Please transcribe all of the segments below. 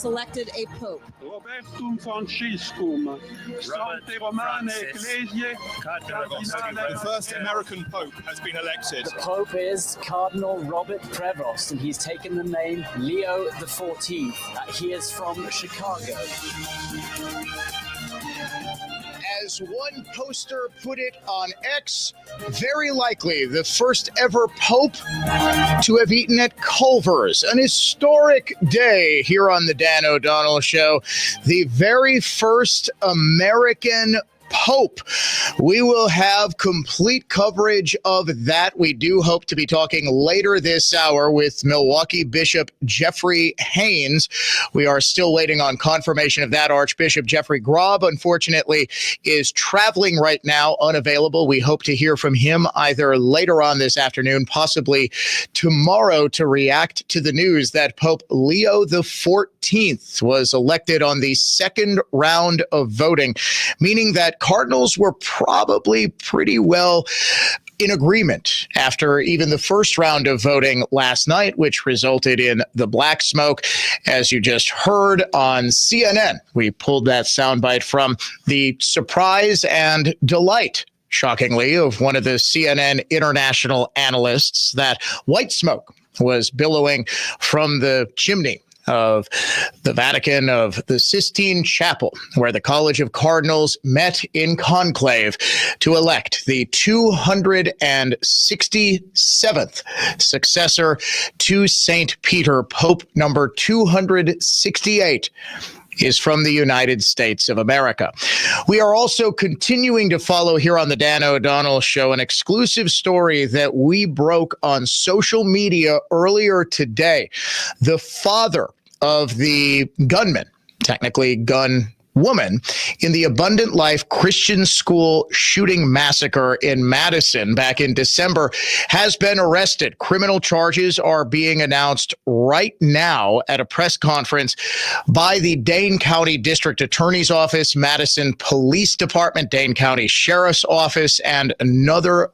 selected a pope. The first American pope has been elected. The pope is Cardinal Robert Prevost, and he's taken the name Leo the 14th. He is from Chicago. As one poster put it on X, very likely the first ever pope to have eaten at Culver's. An historic day here on the Dan O'Donnell Show. The very first American Pope. We will have complete coverage of that. We do hope to be talking later this hour with Milwaukee Bishop Jeffrey Haynes. We are still waiting on confirmation of that. Archbishop Jeffrey Grob, unfortunately, is traveling right now, unavailable. We hope to hear from him either later on this afternoon, possibly tomorrow, to react to the news that Pope Leo the 14th was elected on the second round of voting, meaning that Cardinals were probably pretty well in agreement after even the first round of voting last night, which resulted in the black smoke, as you just heard on CNN. We pulled that soundbite from the surprise and delight, shockingly, of one of the CNN international analysts that white smoke was billowing from the chimney of the Vatican, of the Sistine Chapel, where the College of Cardinals met in conclave to elect the 267th successor to St. Peter. Pope number 268 is from the United States of America. We are also continuing to follow here on the Dan O'Donnell Show an exclusive story that we broke on social media earlier today. The father of the gunman, technically gun woman, in the Abundant Life Christian School shooting massacre in Madison back in December, has been arrested. Criminal charges are being announced right now at a press conference by the Dane County District Attorney's Office, Madison Police Department, Dane County Sheriff's Office, and a number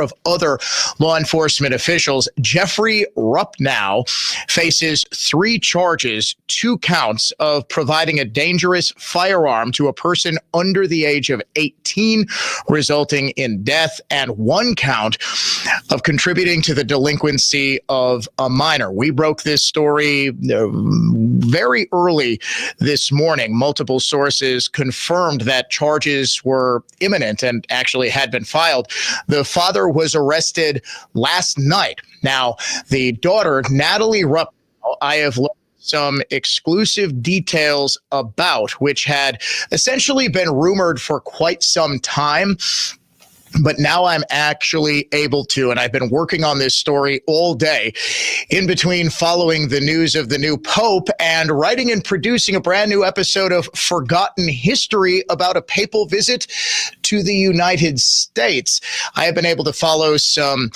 of other law enforcement officials. Jeffrey Rupp now faces 3 charges, 2 counts of providing a dangerous firearm to a person under the age of 18, resulting in death, and 1 count of contributing to the delinquency of a minor. We broke this story very early this morning. Multiple sources confirmed that charges were imminent and actually had been filed. The father was arrested last night. Now, the daughter, Natalie Rupp, I have looked some exclusive details about, which had essentially been rumored for quite some time. But now I'm actually able to, and I've been working on this story all day in between following the news of the new Pope and writing and producing a brand new episode of Forgotten History about a papal visit to the United States. I have been able to follow some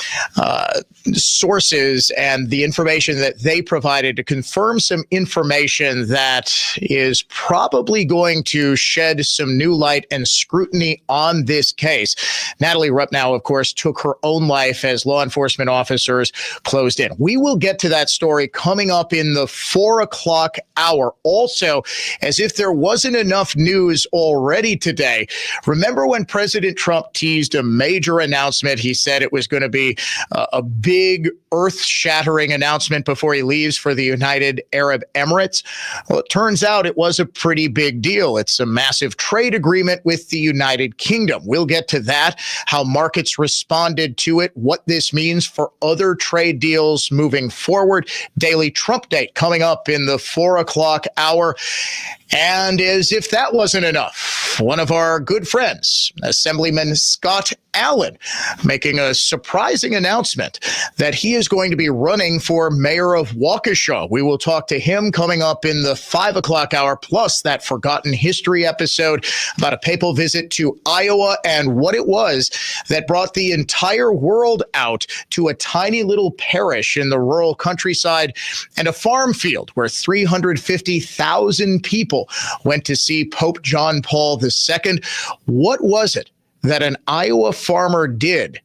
sources and the information that they provided to confirm some information that is probably going to shed some new light and scrutiny on this case. Natalie Rupp now, of course, took her own life as law enforcement officers closed in. We will get to that story coming up in the 4 o'clock hour. Also, as if there wasn't enough news already today, remember when President Trump teased a major announcement? He said it was going to be a big earth-shattering announcement before he leaves for the United Arab Emirates. Well, it turns out it was a pretty big deal. It's a massive trade agreement with the United Kingdom. We'll get to that, how markets responded to it, what this means for other trade deals moving forward. Daily Trump date coming up in the 4 o'clock hour. And as if that wasn't enough, one of our good friends, Assemblyman Scott Allen, making a surprising announcement that he is going to be running for mayor of Waukesha. We will talk to him coming up in the 5 o'clock hour, plus that Forgotten History episode about a papal visit to Iowa and what it was that brought the entire world out to a tiny little parish in the rural countryside and a farm field where 350,000 people went to see Pope John Paul II. What was it that an Iowa farmer did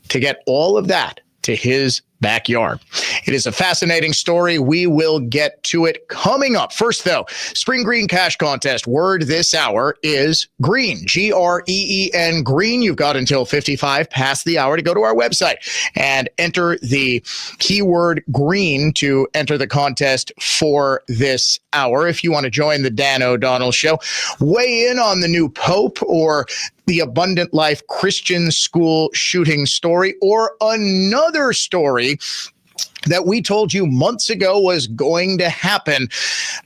to get all of that to his backyard. It is a fascinating story. We will get to it coming up. First, though, Spring Green Cash Contest. Word this hour is green. Green, green. You've got until 55 past the hour to go to our website and enter the keyword green to enter the contest for this hour. If you want to join the Dan O'Donnell Show, weigh in on the new Pope or the Abundant Life Christian School shooting story, or another story that we told you months ago was going to happen.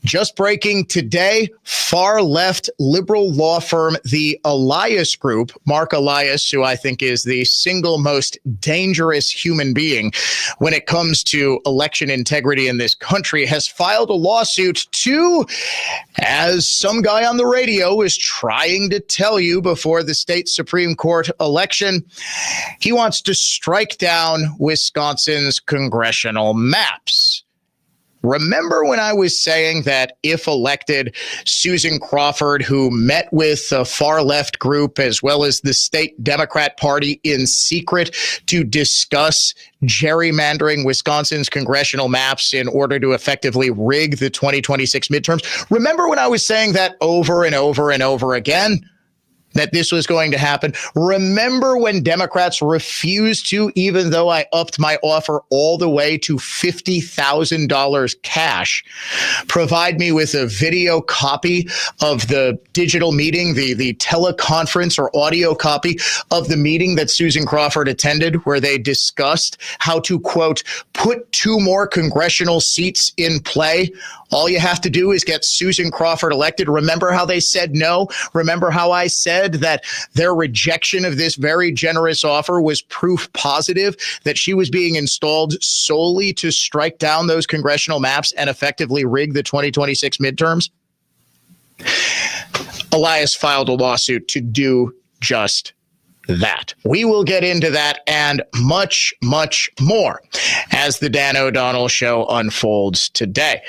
Just breaking today, far left liberal law firm, the Elias Group, Mark Elias, who I think is the single most dangerous human being when it comes to election integrity in this country, has filed a lawsuit to, as some guy on the radio was trying to tell you before the state Supreme Court election, he wants to strike down Wisconsin's congressional maps. Remember when I was saying that if elected, Susan Crawford, who met with a far left group as well as the state Democrat Party in secret to discuss gerrymandering Wisconsin's congressional maps in order to effectively rig the 2026 midterms? Remember when I was saying that over and over and over again? That this was going to happen. Remember when Democrats refused to, even though I upped my offer all the way to $50,000 cash, provide me with a video copy of the digital meeting, the teleconference or audio copy of the meeting that Susan Crawford attended, where they discussed how to, quote, put 2 more congressional seats in play. All you have to do is get Susan Crawford elected. Remember how they said no? Remember how I said that their rejection of this very generous offer was proof positive that she was being installed solely to strike down those congressional maps and effectively rig the 2026 midterms? Elias filed a lawsuit to do just that. We will get into that and much, much more as the Dan O'Donnell Show unfolds today.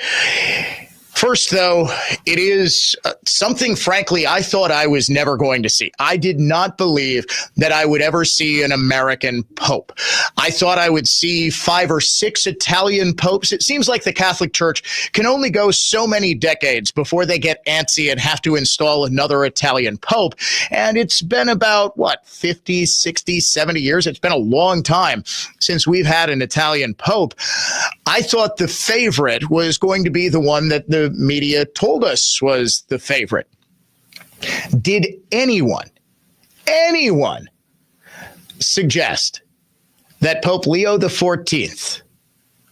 First, though, it is something, frankly, I thought I was never going to see. I did not believe that I would ever see an American pope. I thought I would see 5 or 6 Italian popes. It seems like the Catholic Church can only go so many decades before they get antsy and have to install another Italian pope. And it's been about, 50, 60, 70 years? It's been a long time since we've had an Italian pope. I thought the favorite was going to be the one that the media told us was the favorite. Did anyone suggest that Pope Leo XIV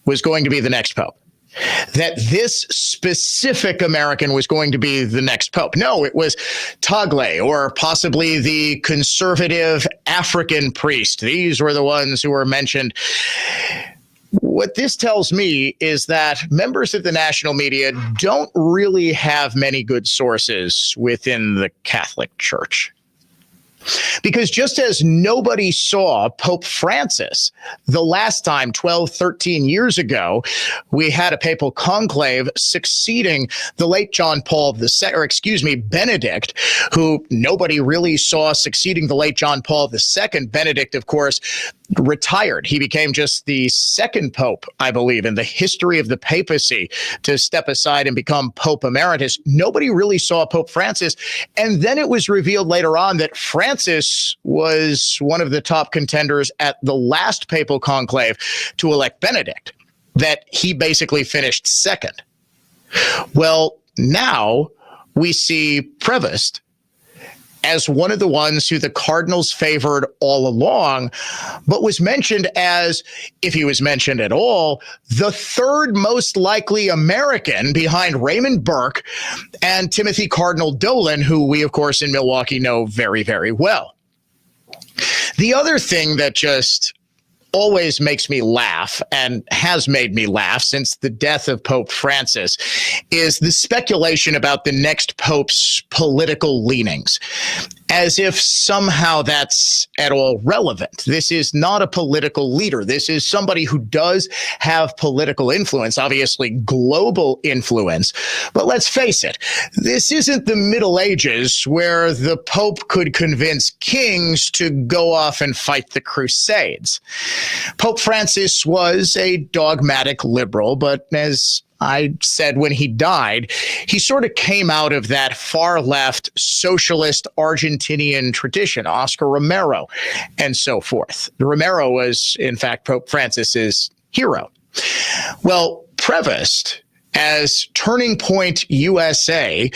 was going to be the next pope? That this specific American was going to be the next pope? No, it was Tagle or possibly the conservative African priest. These were the ones who were mentioned. What this tells me is that members of the national media don't really have many good sources within the Catholic Church. Because just as nobody saw Pope Francis the last time, 12, 13 years ago, we had a papal conclave succeeding the late Benedict, who nobody really saw succeeding the late John Paul II. Benedict, of course, retired. He became just the second pope, I believe, in the history of the papacy to step aside and become Pope Emeritus. Nobody really saw Pope Francis. And then it was revealed later on that Francis was one of the top contenders at the last papal conclave to elect Benedict, that he basically finished second. Well, now we see Prevost as one of the ones who the Cardinals favored all along, but was mentioned as, if he was mentioned at all, the third most likely American behind Raymond Burke and Timothy Cardinal Dolan, who we, of course, in Milwaukee know very, very well. The other thing that just always makes me laugh and has made me laugh since the death of Pope Francis is the speculation about the next pope's political leanings. as if somehow that's at all relevant. This is not a political leader. This is somebody who does have political influence, obviously global influence. But let's face it, this isn't the Middle Ages where the Pope could convince kings to go off and fight the Crusades. Pope Francis was a dogmatic liberal, but as I said when he died, he sort of came out of that far left socialist Argentinian tradition, Oscar Romero and so forth. Romero was, in fact, Pope Francis's hero. Well, Prevost, as Turning Point USA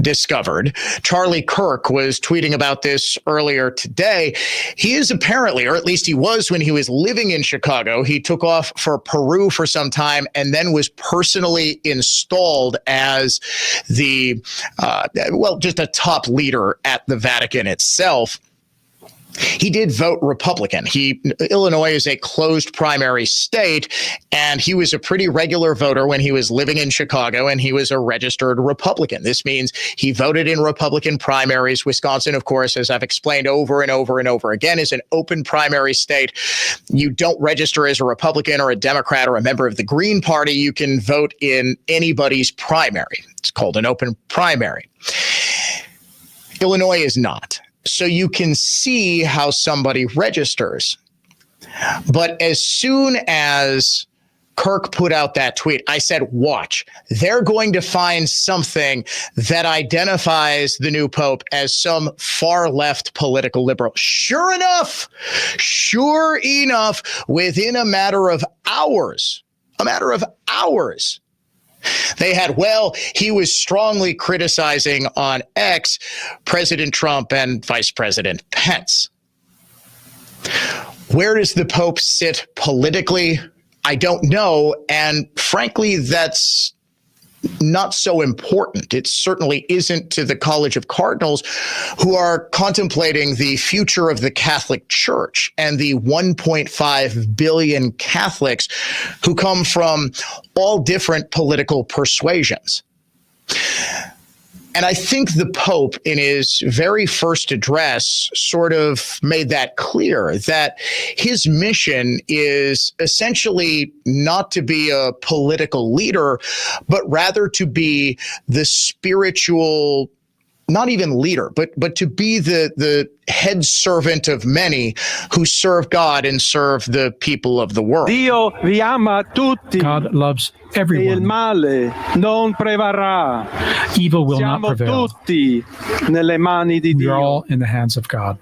discovered, Charlie Kirk was tweeting about this earlier today. He is apparently, or at least he was when he was living in Chicago, he took off for Peru for some time and then was personally installed as the, just a top leader at the Vatican itself. He did vote Republican. Illinois is a closed primary state, and he was a pretty regular voter when he was living in Chicago, and he was a registered Republican. This means he voted in Republican primaries. Wisconsin, of course, as I've explained over and over and over again, is an open primary state. You don't register as a Republican or a Democrat or a member of the Green Party. You can vote in anybody's primary. It's called an open primary. Illinois is not. So you can see how somebody registers. But as soon as Kirk put out that tweet, I said, watch, they're going to find something that identifies the new pope as some far left political liberal. Sure enough, within a matter of hours, they had, he was strongly criticizing on X President Trump and Vice President Pence. Where does the Pope sit politically? I don't know. And frankly, that's not so important. It certainly isn't to the College of Cardinals, who are contemplating the future of the Catholic Church and the 1.5 billion Catholics who come from all different political persuasions. And I think the Pope, in his very first address, sort of made that clear, that his mission is essentially not to be a political leader, but rather to be the spiritual, not even leader, but to be the head servant of many who serve God and serve the people of the world. Dio vi ama tutti. God loves E il everyone. male non prevarrà. Evil will not Siamo prevail. tutti nelle mani di We are Dio. all in the hands of God.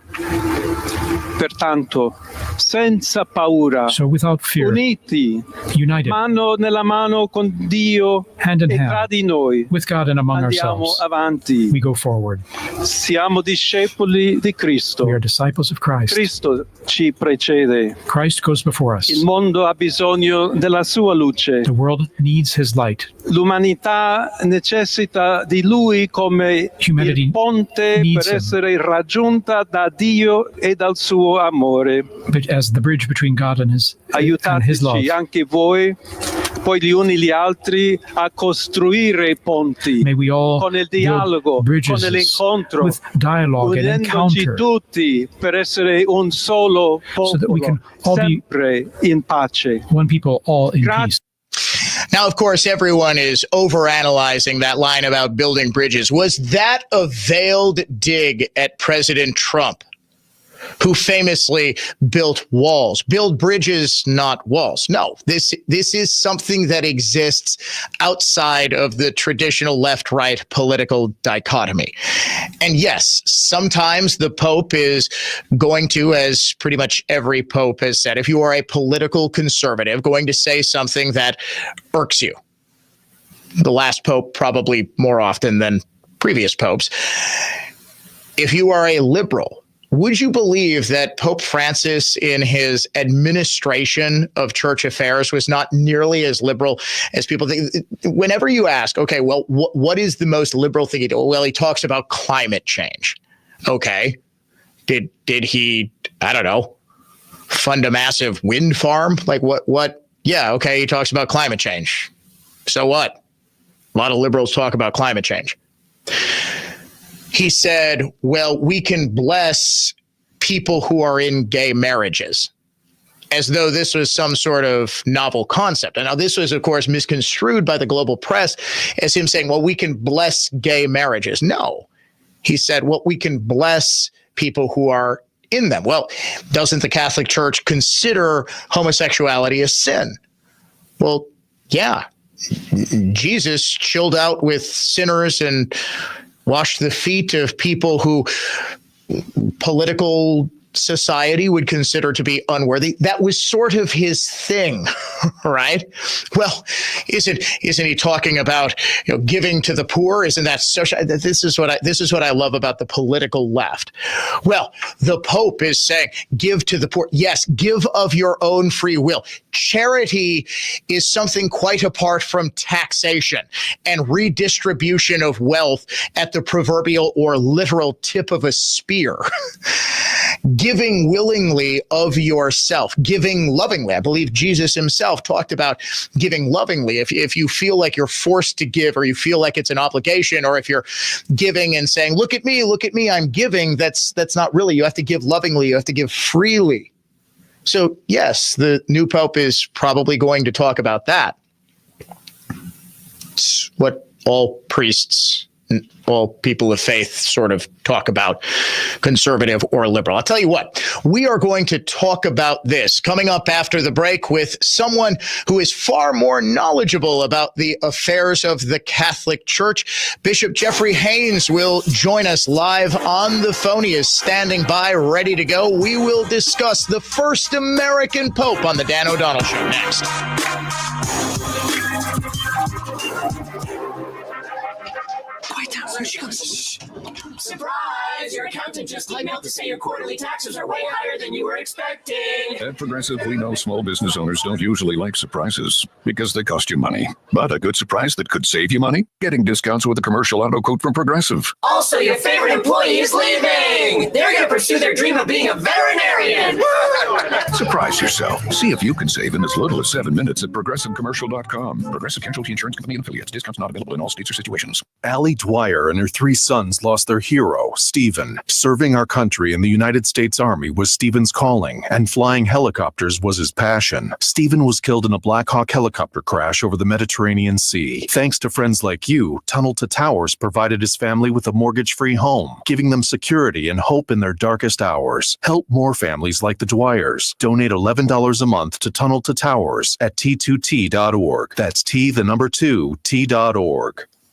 Pertanto, senza paura, So without fear, uniti, united, mano nella mano con Dio hand in e tra hand, di noi, with God and among andiamo ourselves, avanti. we go forward. Siamo discepoli di Cristo. We are disciples of Christ. Cristo ci precede. Christ goes before us. Il mondo ha bisogno della sua luce. The world needs his light. L'umanità necessita di Lui come Humanity il ponte needs per him. essere raggiunta da Dio e dal suo amore. But as the bridge between God and his love, Aiutateci anche voi, poi gli uni gli altri, a costruire ponti may we all con il build dialogo, con bridges l'incontro, with dialogue and unendoci encounter, tutti per essere un solo so that we popolo, can all be sempre in pace. one people, all in Grazie. peace. Now, of course, everyone is overanalyzing that line about building bridges. Was that a veiled dig at President Trump, who famously built walls? Build bridges, not walls. No, this is something that exists outside of the traditional left-right political dichotomy. And yes, sometimes the Pope is going to, as pretty much every Pope has said, if you are a political conservative, going to say something that irks you. The last Pope probably more often than previous popes. If you are a liberal, would you believe that Pope Francis, in his administration of church affairs, was not nearly as liberal as people think? Whenever you ask, okay, well, what is the most liberal thing he did? Well, he talks about climate change. Okay. Did he, I don't know, fund a massive wind farm? Like what? Yeah, okay, he talks about climate change. So what? A lot of liberals talk about climate change. he said, well, we can bless people who are in gay marriages, as though this was some sort of novel concept. And now this was, of course, misconstrued by the global press as him saying, well, we can bless gay marriages. No, he said, well, we can bless people who are in them. Well, doesn't the Catholic Church consider homosexuality a sin? Well, yeah. Jesus chilled out with sinners and washed the feet of people who political society would consider to be unworthy. That was sort of his thing, right? Well, isn't he talking about, giving to the poor? Isn't that social? This is what I love about the political left. Well, the Pope is saying, give to the poor. Yes, give of your own free will. Charity is something quite apart from taxation and redistribution of wealth at the proverbial or literal tip of a spear. Giving willingly of yourself, giving lovingly. I believe Jesus himself talked about giving lovingly. If you feel like you're forced to give, or you feel like it's an obligation, or if you're giving and saying, look at me, I'm giving, that's not really. You have to give lovingly. You have to give freely. So yes, the new Pope is probably going to talk about that. It's what all priests, all people of faith sort of talk about, conservative or liberal. I'll tell you what, we are going to talk about this coming up after the break with someone who is far more knowledgeable about the affairs of the Catholic Church. Bishop Jeffrey Haynes will join us live on the phone. He is standing by, ready to go. We will discuss the first American Pope on the Dan O'Donnell Show next. Surprise! Your accountant just emailed to say your quarterly taxes are way higher than you were expecting. At Progressive, we know small business owners don't usually like surprises because they cost you money. But a good surprise that could save you money? Getting discounts with a commercial auto quote from Progressive. Also, your favorite employee is leaving! They're going to pursue their dream of being a veterinarian! Surprise yourself. See if you can save in as little as 7 minutes at ProgressiveCommercial.com. Progressive Casualty Insurance Company and affiliates. Discounts not available in all states or situations. Allie Dwyer and her 3 sons lost their hero, Stephen. Serving our country in the United States Army was Stephen's calling, and flying helicopters was his passion. Stephen was killed in a Black Hawk helicopter crash over the Mediterranean Sea. Thanks to friends like you, Tunnel to Towers provided his family with a mortgage-free home, giving them security and hope in their darkest hours. Help more families like the Dwyers. Donate $11 a month to Tunnel to Towers at T2T.org. That's T2T.org.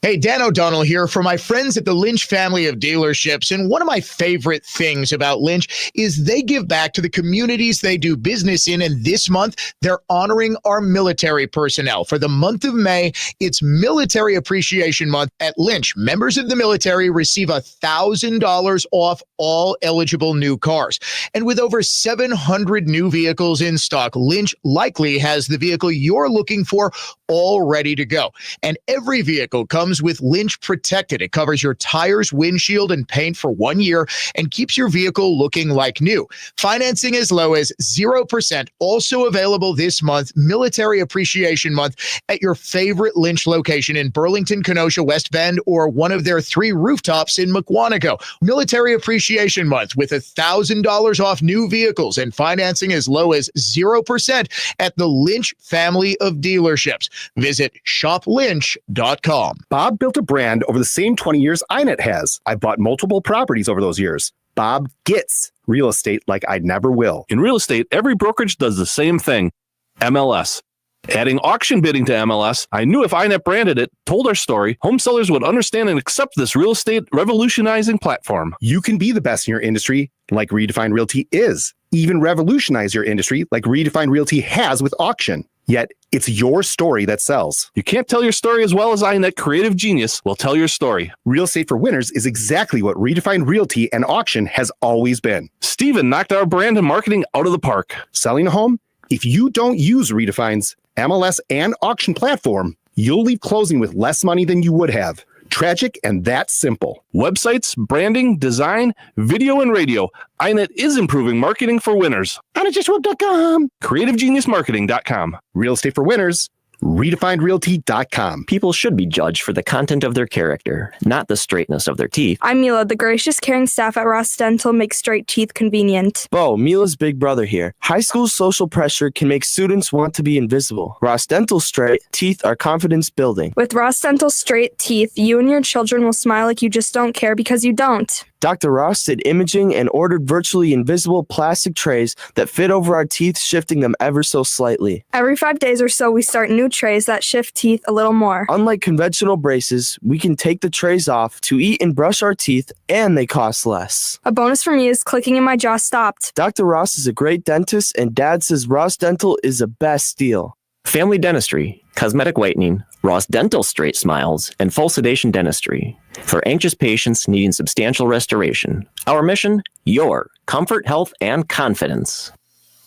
Hey, Dan O'Donnell here for my friends at the Lynch family of dealerships. And one of my favorite things about Lynch is they give back to the communities they do business in. And this month, they're honoring our military personnel. For the month of May, it's Military Appreciation Month at Lynch. Members of the military receive $1,000 off all eligible new cars. And with over 700 new vehicles in stock, Lynch likely has the vehicle you're looking for all ready to go. And every vehicle comes with Lynch Protected. It covers your tires, windshield, and paint for 1 year and keeps your vehicle looking like new. Financing as low as 0%. Also available this month, Military Appreciation Month, at your favorite Lynch location in Burlington, Kenosha, West Bend, or one of their 3 rooftops in Mukwonago. Military Appreciation Month with $1,000 off new vehicles and financing as low as 0% at the Lynch family of dealerships. Visit shoplynch.com. Bob built a brand over the same 20 years iNet has. I bought multiple properties over those years. Bob gets real estate like I never will. In real estate, every brokerage does the same thing. MLS. Adding auction bidding to MLS, I knew if iNet branded it, told our story, home sellers would understand and accept this real estate revolutionizing platform. You can be the best in your industry like Redefined Realty is. Even revolutionize your industry like Redefined Realty has with auction. Yet, it's your story that sells. You can't tell your story as well as iNet Creative Genius will tell your story. Real estate for winners is exactly what Redefined Realty and auction has always been. Steven knocked our brand and marketing out of the park. Selling a home? If you don't use Redefine's MLS and auction platform, you'll leave closing with less money than you would have. Tragic and that simple. Websites, branding, design, video, and radio. iNet is improving marketing for winners. INETJustWeb.com. CreativeGeniusMarketing.com. Real estate for winners. redefinedrealty.com. People should be judged for the content of their character, not the straightness of their teeth. I'm Mila. The gracious, caring staff at Ross Dental makes straight teeth convenient. Bo, Mila's big brother here. High school social pressure can make students want to be invisible. Ross Dental straight teeth are confidence building. With Ross Dental straight teeth, you and your children will smile like you just don't care because you don't. Dr. Ross did imaging and ordered virtually invisible plastic trays that fit over our teeth, shifting them ever so slightly. Every 5 days or so, we start new trays that shift teeth a little more. Unlike conventional braces, we can take the trays off to eat and brush our teeth, and they cost less. A bonus for me is clicking in my jaw stopped. Dr. Ross is a great dentist, and Dad says Ross Dental is the best deal. Family dentistry, cosmetic whitening, Ross Dental straight smiles, and full sedation dentistry. For anxious patients needing substantial restoration. Our mission, your comfort, health, and confidence.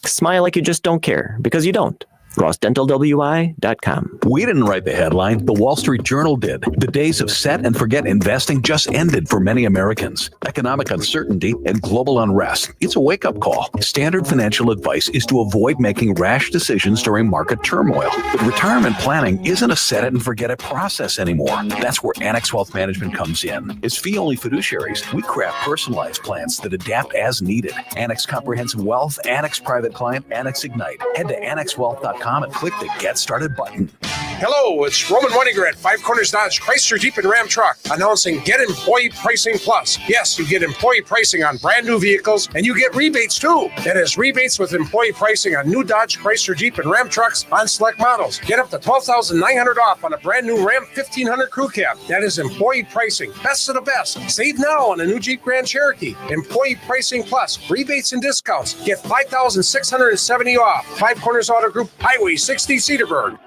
Smile like you just don't care, because you don't. RossDentalWI.com. We didn't write the headline. The Wall Street Journal did. The days of set and forget investing just ended for many Americans. Economic uncertainty and global unrest. It's a wake-up call. Standard financial advice is to avoid making rash decisions during market turmoil. But retirement planning isn't a set it and forget it process anymore. That's where Annex Wealth Management comes in. As fee-only fiduciaries, we craft personalized plans that adapt as needed. Annex Comprehensive Wealth, Annex Private Client, Annex Ignite. Head to AnnexWealth.com and click the Get Started button. Hello, it's Roman Weiniger at Five Corners Dodge Chrysler Jeep and Ram Truck announcing Get Employee Pricing Plus. Yes, you get employee pricing on brand new vehicles, and you get rebates too. That is rebates with employee pricing on new Dodge Chrysler Jeep and Ram trucks on select models. Get up to $12,900 off on a brand new Ram 1500 Crew Cab. That is employee pricing. Best of the best. Save now on a new Jeep Grand Cherokee. Employee Pricing Plus. Rebates and discounts. Get $5,670 off. Five Corners Auto Group, Highway 60 Cedarburg.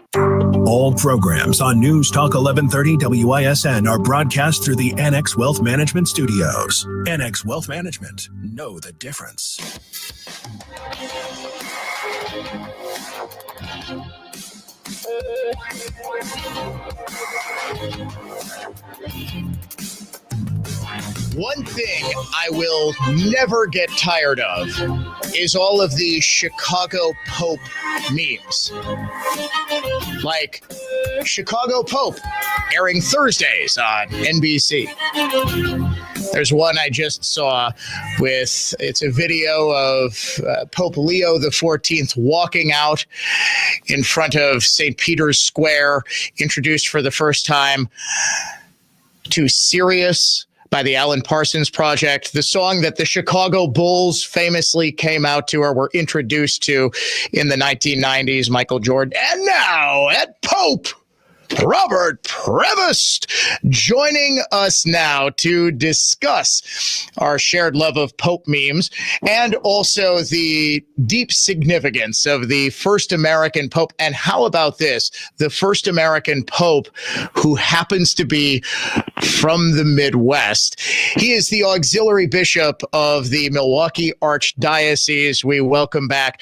All programs on News Talk 1130 WISN are broadcast through the Annex Wealth Management Studios. Annex Wealth Management. Know the difference. One thing I will never get tired of is all of the Chicago Pope memes. Like Chicago Pope airing Thursdays on NBC. There's one I just saw it's a video of Pope Leo the 14th walking out in front of St. Peter's Square, introduced for the first time to Sirius by the Alan Parsons Project, the song that the Chicago Bulls famously came out to or were introduced to in the 1990s, Michael Jordan. And now at Pope, Robert Prevost, joining us now to discuss our shared love of Pope memes and also the deep significance of the first American Pope. And how about this? The first American Pope who happens to be from the Midwest. He is the auxiliary bishop of the Milwaukee Archdiocese. We welcome back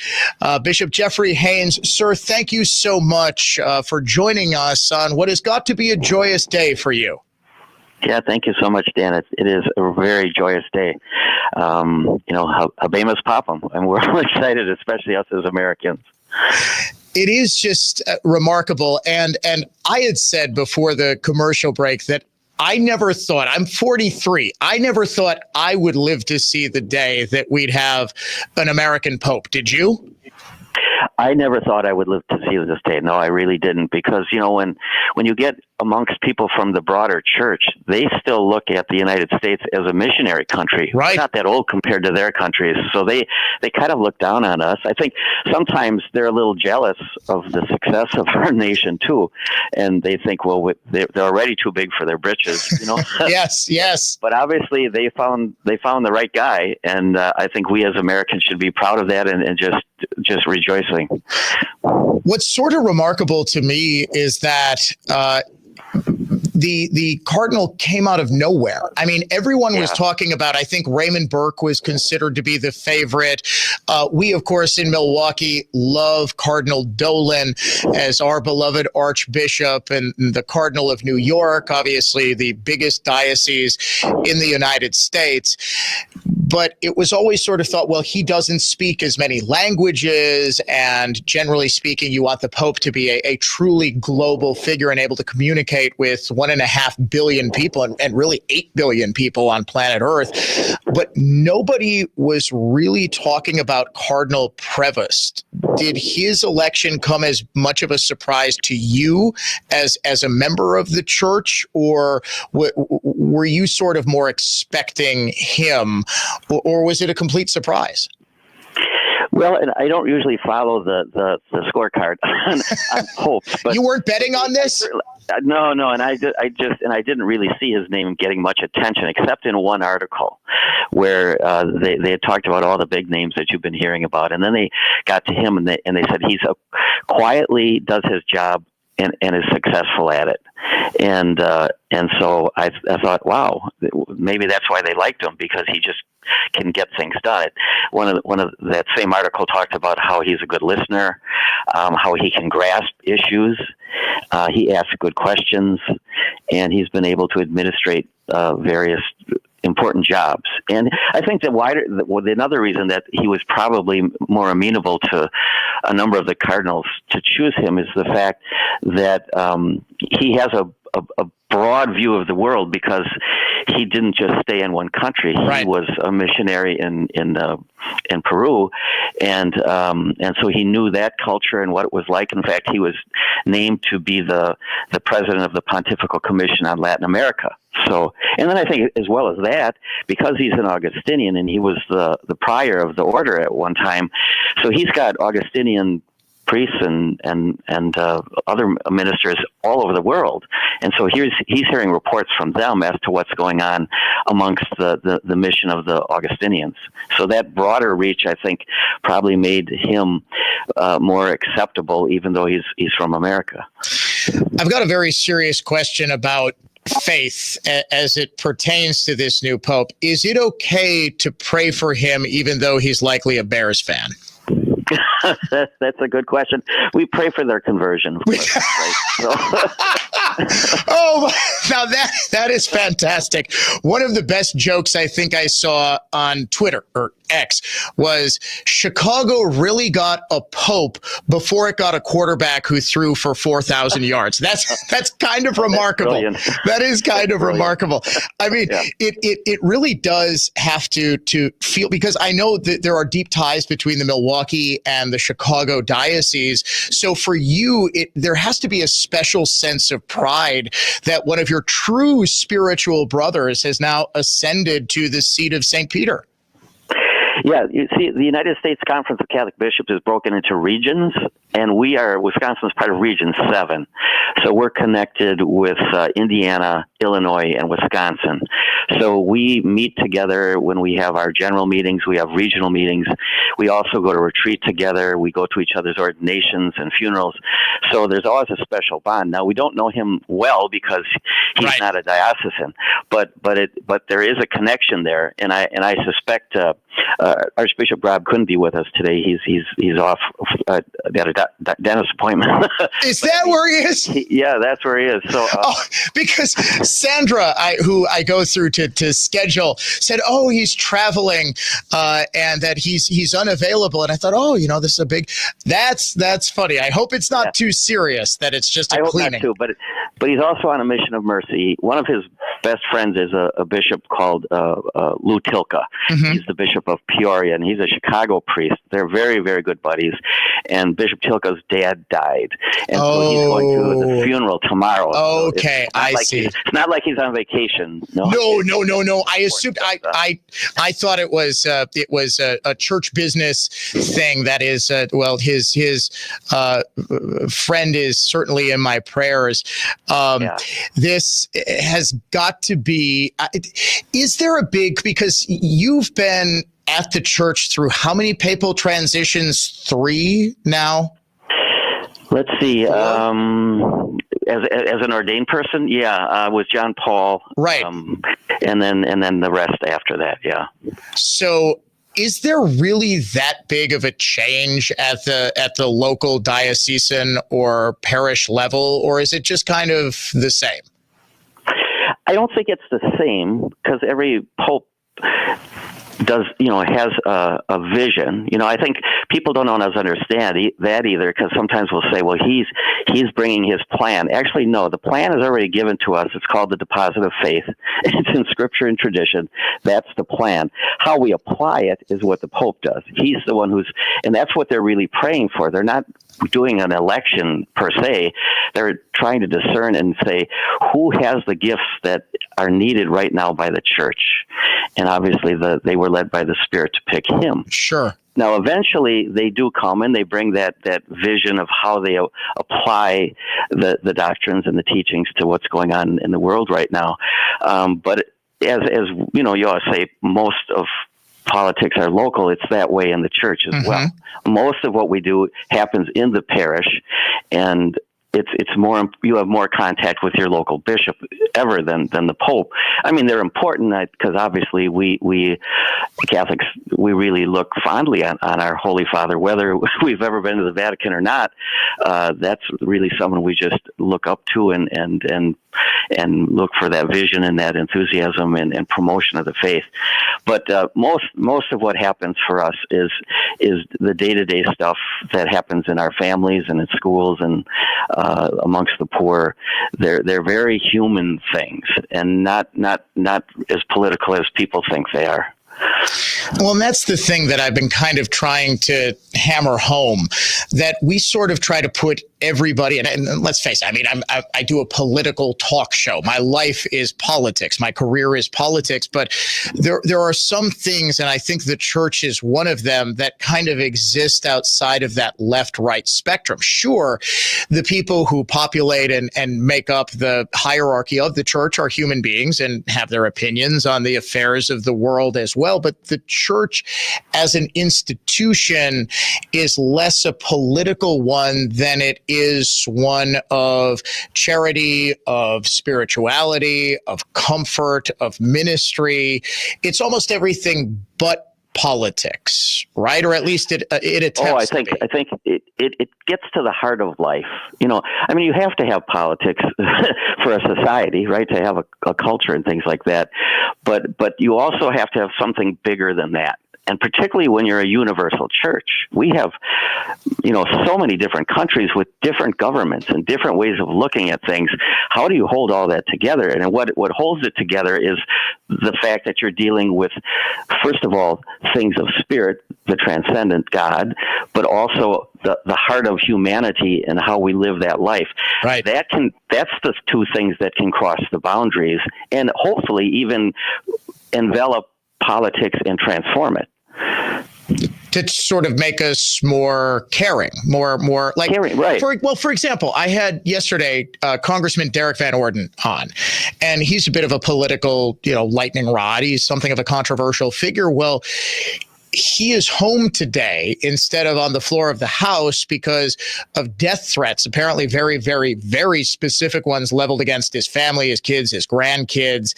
Bishop Jeffrey Haynes. Sir, thank you so much for joining us on what has got to be a joyous day for you. Yeah, thank you so much, Dan. It is a very joyous day. Habemus Papam, and we're all excited, especially us as Americans. It is just remarkable. And I had said before the commercial break that I never thought, I'm 43, I never thought I would live to see the day that we'd have an American Pope. Did you? I never thought I would live to see this day. No, I really didn't. Because, when you get amongst people from the broader church, they still look at the United States as a missionary country. Right. It's not that old compared to their countries. So they kind of look down on us. I think sometimes they're a little jealous of the success of our nation, too. And they think, well, they're already too big for their britches, Yes. But obviously they found the right guy. And I think we as Americans should be proud of that and just rejoicing. What's sort of remarkable to me is that the cardinal came out of nowhere. I mean, everyone was talking about, I think Raymond Burke was considered to be the favorite. We, of course, in Milwaukee love Cardinal Dolan as our beloved Archbishop, and the Cardinal of New York, obviously the biggest diocese in the United States. but it was always sort of thought, well, he doesn't speak as many languages, and generally speaking, you want the Pope to be a truly global figure and able to communicate with 1.5 billion people and really 8 billion people on planet Earth. But nobody was really talking about Cardinal Prevost. Did his election come as much of a surprise to you as a member of the church, or were you sort of more expecting him, or was it a complete surprise? Well, and I don't usually follow the scorecard on popes, but you weren't betting on this? No, and I didn't really see his name getting much attention, except in one article where they had talked about all the big names that you've been hearing about, and then they got to him and they said he's quietly does his job and is successful at it, and so I thought, wow, maybe that's why they liked him, because he just can get things done. One of that same article talked about how he's a good listener, how he can grasp issues, he asks good questions, and he's been able to administrate various important jobs. And I think another reason that he was probably more amenable to a number of the cardinals to choose him is the fact that he has a broad view of the world, because he didn't just stay in one country. He was a missionary in Peru, and so he knew that culture and what it was like. In fact, he was named to be the president of the Pontifical Commission on Latin America. So, and then I think as well as that, because he's an Augustinian and he was the prior of the order at one time, so he's got Augustinian priests and other ministers all over the world, and so he's hearing reports from them as to what's going on amongst the mission of the Augustinians. So that broader reach, I think, probably made him more acceptable, even though he's from America. I've got a very serious question about faith as it pertains to this new pope. Is it okay to pray for him even though he's likely a Bears fan? That's a good question. We pray for their conversion, of course, right? Oh, now that is fantastic. One of the best jokes I think I saw on Twitter or X was Chicago really got a pope before it got a quarterback who threw for 4,000 yards. That's kind of remarkable. That is kind of remarkable. I mean, it really does have to feel, because I know that there are deep ties between the Milwaukee and the Chicago diocese. So for you, there has to be a special sense of pride that one of your true spiritual brothers has now ascended to the seat of St. Peter. Yeah, you see, the United States Conference of Catholic Bishops is broken into regions, and Wisconsin is part of Region 7. So we're connected with Indiana, Illinois, and Wisconsin. So we meet together when we have our general meetings. We have regional meetings. We also go to retreat together. We go to each other's ordinations and funerals. So there's always a special bond. Now, we don't know him well because he's not a diocesan, but there is a connection there, and I suspect Archbishop Rob couldn't be with us today. He's off at a dentist appointment. Is that where he is? Yeah, that's where he is. So because Sandra, who I go through to schedule, said, "Oh, he's traveling, and that he's unavailable." And I thought, "Oh, this is a big." That's funny. I hope it's not too serious. That it's just a cleaning. I hope not too, but he's also on a mission of mercy. One of his best friends is a bishop called Lou Tilka. Mm-hmm. He's the bishop of Peoria, and he's a Chicago priest. They're very, very good buddies. And Bishop Tilka's dad died, and so he's going to the funeral tomorrow. Okay, I see. It's not like he's on vacation. No. I assumed. I thought it was a church business thing. That is, his friend is certainly in my prayers. This has got to be. Is there a big, because you've been at the church through how many papal transitions? 3 now? Let's see. As an ordained person, with John Paul, right, and then the rest after that, yeah. So, is there really that big of a change at the local diocesan or parish level, or is it just kind of the same? I don't think it's the same, because every pope has a vision. I think people don't always understand that either, because sometimes we'll say, well, he's bringing his plan. Actually, no, the plan is already given to us. It's called the deposit of faith. It's in Scripture and tradition. That's the plan. How we apply it is what the Pope does. He's the one and that's what they're really praying for. They're not doing an election per se. They're trying to discern and say who has the gifts that are needed right now by the church. And obviously they were led by the Spirit to pick him. Sure. Now, eventually they do come and they bring that vision of how they apply the doctrines and the teachings to what's going on in the world right now. But as you always say, most of politics are local. It's that way in the church as well. Most of what we do happens in the parish, and it's more, you have more contact with your local bishop ever than the Pope. I mean, they're important because obviously we Catholics, we really look fondly on our Holy Father, whether we've ever been to the Vatican or not. That's really someone we just look up to and look for that vision and that enthusiasm and promotion of the faith. But most of what happens for us is the day-to-day stuff that happens in our families and in schools and amongst the poor. They're very human things, and not as political as people think they are. Well, and that's the thing that I've been kind of trying to hammer home, that we sort of try to put everybody, and let's face it, I mean, I do a political talk show. My life is politics. My career is politics. But there are some things, and I think the church is one of them, that kind of exist outside of that left-right spectrum. Sure, the people who populate and make up the hierarchy of the church are human beings and have their opinions on the affairs of the world as well. But the church as an institution is less a political one than it is one of charity, of spirituality, of comfort, of ministry. It's almost everything but politics, right? Or at least it attempts. I think it gets to the heart of life. I mean, you have to have politics for a society, right? To have a culture and things like that. But you also have to have something bigger than that. And particularly when you're a universal church, we have, so many different countries with different governments and different ways of looking at things. How do you hold all that together? And what holds it together is the fact that you're dealing with, first of all, things of spirit, the transcendent God, but also the heart of humanity and how we live that life. Right. That's the two things that can cross the boundaries and hopefully even envelop politics and transform it. To sort of make us more caring, more like caring, right? For example, I had yesterday Congressman Derek Van Orden on, and he's a bit of a political, lightning rod. He's something of a controversial figure. Well, he is home today instead of on the floor of the House because of death threats, apparently very, very, very specific ones leveled against his family, his kids, his grandkids.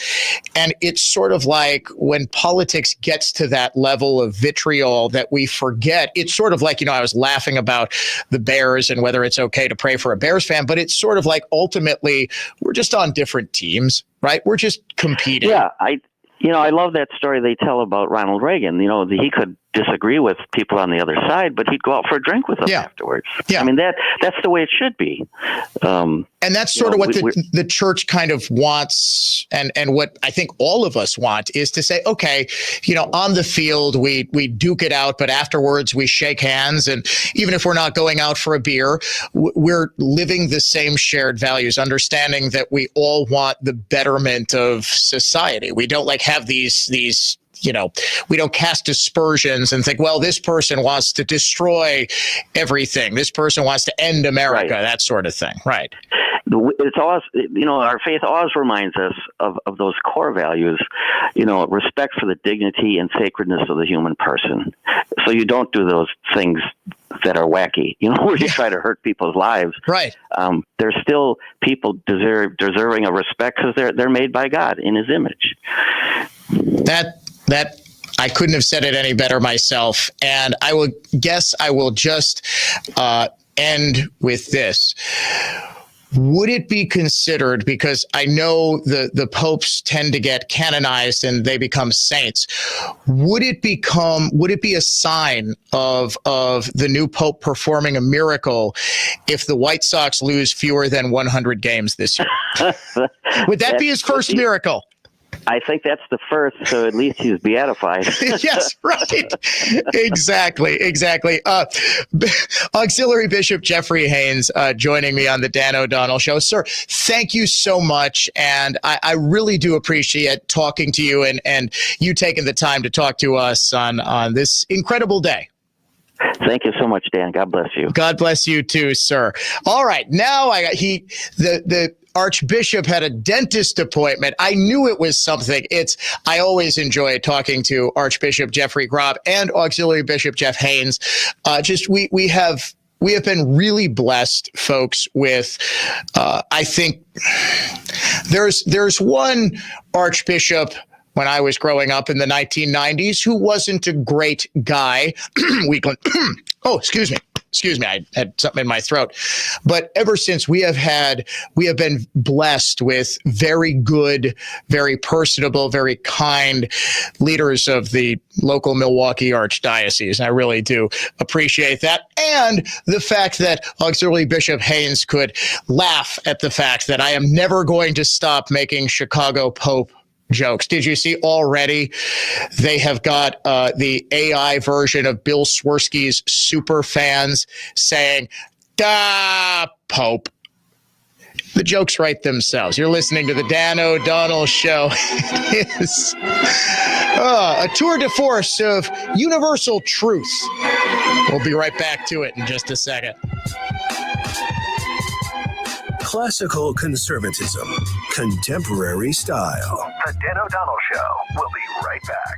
And it's sort of like when politics gets to that level of vitriol that we forget. It's sort of like, I was laughing about the Bears and whether it's okay to pray for a Bears fan, but it's sort of like ultimately we're just on different teams, right? We're just competing. Yeah, I love that story they tell about Ronald Reagan. He could disagree with people on the other side, but he'd go out for a drink with them afterwards. Yeah. I mean, that's the way it should be. And that's sort of what the church kind of wants, and what I think all of us want is to say, okay, on the field, we duke it out, but afterwards we shake hands. And even if we're not going out for a beer, we're living the same shared values, understanding that we all want the betterment of society. We don't have these we don't cast aspersions and think, well, this person wants to destroy everything. This person wants to end America, that sort of thing. Right. It's always, our faith always reminds us of those core values, respect for the dignity and sacredness of the human person. So you don't do those things that are wacky, where you try to hurt people's lives. Right. There's still people deserving of respect because they're made by God in His image. That I couldn't have said it any better myself. And I will just end with this. would it be considered, because I know the popes tend to get canonized and they become saints, would it be a sign of the new pope performing a miracle if the White Sox lose fewer than 100 games this year? Would that be his first miracle? I think that's the first, so at least he's beatified. Yes, right. Exactly. Auxiliary Bishop Jeffrey Haynes joining me on the Dan O'Donnell Show. Sir, thank you so much. And I really do appreciate talking to you and you taking the time to talk to us on this incredible day. Thank you so much, Dan. God bless you. God bless you too, sir. All right. Now the Archbishop had a dentist appointment. I knew it was something. I always enjoy talking to Archbishop Jeffrey Grob and Auxiliary Bishop Jeff Haynes. We have been really blessed, folks, with, I think there's one Archbishop when I was growing up in the 1990s who wasn't a great guy. Oh, excuse me. I had something in my throat. But ever since we have been blessed with very good, very personable, very kind leaders of the local Milwaukee Archdiocese. And I really do appreciate that. And the fact that Auxiliary Bishop Haynes could laugh at the fact that I am never going to stop making Chicago Pope jokes. Did you see already they have got the AI version of Bill Swirsky's super fans saying, Pope. The jokes write themselves. You're listening to the Dan O'Donnell Show. It is a tour de force of universal truth. We'll be right back to it in just a second. Classical conservatism, contemporary style. The Dan O'Donnell Show. We'll be right back.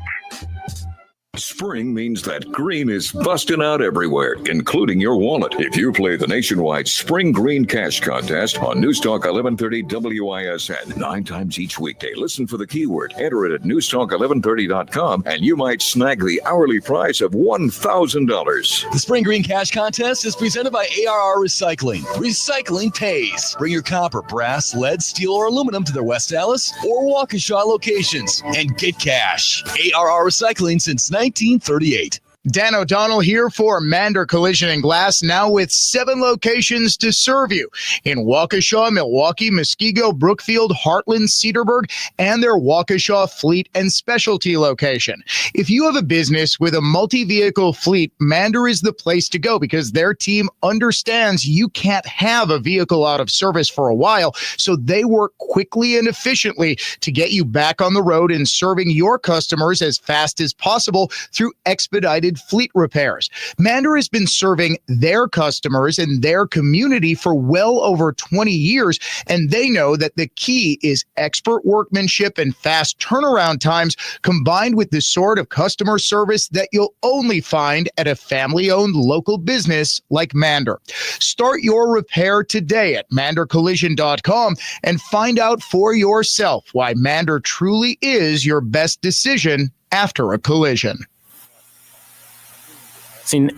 Spring means that green is busting out everywhere, including your wallet. If you play the nationwide Spring Green Cash Contest on Newstalk 1130 WISN 9 times each weekday, listen for the keyword, enter it at newstalk1130.com, and you might snag the hourly prize of $1,000. The Spring Green Cash Contest is presented by ARR Recycling. Recycling pays. Bring your copper, brass, lead, steel, or aluminum to their West Allis or Waukesha locations and get cash. ARR Recycling since 1938. Dan O'Donnell here for Mander Collision and Glass, now with 7 locations to serve you in Waukesha, Milwaukee, Muskego, Brookfield, Heartland, Cedarburg, and their Waukesha Fleet and Specialty location. If you have a business with a multi-vehicle fleet, Mander is the place to go because their team understands you can't have a vehicle out of service for a while, so they work quickly and efficiently to get you back on the road and serving your customers as fast as possible through expedited fleet repairs. Mander has been serving their customers and their community for well over 20 years, and they know that the key is expert workmanship and fast turnaround times combined with the sort of customer service that you'll only find at a family-owned local business like Mander. Start your repair today at mandercollision.com and find out for yourself why Mander truly is your best decision after a collision.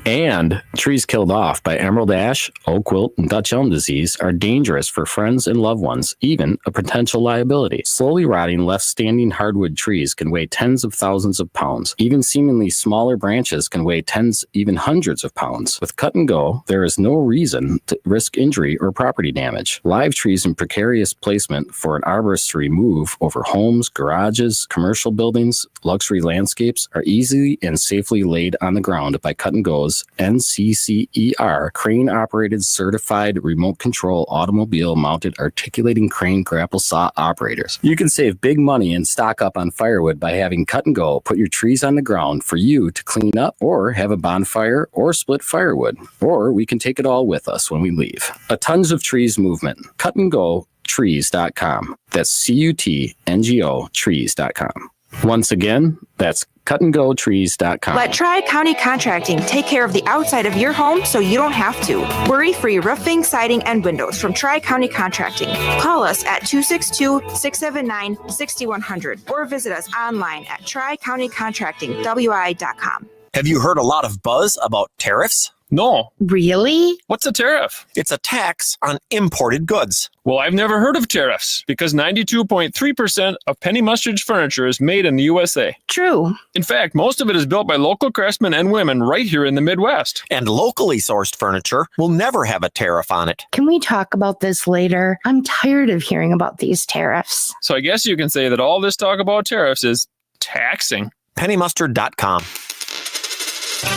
And trees killed off by emerald ash, oak wilt, and Dutch elm disease are dangerous for friends and loved ones, even a potential liability. Slowly rotting, left-standing hardwood trees can weigh tens of thousands of pounds. Even seemingly smaller branches can weigh tens, even hundreds of pounds. With Cut and Go, there is no reason to risk injury or property damage. Live trees in precarious placement for an arborist to remove over homes, garages, commercial buildings, luxury landscapes are easily and safely laid on the ground by Cut and Go's NCCER crane-operated certified remote control automobile mounted articulating crane grapple saw operators. You can save big money and stock up on firewood by having Cut and Go put your trees on the ground for you to clean up or have a bonfire or split firewood, or we can take it all with us when we leave. A Tons of Trees movement. Cut and Go trees.com. That's CUTNGO trees.com. Once again, that's cutandgotrees.com. Let Tri-County Contracting take care of the outside of your home so you don't have to. Worry-free roofing, siding, and windows from Tri-County Contracting. Call us at 262-679-6100 or visit us online at tricountycontractingwi.com. Have you heard a lot of buzz about tariffs? No. Really? What's a tariff? It's a tax on imported goods. Well, I've never heard of tariffs because 92.3% of Penny Mustard's furniture is made in the USA. True. In fact, most of it is built by local craftsmen and women right here in the Midwest. And locally sourced furniture will never have a tariff on it. Can we talk about this later? I'm tired of hearing about these tariffs. So I guess you can say that all this talk about tariffs is taxing. PennyMustard.com.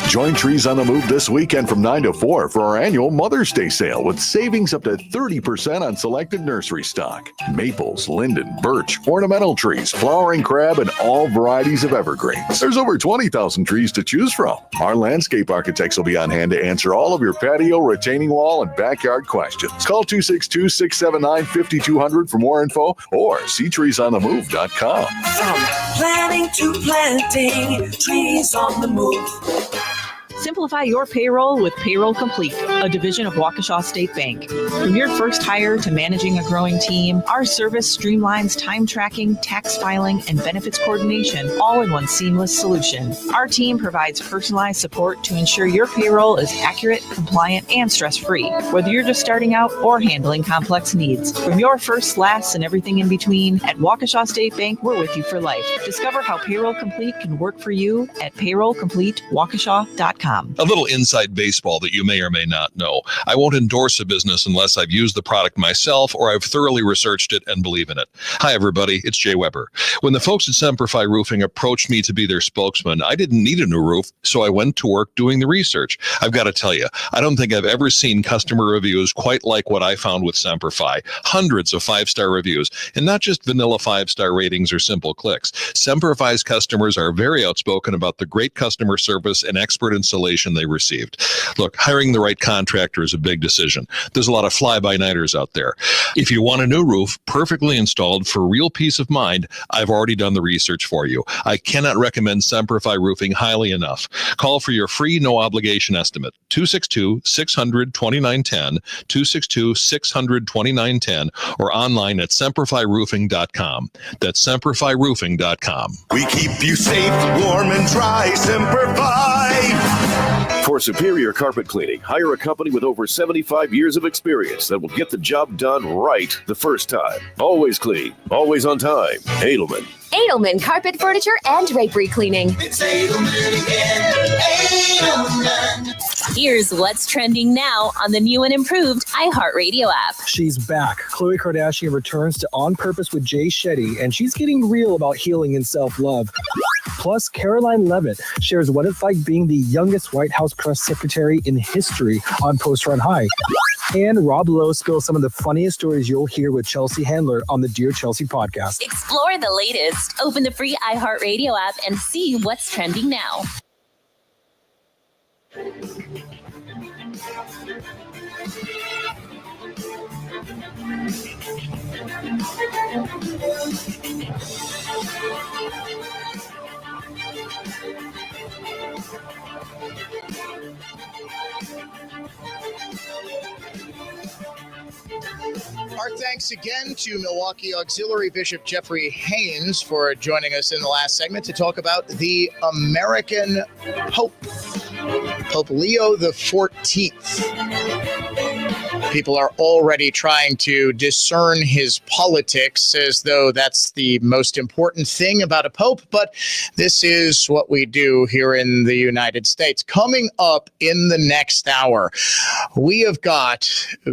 Join Trees on the Move this weekend from 9 to 4 for our annual Mother's Day sale with savings up to 30% on selected nursery stock. Maples, linden, birch, ornamental trees, flowering crab, and all varieties of evergreens. There's over 20,000 trees to choose from. Our landscape architects will be on hand to answer all of your patio, retaining wall, and backyard questions. Call 262-679-5200 for more info or see treesonthemove.com. From planning to planting, Trees on the Move. Simplify your payroll with Payroll Complete, a division of Waukesha State Bank. From your first hire to managing a growing team, our service streamlines time tracking, tax filing, and benefits coordination, all in one seamless solution. Our team provides personalized support to ensure your payroll is accurate, compliant, and stress-free, whether you're just starting out or handling complex needs. From your first, last, and everything in between, at Waukesha State Bank, we're with you for life. Discover how Payroll Complete can work for you at payrollcompletewaukesha.com. A little inside baseball that you may or may not know. I won't endorse a business unless I've used the product myself or I've thoroughly researched it and believe in it. Hi, everybody. It's Jay Weber. When the folks at Semperfi Roofing approached me to be their spokesman, I didn't need a new roof, so I went to work doing the research. I've got to tell you, I don't think I've ever seen customer reviews quite like what I found with Semperfi. Hundreds of 5-star reviews, and not just vanilla 5-star ratings or simple clicks. Semperfi's customers are very outspoken about the great customer service and expert installation they received. Look, hiring the right contractor is a big decision. There's a lot of fly-by-nighters out there. If you want a new roof, perfectly installed for real peace of mind, I've already done the research for you. I cannot recommend Semperfi Roofing highly enough. Call for your free no-obligation estimate, 262-600-2910, 262-600-2910, or online at semperfiroofing.com. That's semperfiroofing.com. We keep you safe, warm, and dry. Semperfi. For superior carpet cleaning, hire a company with over 75 years of experience that will get the job done right the first time. Always clean, always on time. Edelman. Edelman Carpet Furniture and Drapery Cleaning. It's Edelman again. Edelman. Here's what's trending now on the new and improved iHeartRadio app. She's back. Khloe Kardashian returns to On Purpose with Jay Shetty, and she's getting real about healing and self-love. Plus, Caroline Leavitt shares what it's like being the youngest White House press secretary in history on Post Run High. And Rob Lowe spills some of the funniest stories you'll hear with Chelsea Handler on the Dear Chelsea podcast. Explore the latest. Open the free iHeartRadio app and see what's trending now. Our thanks again to Milwaukee Auxiliary Bishop Jeffrey Haynes for joining us in the last segment to talk about the American Pope, Pope Leo the 14th. People are already trying to discern his politics as though that's the most important thing about a pope, but this is what we do here in the United States. Coming up in the next hour, we have got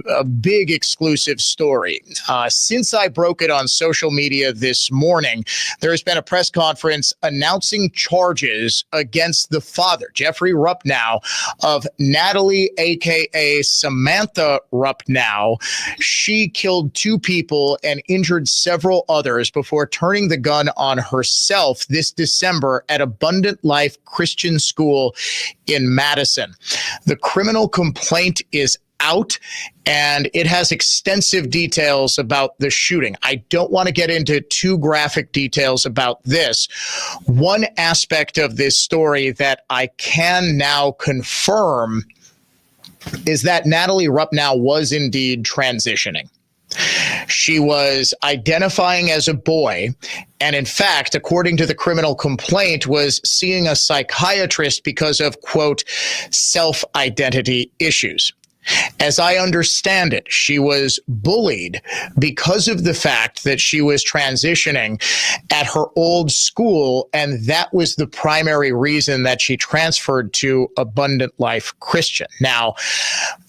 a big exclusive story. Since I broke it on social media this morning, there has been a press conference announcing charges against the father, Jeffrey Ruppnow, of Natalie, a.k.a. Samantha Ruppnow. She killed 2 people and injured several others before turning the gun on herself this December at Abundant Life Christian School in Madison. The criminal complaint is out, and it has extensive details about the shooting. I don't want to get into too graphic details about this. One aspect of this story that I can now confirm is that Natalie Ruppnow was indeed transitioning. She was identifying as a boy, and in fact, according to the criminal complaint, was seeing a psychiatrist because of, quote, self-identity issues. As I understand it, she was bullied because of the fact that she was transitioning at her old school, and that was the primary reason that she transferred to Abundant Life Christian. Now,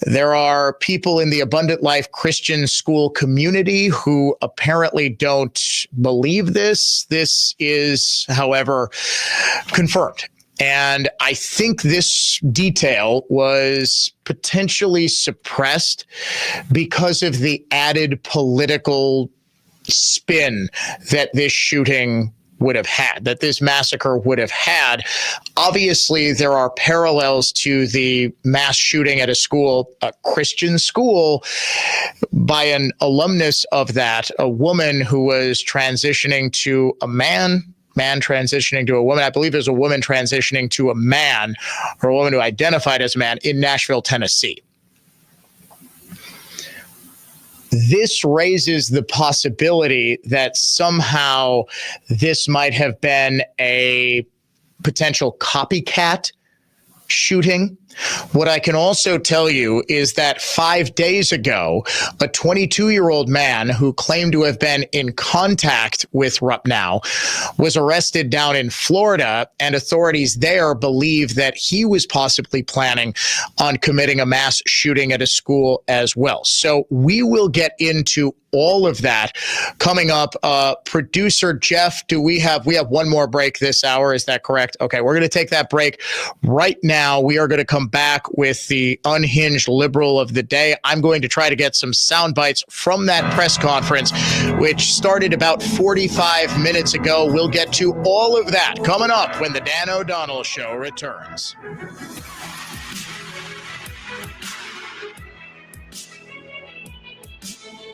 there are people in the Abundant Life Christian school community who apparently don't believe this. This is, however, confirmed. And I think this detail was potentially suppressed because of the added political spin that this shooting would have had, that this massacre would have had. Obviously, there are parallels to the mass shooting at a school, a Christian school, by an alumnus of that, a woman who was transitioning to a man transitioning to a woman. I believe there's a woman transitioning to a man, or a woman who identified as a man, in Nashville, Tennessee. This raises the possibility that somehow this might have been a potential copycat shooting. What I can also tell you is that 5 days ago, a 22-year-old man who claimed to have been in contact with Rupnow was arrested down in Florida, and authorities there believe that he was possibly planning on committing a mass shooting at a school as well. So we will get into all of that coming up. Producer Jeff, we have one more break this hour? Is that correct? Okay, we're going to take that break right now. We are going to come back with the unhinged liberal of the day. I'm going to try to get some sound bites from that press conference, which started about 45 minutes ago. We'll get to all of that coming up when the Dan O'Donnell Show returns.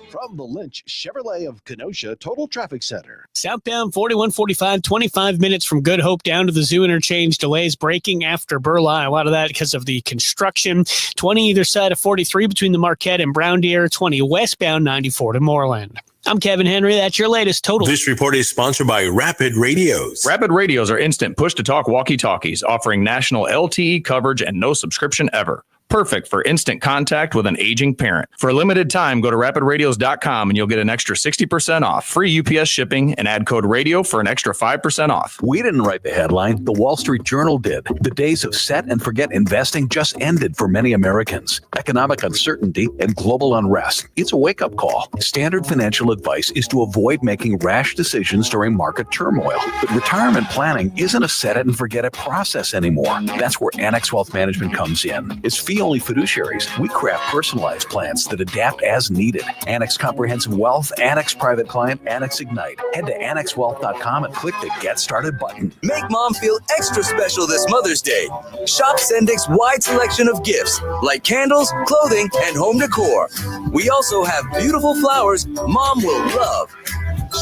From the Lynch Chevrolet of Kenosha Total Traffic Center. Southbound 4145, 25 minutes from Good Hope down to the Zoo interchange. Delays braking after Burleigh. A lot of that because of the construction. 20 either side of 43 between the Marquette and Brown Deer. 20 westbound 94 to Moreland. I'm Kevin Henry. That's your latest total. This report is sponsored by Rapid Radios. Rapid Radios are instant push-to-talk walkie-talkies offering national LTE coverage and no subscription ever. Perfect for instant contact with an aging parent. For a limited time, go to rapidradios.com and you'll get an extra 60% off, free UPS shipping, and add code radio for an extra 5% off. We didn't write the headline. The Wall Street Journal did. The days of set and forget investing just ended for many Americans. Economic uncertainty and global unrest. It's a wake-up call. Standard financial advice is to avoid making rash decisions during market turmoil. But retirement planning isn't a set it and forget it process anymore. That's where Annex Wealth Management comes in. It's fee-only fiduciaries. We craft personalized plans that adapt as needed. Annex Comprehensive Wealth, Annex Private Client, Annex Ignite. Head to annexwealth.com and click the Get Started button. Make mom feel extra special this Mother's Day. Shop Sendik's wide selection of gifts like candles, clothing, and home decor. We also have beautiful flowers mom will love.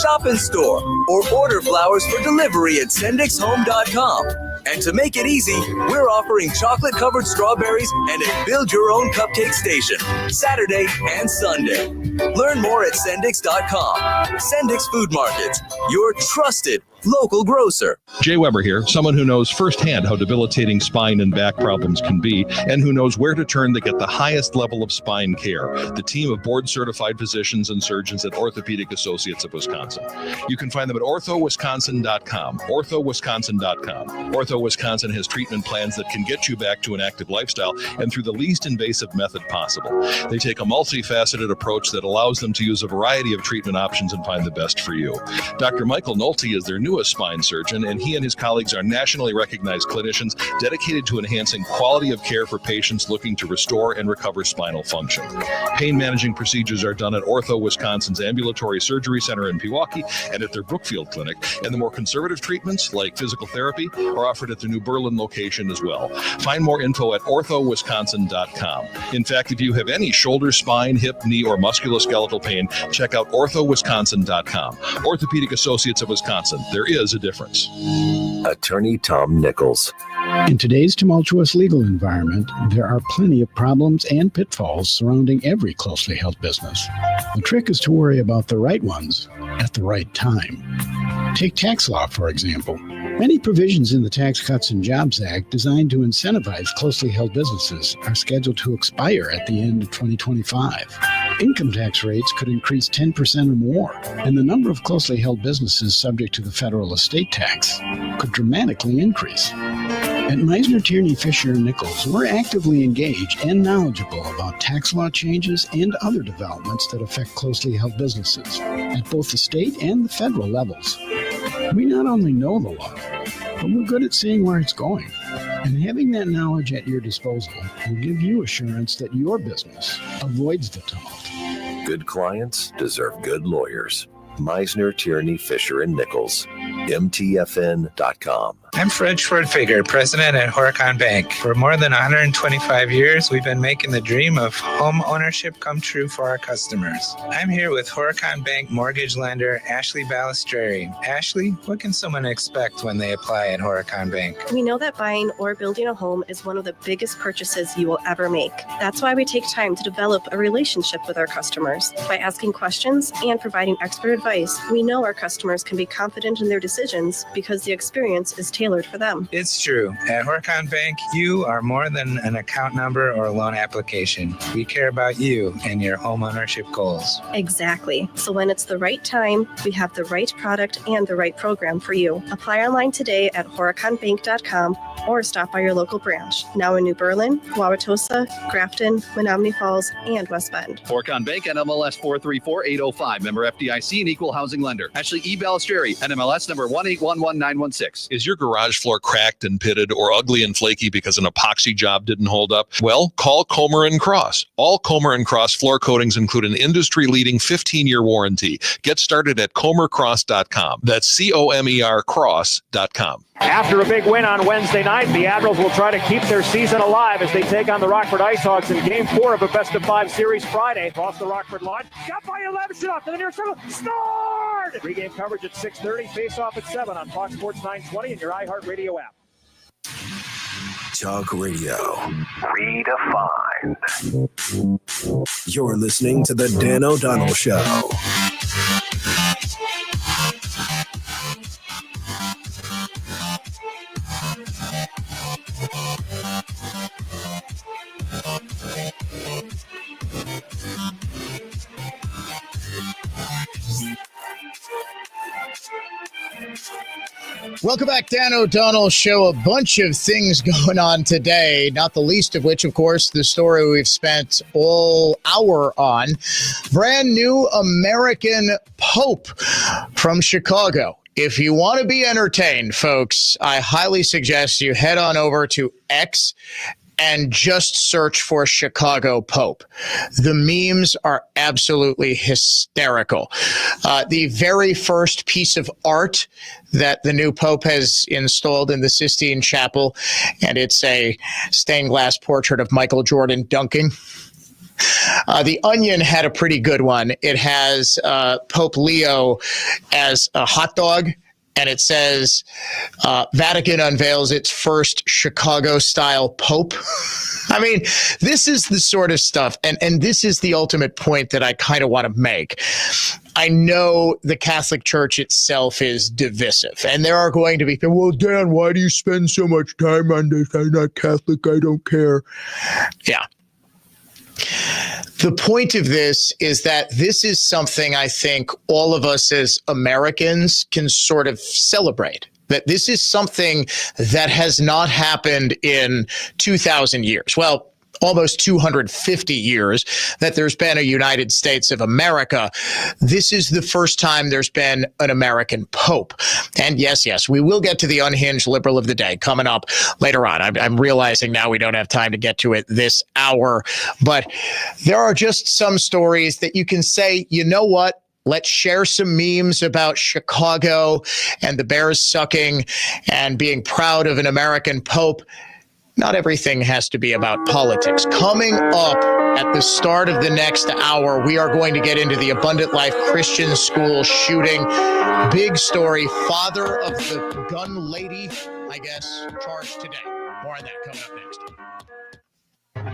Shop in store or order flowers for delivery at sendixhome.com. And to make it easy, we're offering chocolate-covered strawberries and a build-your-own cupcake station, Saturday and Sunday. Learn more at Sendix.com. Sendix Food Markets, your trusted local grocer. Jay Weber here, someone who knows firsthand how debilitating spine and back problems can be, and who knows where to turn to get the highest level of spine care. The team of board-certified physicians and surgeons at Orthopedic Associates of Wisconsin. You can find them at orthowisconsin.com. Orthowisconsin.com. Ortho Wisconsin has treatment plans that can get you back to an active lifestyle and through the least invasive method possible. They take a multifaceted approach that allows them to use a variety of treatment options and find the best for you. Dr. Michael Nolte is their newest spine surgeon, and he and his colleagues are nationally recognized clinicians dedicated to enhancing quality of care for patients looking to restore and recover spinal function. Pain managing procedures are done at Ortho Wisconsin's Ambulatory Surgery Center in Pewaukee and at their Brookfield Clinic, and the more conservative treatments, like physical therapy, are offered at their new Berlin location as well. Find more info at orthowisconsin.com. In fact, if you have any shoulder, spine, hip, knee, or musculoskeletal pain, check out orthowisconsin.com. Orthopedic Associates of Wisconsin. They're there is a difference. Attorney Tom Nichols. In today's tumultuous legal environment, there are plenty of problems and pitfalls surrounding every closely held business. The trick is to worry about the right ones at the right time. Take tax law, for example. Many provisions in the Tax Cuts and Jobs Act designed to incentivize closely held businesses are scheduled to expire at the end of 2025. Income tax rates could increase 10% or more, and the number of closely held businesses subject to the federal estate tax could dramatically increase. At Meisner, Tierney, Fisher & Nichols, we're actively engaged and knowledgeable about tax law changes and other developments that affect closely held businesses at both the state and the federal levels. We not only know the law, but we're good at seeing where it's going. And having that knowledge at your disposal will give you assurance that your business avoids the tumult. Good clients deserve good lawyers. Meisner, Tierney, Fisher & Nichols. MTFN.com. I'm Fred Schwartfeger, president at Horicon Bank. For more than 125 years, we've been making the dream of home ownership come true for our customers. I'm here with Horicon Bank mortgage lender Ashley Balistreri. Ashley, what can someone expect when they apply at Horicon Bank? We know that buying or building a home is one of the biggest purchases you will ever make. That's why we take time to develop a relationship with our customers. By asking questions and providing expert advice, we know our customers can be confident in their decisions because the experience is tailored for them. It's true. At Horicon Bank, you are more than an account number or a loan application. We care about you and your home ownership goals. Exactly. So when it's the right time, we have the right product and the right program for you. Apply online today at horiconbank.com or stop by your local branch. Now in New Berlin, Wauwatosa, Grafton, Menominee Falls, and West Bend. Horicon Bank, NMLS 434805, member FDIC and equal housing lender. Ashley E. Balistreri, NMLS number 1811916. Is your garage floor cracked and pitted or ugly and flaky because an epoxy job didn't hold up? Well, call Comer & Cross. All Comer & Cross floor coatings include an industry-leading 15-year warranty. Get started at comercross.com. That's COMER cross.com. After a big win on Wednesday night, the Admirals will try to keep their season alive as they take on the Rockford IceHogs in Game 4 of a best-of-5 series Friday. Across the Rockford line, got by 11, shot off to the near circle, scored! Pre-game coverage at 6:30, face-off at 7 on Fox Sports 920 and your iHeartRadio app. Talk Radio. Redefined. You're listening to The Dan O'Donnell Show. Welcome back, Dan O'Donnell Show. A bunch of things going on today, not the least of which, of course, the story we've spent all hour on. Brand new American Pope from Chicago. If you want to be entertained, folks, I highly suggest you head on over to X and just search for Chicago Pope. The memes are absolutely hysterical. The very first piece of art that the new Pope has installed in the Sistine Chapel, and it's a stained glass portrait of Michael Jordan dunking. The Onion had a pretty good one. It has Pope Leo as a hot dog, and it says, Vatican unveils its first Chicago-style Pope. I mean, this is the sort of stuff, and this is the ultimate point that I kind of want to make. I know the Catholic Church itself is divisive, and there are going to be people, well, Dan, why do you spend so much time on this? I'm not Catholic, I don't care. Yeah. The point of this is that this is something I think all of us as Americans can sort of celebrate. That this is something that has not happened in 2,000 years. Well, almost 250 years that there's been a United States of America. This is the first time there's been an American Pope. And yes, we will get to the unhinged liberal of the day coming up later on. I'm realizing now we don't have time to get to it this hour, but there are just some stories that you can say, you know what? Let's share some memes about Chicago and the Bears sucking and being proud of an American Pope. Not everything has to be about politics. Coming up At the start of the next hour, we are going to get into the Abundant Life Christian School shooting. Big story. Father of the gun lady, I guess, charged today. More on that coming up next.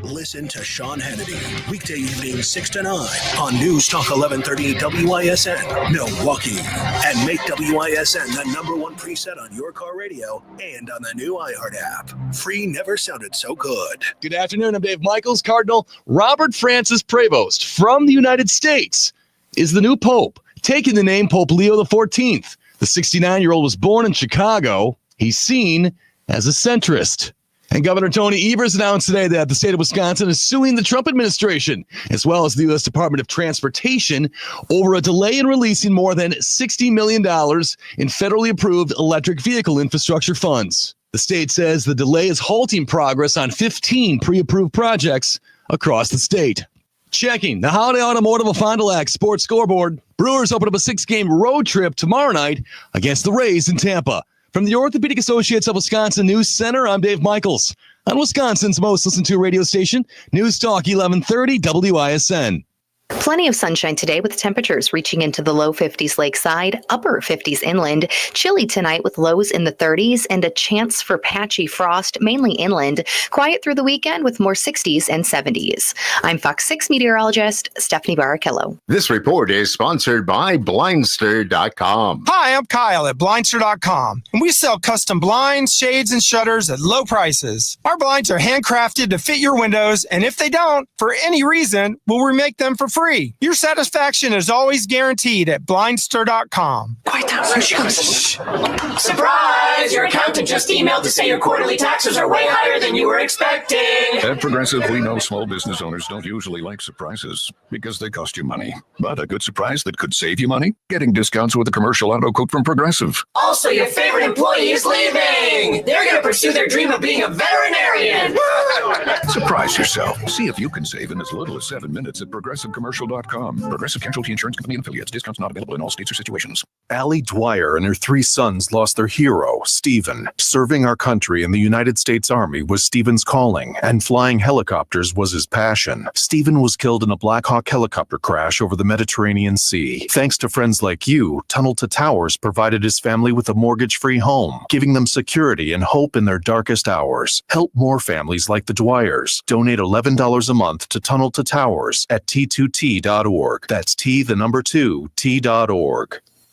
Listen to Sean Hannity, weekday evenings 6 to 9 on News Talk 1130 WISN, Milwaukee. And make WISN the #1 preset on your car radio and on the new iHeart app. Free never sounded so good. Good afternoon. I'm Dave Michaels. Cardinal Robert Francis Prevost from the United States is the new pope, taking the name Pope Leo XIV. The 69-year-old was born in Chicago. He's seen as a centrist. And Governor Tony Evers announced today that the state of Wisconsin is suing the Trump administration, as well as the U.S. Department of Transportation, over a delay in releasing more than $60 million in federally approved electric vehicle infrastructure funds. The state says the delay is halting progress on 15 pre-approved projects across the state. Checking the Holiday Automotive of Fond du Lac Sports Scoreboard. Brewers open up a 6-game road trip tomorrow night against the Rays in Tampa. From the Orthopedic Associates of Wisconsin News Center, I'm Dave Michaels on Wisconsin's most listened to radio station, News Talk 1130 WISN. Plenty of sunshine today with temperatures reaching into the low 50s lakeside, upper 50s inland. Chilly tonight with lows in the 30s and a chance for patchy frost, mainly inland. Quiet through the weekend with more 60s and 70s. I'm Fox 6 meteorologist Stephanie Barrichello. This report is sponsored by Blindster.com. Hi, I'm Kyle at Blindster.com, and we sell custom blinds, shades, and shutters at low prices. Our blinds are handcrafted to fit your windows, and if they don't, for any reason, we'll remake them for free. Your satisfaction is always guaranteed at Blindster.com. Quiet down, here she comes. Surprise! Your accountant just emailed to say your quarterly taxes are way higher than you were expecting. At Progressive, we know small business owners don't usually like surprises because they cost you money. But a good surprise that could save you money? Getting discounts with a commercial auto quote from Progressive. Also, your favorite employee is leaving. They're going to pursue their dream of being a veterinarian. Surprise yourself. See if you can save in as little as 7 minutes at ProgressiveCommercial.com. Progressive Casualty Insurance Company and affiliates. Discounts not available in all states or situations. Allie Dwyer and her 3 sons lost their hero, Stephen. Serving our country in the United States Army was Stephen's calling, and flying helicopters was his passion. Stephen was killed in a Black Hawk helicopter crash over the Mediterranean Sea. Thanks to friends like you, Tunnel to Towers provided his family with a mortgage-free home, giving them security and hope in their darkest hours. Help more families like the Dwyers. Donate $11 a month to Tunnel to Towers at T2T.org. That's T2T.org.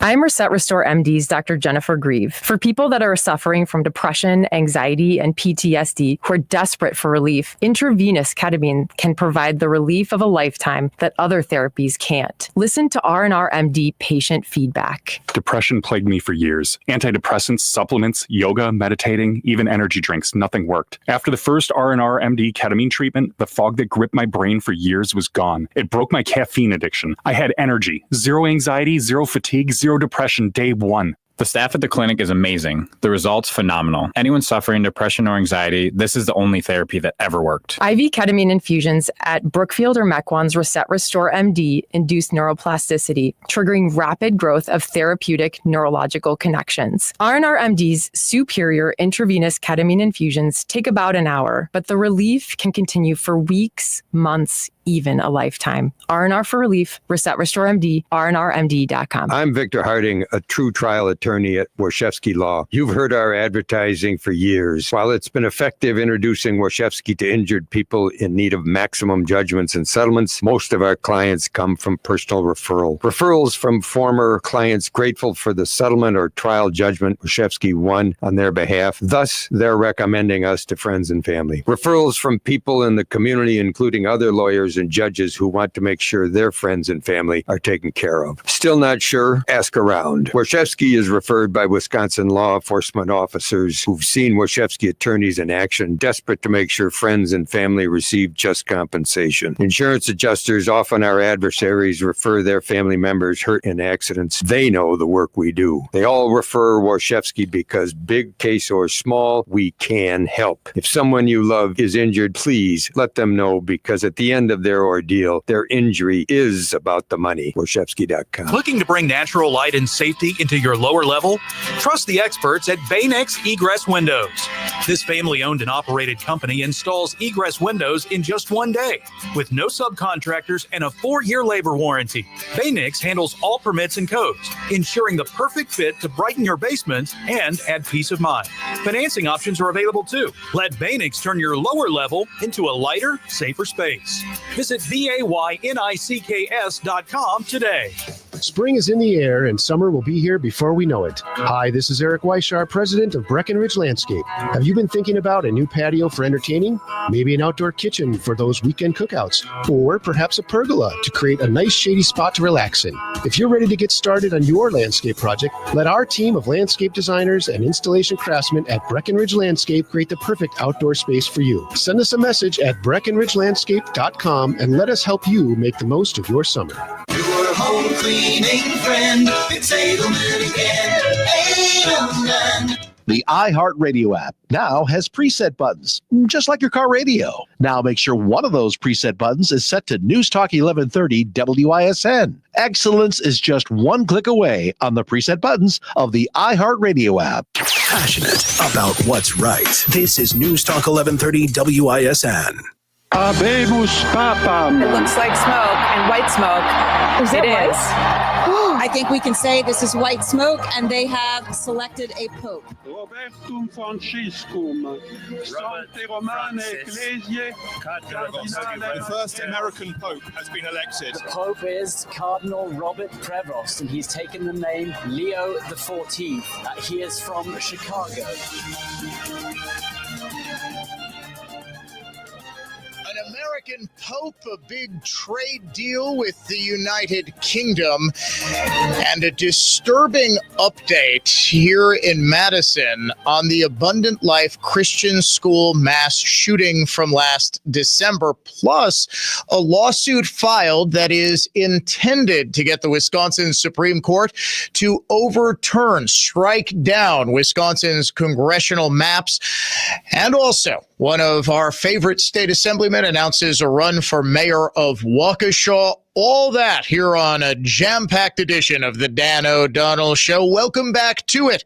I'm Reset Restore MD's Dr. Jennifer Grieve. For people that are suffering from depression, anxiety, and PTSD who are desperate for relief, intravenous ketamine can provide the relief of a lifetime that other therapies can't. Listen to R&R MD patient feedback. Depression plagued me for years. Antidepressants, supplements, yoga, meditating, even energy drinks, nothing worked. After the first R&R MD ketamine treatment, the fog that gripped my brain for years was gone. It broke my caffeine addiction. I had energy, zero anxiety, zero fatigue, zero depression day one. The staff at the clinic is amazing. The results phenomenal. Anyone suffering depression or anxiety, this is the only therapy that ever worked. IV ketamine infusions at Brookfield or Mequon's Reset Restore MD induce neuroplasticity, triggering rapid growth of therapeutic neurological connections. R&R MD's superior intravenous ketamine infusions take about an hour, but the relief can continue for weeks, months, even a lifetime. R&R for relief, Reset Restore MD, rnrmd.com. I'm Victor Harding, a true trial attorney at Warshevsky Law. You've heard our advertising for years. While it's been effective introducing Warshevsky to injured people in need of maximum judgments and settlements, most of our clients come from personal referral. Referrals from former clients grateful for the settlement or trial judgment Warshevsky won on their behalf. Thus, they're recommending us to friends and family. Referrals from people in the community, including other lawyers and judges who want to make sure their friends and family are taken care of. Still not sure? Ask around. Warshevsky is referred by Wisconsin law enforcement officers who've seen Warshevsky attorneys in action, desperate to make sure friends and family receive just compensation. Insurance adjusters, often our adversaries, refer their family members hurt in accidents. They know the work we do. They all refer Warshevsky because big case or small, we can help. If someone you love is injured, please let them know, because at the end of their ordeal, their injury is about the money. Warshevsky.com. Looking to bring natural light and safety into your lower level? Trust the experts at Baynex Egress Windows. This family-owned and operated company installs egress windows in just 1 day with no subcontractors and a 4-year labor warranty. Baynix handles all permits and codes, ensuring the perfect fit to brighten your basement and add peace of mind. Financing options are available too. Let Baynix turn your lower level into a lighter, safer space. Visit BAYNICKS.com today. Spring is in the air and summer will be here before we know it. Hi, this is Eric Weishar, president of Breckenridge Landscape. Have you been thinking about a new patio for entertaining? Maybe an outdoor kitchen for those weekend cookouts? Or perhaps a pergola to create a nice shady spot to relax in? If you're ready to get started on your landscape project, let our team of landscape designers and installation craftsmen at Breckenridge Landscape create the perfect outdoor space for you. Send us a message at BreckenridgeLandscape.com and let us help you make the most of your summer. Your home cleaning friend, it's Edelman again. Edelman. The iHeartRadio app now has preset buttons, just like your car radio. Now make sure one of those preset buttons is set to News Talk 1130 WISN. Excellence is just one click away on the preset buttons of the iHeartRadio app. Passionate about what's right. This is News Talk 1130 WISN. Habemus Papam. It looks like smoke and white smoke. Is it that is. I think we can say this is white smoke, and they have selected a pope. Robertum Franciscum, Sancte Romane Ecclesiae, The first American pope has been elected. The pope is Cardinal Robert Prevost, and he's taken the name Leo the 14th. He is from Chicago. An American pope, a big trade deal with the United Kingdom, and a disturbing update here in Madison on the Abundant Life Christian School mass shooting from last December, plus a lawsuit filed that is intended to get the Wisconsin Supreme Court to overturn, strike down Wisconsin's congressional maps, and also one of our favorite state assemblymen announces a run for mayor of Waukesha. All that here on a jam-packed edition of the Dan O'Donnell Show. Welcome back to it.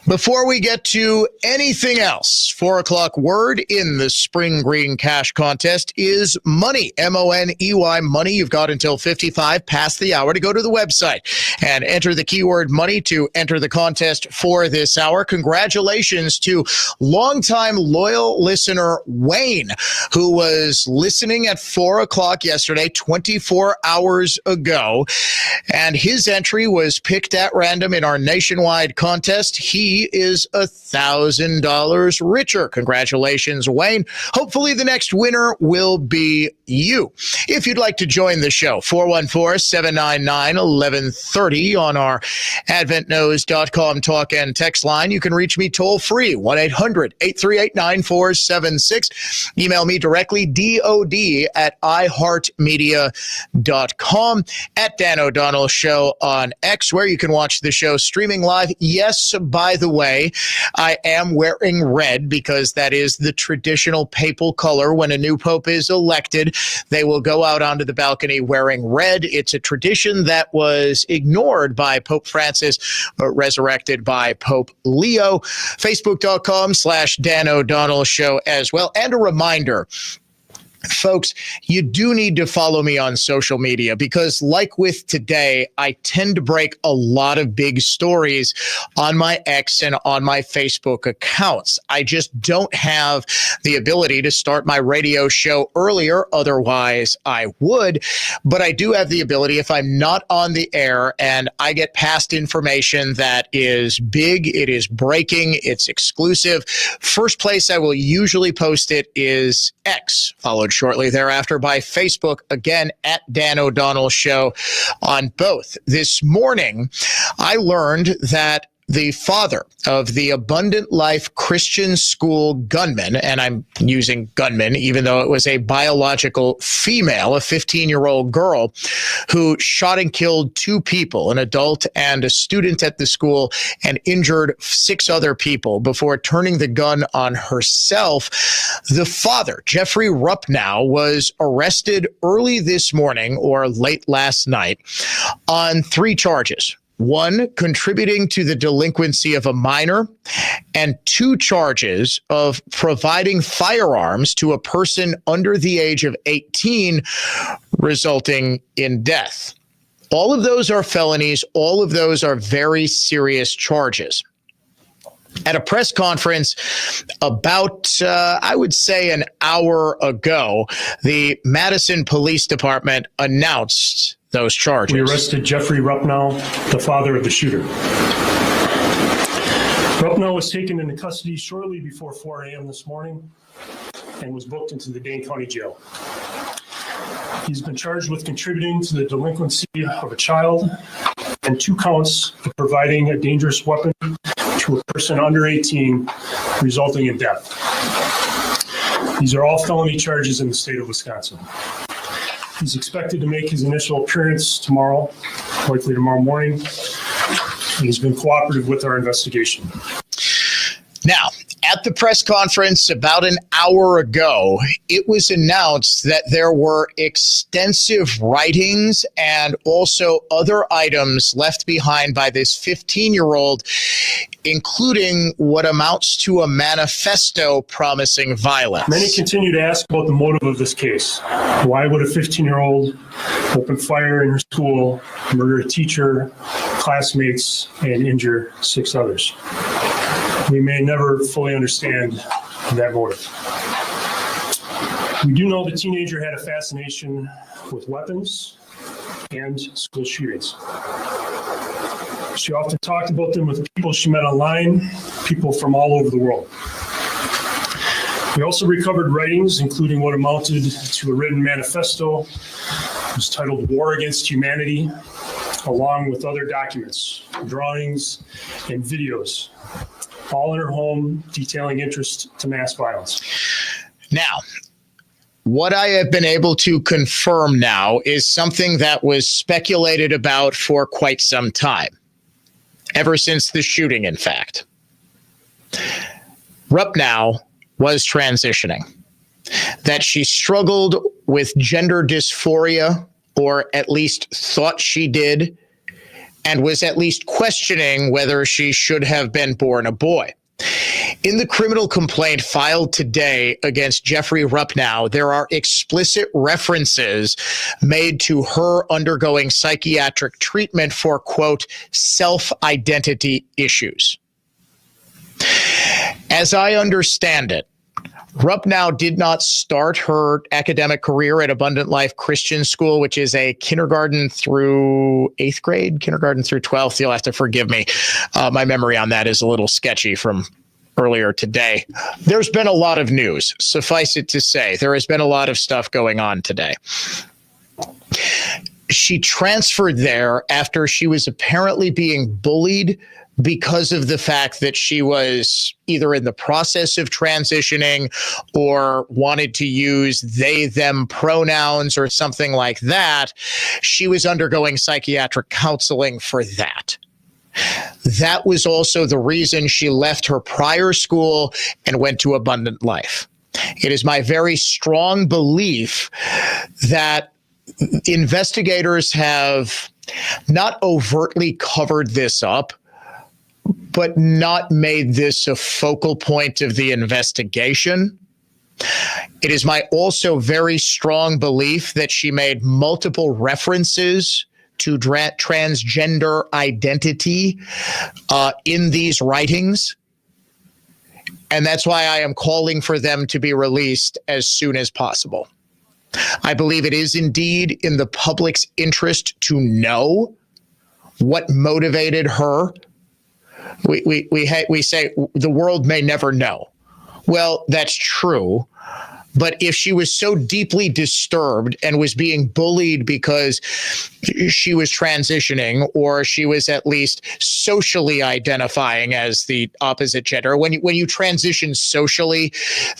Before we get to anything else, 4 o'clock word in the Spring Green Cash Contest is money, M-O-N-E-Y, money. You've got until 55 past the hour to go to the website and enter the keyword money to enter the contest for this hour. Congratulations to longtime loyal listener Wayne, who was listening at 4 o'clock yesterday, 24 hours ago, and his entry was picked at random in our nationwide contest. He is $1,000 richer. Congratulations, Wayne. Hopefully the next winner will be you. If you'd like to join the show, 414-799-1130 on our adventknows.com talk and text line. You can reach me toll free, 1-800-838-9476. Email me directly, DOD@iHeartMedia.com, at Dan O'Donnell Show on X, where you can watch the show streaming live. Yes, by the way, I am wearing red because that is the traditional papal color. When a new pope is elected, they will go out onto the balcony wearing red. It's a tradition that was ignored by Pope Francis, but resurrected by Pope Leo. Facebook.com/Dan O'Donnell Show as well. And a reminder, folks, you do need to follow me on social media because, like with today, I tend to break a lot of big stories on my X and on my Facebook accounts. I just don't have the ability to start my radio show earlier. Otherwise, I would. But I do have the ability, if I'm not on the air and I get past information that is big, it is breaking, it's exclusive, first place I will usually post it is X, followed shortly thereafter by Facebook, again at Dan O'Donnell Show on both. This morning, I learned that the father of the Abundant Life Christian School gunman, and I'm using gunman even though it was a biological female, a 15-year-old girl, who shot and killed 2 people, an adult and a student at the school, and injured 6 other people before turning the gun on herself. The father, Jeffrey Ruppnow, was arrested early this morning or late last night on 3 charges. 1, contributing to the delinquency of a minor, and 2 charges of providing firearms to a person under the age of 18, resulting in death. All of those are felonies. All of those are very serious charges. At a press conference about, I would say, an hour ago, the Madison Police Department announced those charges. We arrested Jeffrey Rupnow, the father of the shooter. Rupnow was taken into custody shortly before 4 a.m. this morning and was booked into the Dane County Jail. He's been charged with contributing to the delinquency of a child and 2 counts of providing a dangerous weapon to a person under 18, resulting in death. These are all felony charges in the state of Wisconsin. He's expected to make his initial appearance tomorrow, likely tomorrow morning, and he's been cooperative with our investigation. Now, at the press conference about an hour ago, it was announced that there were extensive writings and also other items left behind by this 15-year-old, including what amounts to a manifesto promising violence. Many continue to ask about the motive of this case. Why would a 15-year-old open fire in her school, murder a teacher, classmates, and injure 6 others? We may never fully understand that motive. We do know the teenager had a fascination with weapons and school shootings. She often talked about them with people she met online, people from all over the world. We also recovered writings, including what amounted to a written manifesto. It was titled War Against Humanity, along with other documents, drawings, and videos, all in her home, detailing interest to mass violence. Now, what I have been able to confirm now is something that was speculated about for quite some time, ever since the shooting, in fact. Rupnow was transitioning, that she struggled with gender dysphoria, or at least thought she did, and was at least questioning whether she should have been born a boy. In the criminal complaint filed today against Jeffrey Rupnow, there are explicit references made to her undergoing psychiatric treatment for, quote, self-identity issues. As I understand it, Rupnow did not start her academic career at Abundant Life Christian School, which is a kindergarten through 8th grade, kindergarten through 12th. You'll have to forgive me. My memory on that is a little sketchy from earlier today. There's been a lot of news. Suffice it to say, there has been a lot of stuff going on today. She transferred there after she was apparently being bullied because of the fact that she was either in the process of transitioning or wanted to use they, them pronouns or something like that. She was undergoing psychiatric counseling for that. That was also the reason she left her prior school and went to Abundant Life. It is my very strong belief that investigators have not overtly covered this up, but not made this a focal point of the investigation. It is my also very strong belief that she made multiple references to transgender identity in these writings. And that's why I am calling for them to be released as soon as possible. I believe it is indeed in the public's interest to know what motivated her. We say the world may never know. Well, that's true. But if she was so deeply disturbed and was being bullied because she was transitioning, or she was at least socially identifying as the opposite gender, when you transition socially,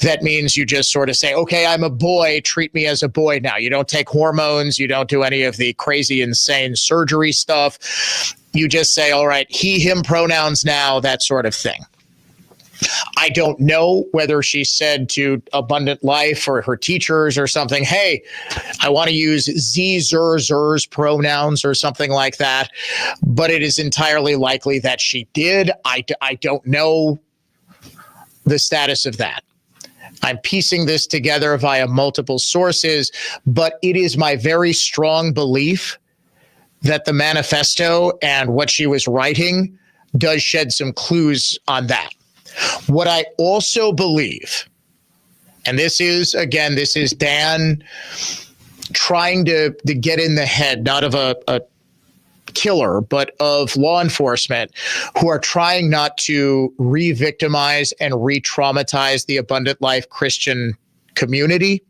that means you just sort of say, okay, I'm a boy, treat me as a boy now. You don't take hormones. You don't do any of the crazy, insane surgery stuff. You just say, all right, he, him pronouns now, that sort of thing. I don't know whether she said to Abundant Life or her teachers or something, hey, I want to use Z, zer, zers pronouns or something like that. But it is entirely likely that she did. I don't know the status of that. I'm piecing this together via multiple sources, but it is my very strong belief that the manifesto and what she was writing does shed some clues on that. What I also believe, and this is Dan trying to get in the head, not of a killer, but of law enforcement who are trying not to re-victimize and re-traumatize the Abundant Life Christian community.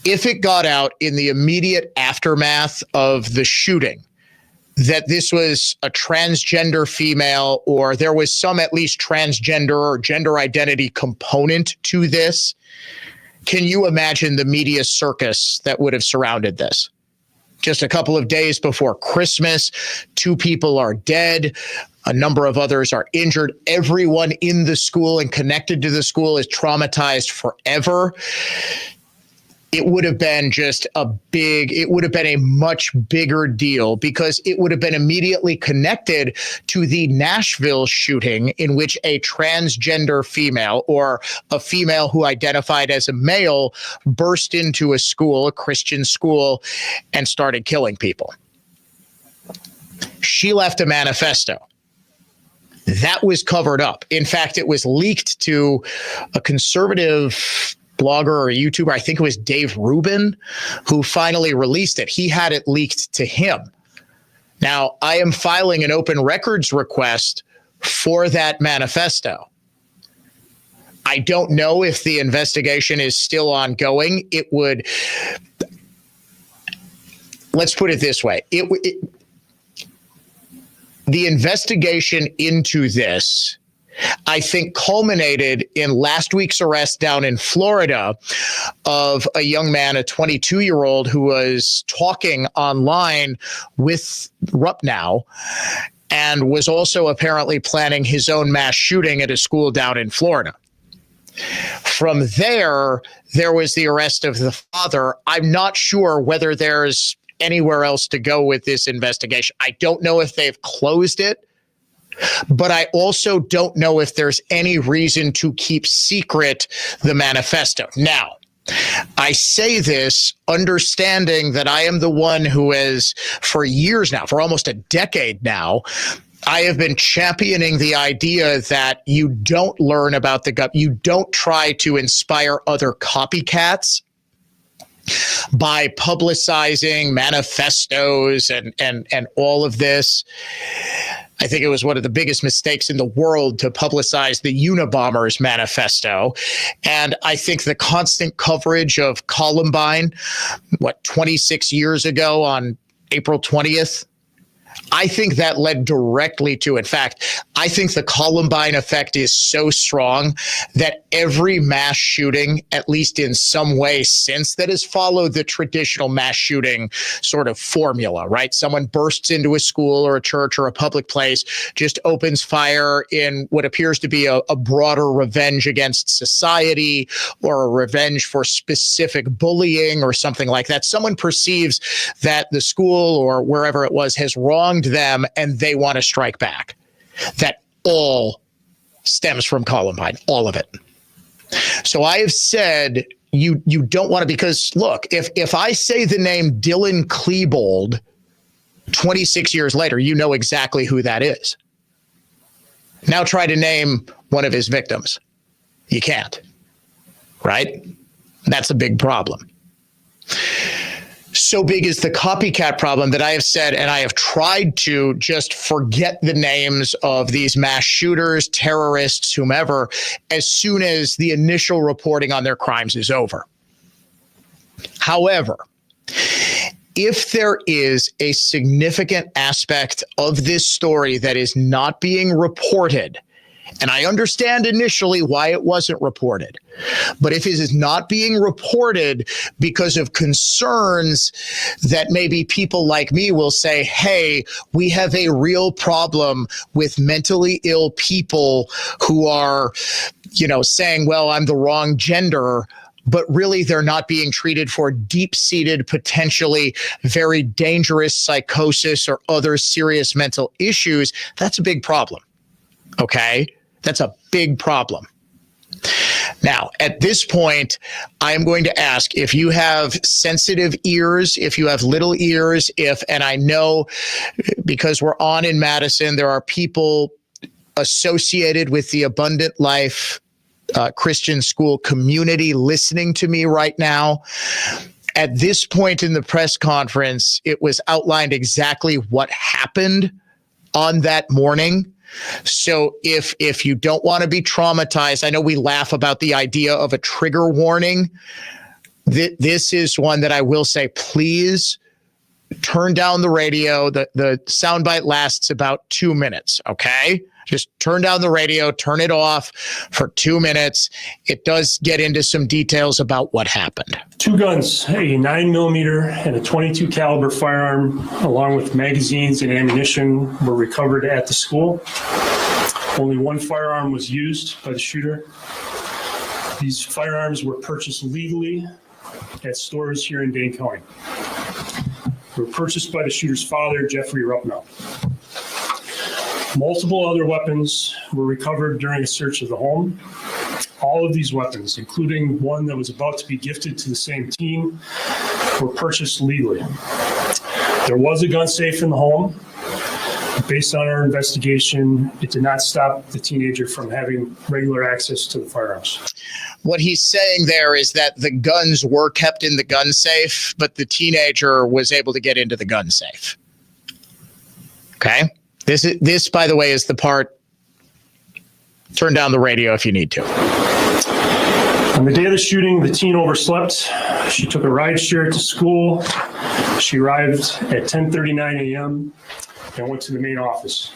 If it got out in the immediate aftermath of the shooting that this was a transgender female, or there was some at least transgender or gender identity component to this, can you imagine the media circus that would have surrounded this? Just a couple of days before Christmas, 2 people are dead. A number of others are injured. Everyone in the school and connected to the school is traumatized forever. It would have been it would have been a much bigger deal because it would have been immediately connected to the Nashville shooting in which a transgender female or a female who identified as a male burst into a school, a Christian school, and started killing people. She left a manifesto. That was covered up. In fact, it was leaked to a conservative blogger or YouTuber, I think it was Dave Rubin, who finally released it. He had it leaked to him. Now, I am filing an open records request for that manifesto. I don't know if the investigation is still ongoing. Let's put it this way. The investigation into this, I think, culminated in last week's arrest down in Florida of a young man, a 22-year-old, who was talking online with Rupnow and was also apparently planning his own mass shooting at a school down in Florida. From there was the arrest of the father. I'm not sure whether there's anywhere else to go with this investigation. I don't know if they've closed it. But I also don't know if there's any reason to keep secret the manifesto. Now, I say this understanding that I am the one who has, for years now, for almost a decade now, I have been championing the idea that you don't learn about you don't try to inspire other copycats by publicizing manifestos and all of this. I think it was one of the biggest mistakes in the world to publicize the Unabomber's manifesto. And I think the constant coverage of Columbine, 26 years ago on April 20th, I think that led directly to, in fact, I think the Columbine effect is so strong that every mass shooting, at least in some way since, that has followed the traditional mass shooting sort of formula, right? Someone bursts into a school or a church or a public place, just opens fire in what appears to be a broader revenge against society or a revenge for specific bullying or something like that. Someone perceives that the school or wherever it was has wronged them and they want to strike back. That all stems from Columbine, all of it. So I have said you don't want to, because look, if I say the name Dylan Klebold 26 years later, you know exactly who that is. Now try to name one of his victims. You can't, right? That's a big problem. So big is the copycat problem that I have said, and I have tried to just forget the names of these mass shooters, terrorists, whomever, as soon as the initial reporting on their crimes is over. However, if there is a significant aspect of this story that is not being reported, and I understand initially why it wasn't reported, but if it is not being reported because of concerns that maybe people like me will say, hey, we have a real problem with mentally ill people who are, saying, well, I'm the wrong gender, but really they're not being treated for deep-seated, potentially very dangerous psychosis or other serious mental issues, that's a big problem. Okay? That's a big problem. Now, at this point, I am going to ask if you have sensitive ears, if you have little ears, and I know because we're on in Madison, there are people associated with the Abundant Life Christian school community listening to me right now. At this point in the press conference, it was outlined exactly what happened on that morning. So if you don't want to be traumatized, I know we laugh about the idea of a trigger warning. This is one that I will say, please turn down the radio. The soundbite lasts about 2 minutes, okay? Just turn down the radio, turn it off for 2 minutes. It does get into some details about what happened. 2 guns, a 9mm and a .22 caliber firearm, along with magazines and ammunition, were recovered at the school. Only 1 firearm was used by the shooter. These firearms were purchased legally at stores here in Dane County. They were purchased by the shooter's father, Jeffrey Ruppnow. Multiple other weapons were recovered during a search of the home. All of these weapons, including one that was about to be gifted to the same team, were purchased legally. There was a gun safe in the home. Based on our investigation, it did not stop the teenager from having regular access to the firearms. What he's saying there is that the guns were kept in the gun safe, but the teenager was able to get into the gun safe. Okay? This, by the way, is the part. Turn down the radio if you need to. On the day of the shooting, the teen overslept. She took a ride share to school. She arrived at 10:39 a.m. and went to the main office.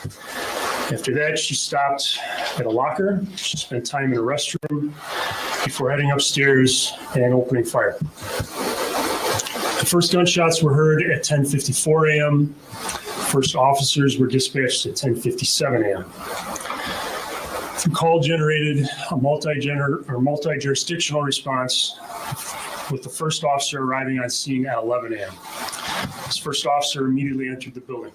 After that, she stopped at a locker. She spent time in a restroom before heading upstairs and opening fire. The first gunshots were heard at 10:54 a.m. First officers were dispatched at 10:57 a.m. The call generated a multi-jurisdictional response, with the first officer arriving on scene at 11 a.m. This first officer immediately entered the building.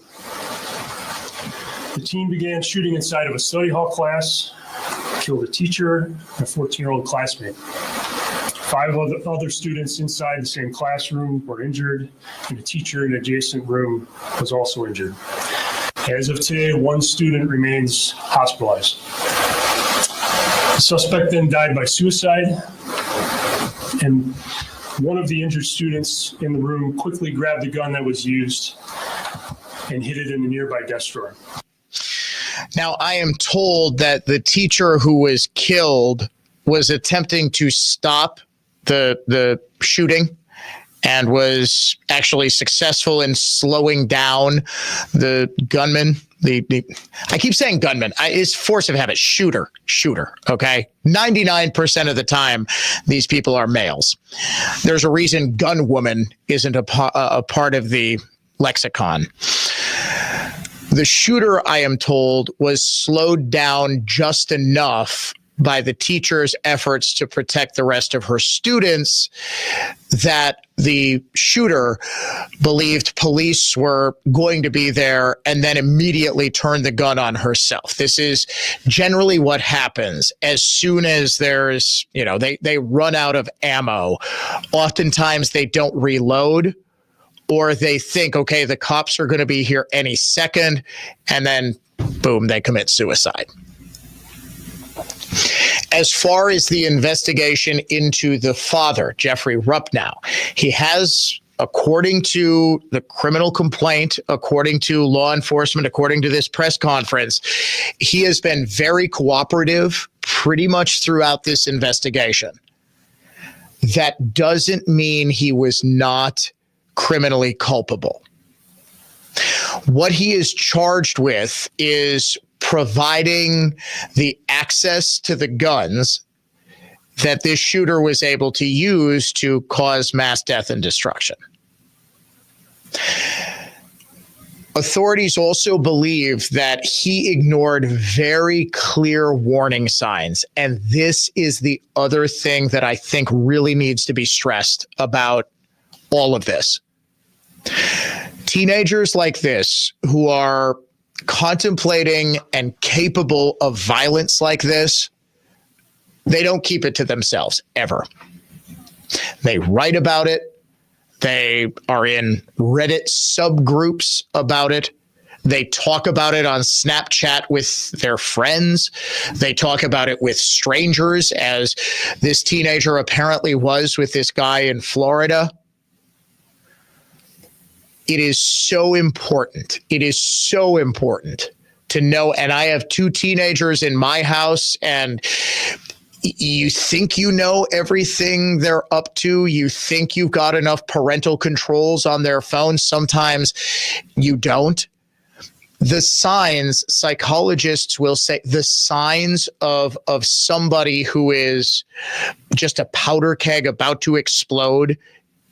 The team began shooting inside of a study hall class, killed a teacher and a 14-year-old classmate. 5 other students inside the same classroom were injured, and a teacher in an adjacent room was also injured. As of today, 1 student remains hospitalized. The suspect then died by suicide, and one of the injured students in the room quickly grabbed the gun that was used and hid it in the nearby desk drawer. Now, I am told that the teacher who was killed was attempting to stop the shooting and was actually successful in slowing down the gunman. I keep saying gunman. It's force of habit. Shooter. Okay. 99% of the time, these people are males. There's a reason gun woman isn't a part of the lexicon. The shooter, I am told, was slowed down just enough by the teacher's efforts to protect the rest of her students that the shooter believed police were going to be there and then immediately turned the gun on herself. This is generally what happens as soon as there's, they run out of ammo. Oftentimes they don't reload, or they think, okay, the cops are going to be here any second, and then boom, they commit suicide. As far as the investigation into the father, Jeffrey Ruppnow, he has, according to the criminal complaint, according to law enforcement, according to this press conference, he has been very cooperative pretty much throughout this investigation. That doesn't mean he was not criminally culpable. What he is charged with is providing the access to the guns that this shooter was able to use to cause mass death and destruction. Authorities also believe that he ignored very clear warning signs. And this is the other thing that I think really needs to be stressed about all of this. Teenagers like this who are contemplating and capable of violence like this, They don't keep it to themselves, ever. They write about it. They are in Reddit subgroups about it. They talk about it on Snapchat with their friends. They talk about it with strangers, as this teenager apparently was with this guy in Florida. It is so important. It is so important to know. And I have 2 teenagers in my house, and you think you know everything they're up to. You think you've got enough parental controls on their phone. Sometimes you don't. The signs, psychologists will say, the signs of somebody who is just a powder keg about to explode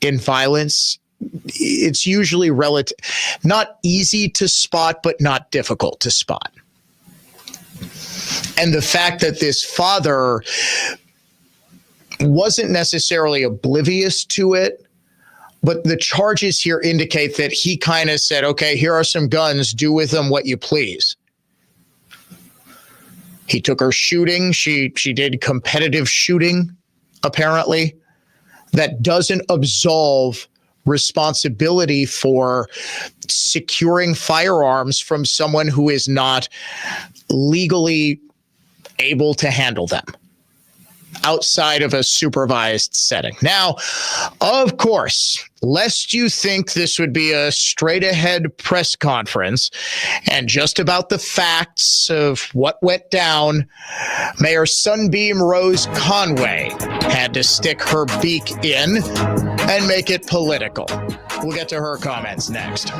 in violence, it's usually not easy to spot, but not difficult to spot. And the fact that this father wasn't necessarily oblivious to it, but the charges here indicate that he kind of said, okay, here are some guns, do with them what you please. He took her shooting. She did competitive shooting, apparently. That doesn't absolve responsibility for securing firearms from someone who is not legally able to handle them outside of a supervised setting. Now, of course, lest you think this would be a straight ahead press conference and just about the facts of what went down, Mayor Sunbeam Rose Conway had to stick her beak in and make it political. We'll get to her comments next.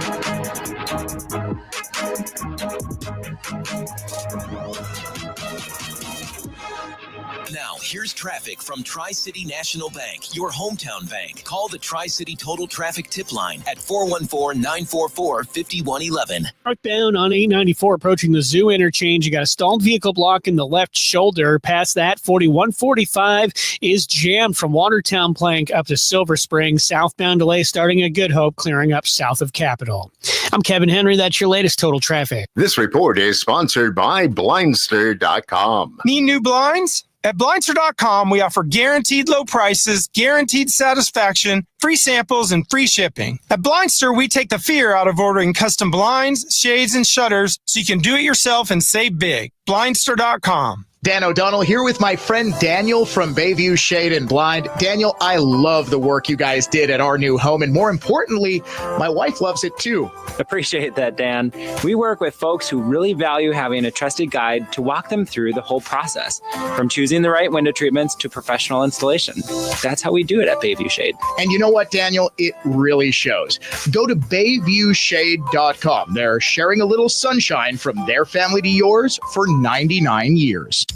Now, here's traffic from Tri-City National Bank, your hometown bank. Call the Tri-City Total Traffic Tip Line at 414-944-5111. Northbound on 894 approaching the Zoo interchange. You got a stalled vehicle block in the left shoulder. Past that, 4145 is jammed from Watertown Plank up to Silver Spring. Southbound delay starting at Good Hope, clearing up south of Capitol. I'm Kevin Henry. That's your latest total traffic. This report is sponsored by Blindster.com. Need new blinds? At Blindster.com, we offer guaranteed low prices, guaranteed satisfaction, free samples, and free shipping. At Blindster, we take the fear out of ordering custom blinds, shades, and shutters so you can do it yourself and save big. Blindster.com. Dan O'Donnell here with my friend Daniel from Bayview Shade and Blind. Daniel, I love the work you guys did at our new home, and more importantly, my wife loves it too. Appreciate that, Dan. We work with folks who really value having a trusted guide to walk them through the whole process, from choosing the right window treatments to professional installation. That's how we do it at Bayview Shade. And you know what, Daniel? It really shows. Go to BayviewShade.com. They're sharing a little sunshine from their family to yours for 99 years.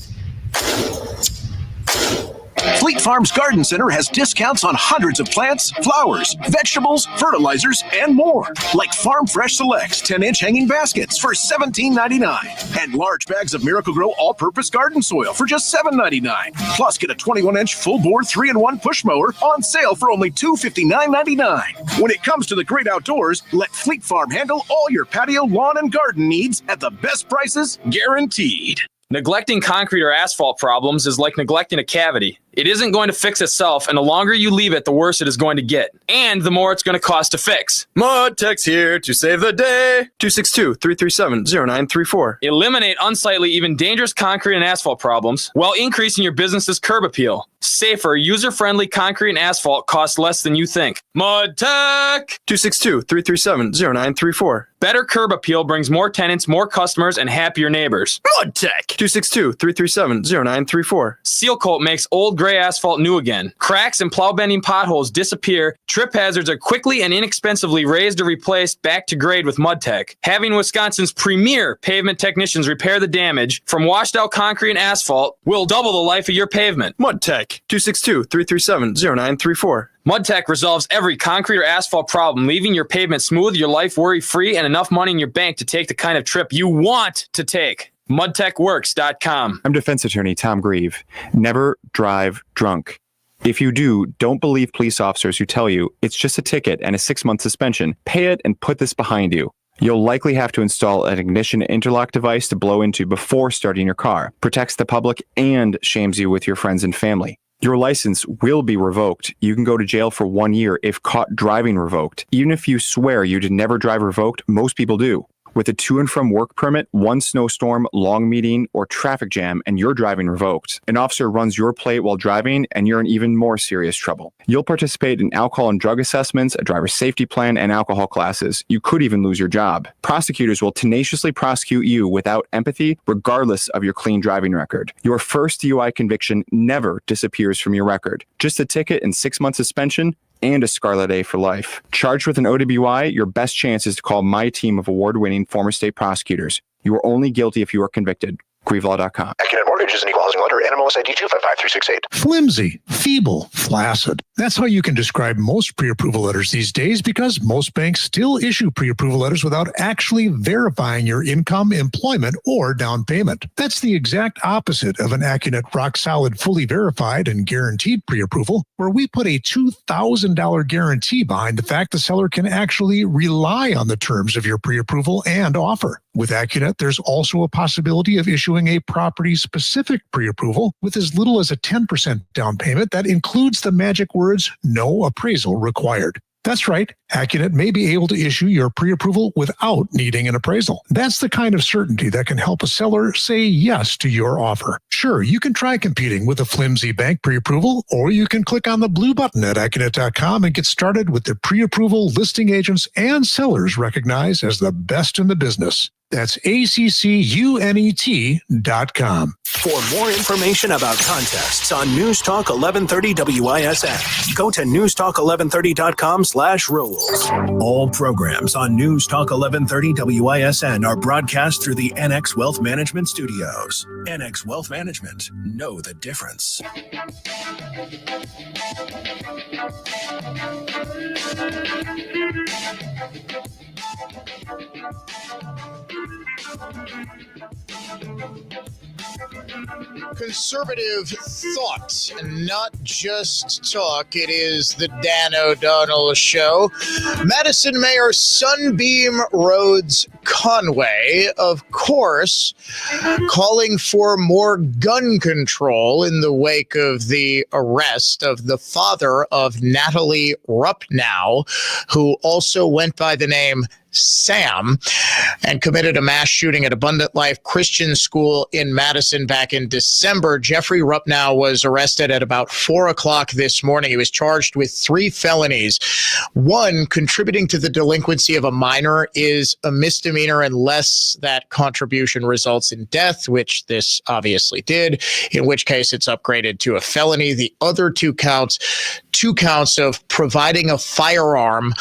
Fleet Farms Garden Center has discounts on hundreds of plants, flowers, vegetables, fertilizers, and more. Like Farm Fresh Selects 10-inch hanging baskets for $17.99. And large bags of Miracle-Gro all-purpose garden soil for just $7.99. Plus, get a 21-inch full-bore 3-in-1 push mower on sale for only $259.99. When it comes to the great outdoors, let Fleet Farm handle all your patio, lawn, and garden needs at the best prices guaranteed. Neglecting concrete or asphalt problems is like neglecting a cavity. It isn't going to fix itself, and the longer you leave it, the worse it is going to get. And the more it's going to cost to fix. Mud Tech's here to save the day. 262-337-0934. Eliminate unsightly, even dangerous concrete and asphalt problems while increasing your business's curb appeal. Safer, user-friendly concrete and asphalt costs less than you think. Mud Tech! 262-337-0934. Better curb appeal brings more tenants, more customers, and happier neighbors. Mud Tech! 262-337-0934. Seal Coat makes old gray asphalt new again. Cracks and plow bending potholes disappear. Trip hazards are quickly and inexpensively raised or replaced back to grade with Mud Tech. Having Wisconsin's premier pavement technicians repair the damage from washed out concrete and asphalt will double the life of your pavement. Mud Tech. 262-337-0934. Mud Tech resolves every concrete or asphalt problem, leaving your pavement smooth, your life worry-free, and enough money in your bank to take the kind of trip you want to take. MudTechWorks.com. I'm defense attorney Tom Grieve. Never drive drunk. If you do, don't believe police officers who tell you it's just a ticket and a 6-month suspension. Pay it and put this behind you. You'll likely have to install an ignition interlock device to blow into before starting your car. Protects the public and shames you with your friends and family. Your license will be revoked. You can go to jail for 1 year if caught driving revoked. Even if you swear you did never drive revoked, most people do. With a to and from work permit, one snowstorm, long meeting, or traffic jam, and you're driving revoked, an officer runs your plate while driving, and you're in even more serious trouble. You'll participate in alcohol and drug assessments, a driver's safety plan, and alcohol classes. You could even lose your job. Prosecutors will tenaciously prosecute you without empathy, regardless of your clean driving record. Your first DUI conviction never disappears from your record. Just a ticket and 6 months suspension, and a Scarlet A for life. Charged with an OWI, your best chance is to call my team of award-winning former state prosecutors. You are only guilty if you are convicted. GrieveLaw.com. Accunet Mortgage is an equal housing lender. NMLS ID 255368. Flimsy, feeble, flaccid. That's how you can describe most pre-approval letters these days, because most banks still issue pre-approval letters without actually verifying your income, employment, or down payment. That's the exact opposite of an Accunet rock-solid, fully verified and guaranteed pre-approval, where we put a $2,000 guarantee behind the fact the seller can actually rely on the terms of your pre-approval and offer. With Accunet, there's also a possibility of issuing a property-specific pre-approval with as little as a 10% down payment that includes the magic words, "no appraisal required." That's right, Accunet may be able to issue your pre-approval without needing an appraisal. That's the kind of certainty that can help a seller say yes to your offer. Sure, you can try competing with a flimsy bank pre-approval, or you can click on the blue button at Accunet.com and get started with the pre-approval listing agents and sellers recognized as the best in the business. That's ACCUNET.com. For more information about contests on News Talk 1130 WISN, go to newstalk1130.com/rules. All programs on News Talk 1130 WISN are broadcast through the NX Wealth Management Studios. NX Wealth Management. Know the difference. Conservative thought, not just talk. It is the Dan O'Donnell Show. Madison Mayor Sunbeam Rhodes Conway, of course, calling for more gun control in the wake of the arrest of the father of Natalie Rupnow, who also went by the name Sam, and committed a mass shooting at Abundant Life Christian School in Madison back in December. Jeffrey Rupnow was arrested at about 4 o'clock this morning. He was charged with 3 felonies. One, contributing to the delinquency of a minor, is a misdemeanor unless that contribution results in death, which this obviously did, in which case it's upgraded to a felony. The other 2 counts of providing a firearm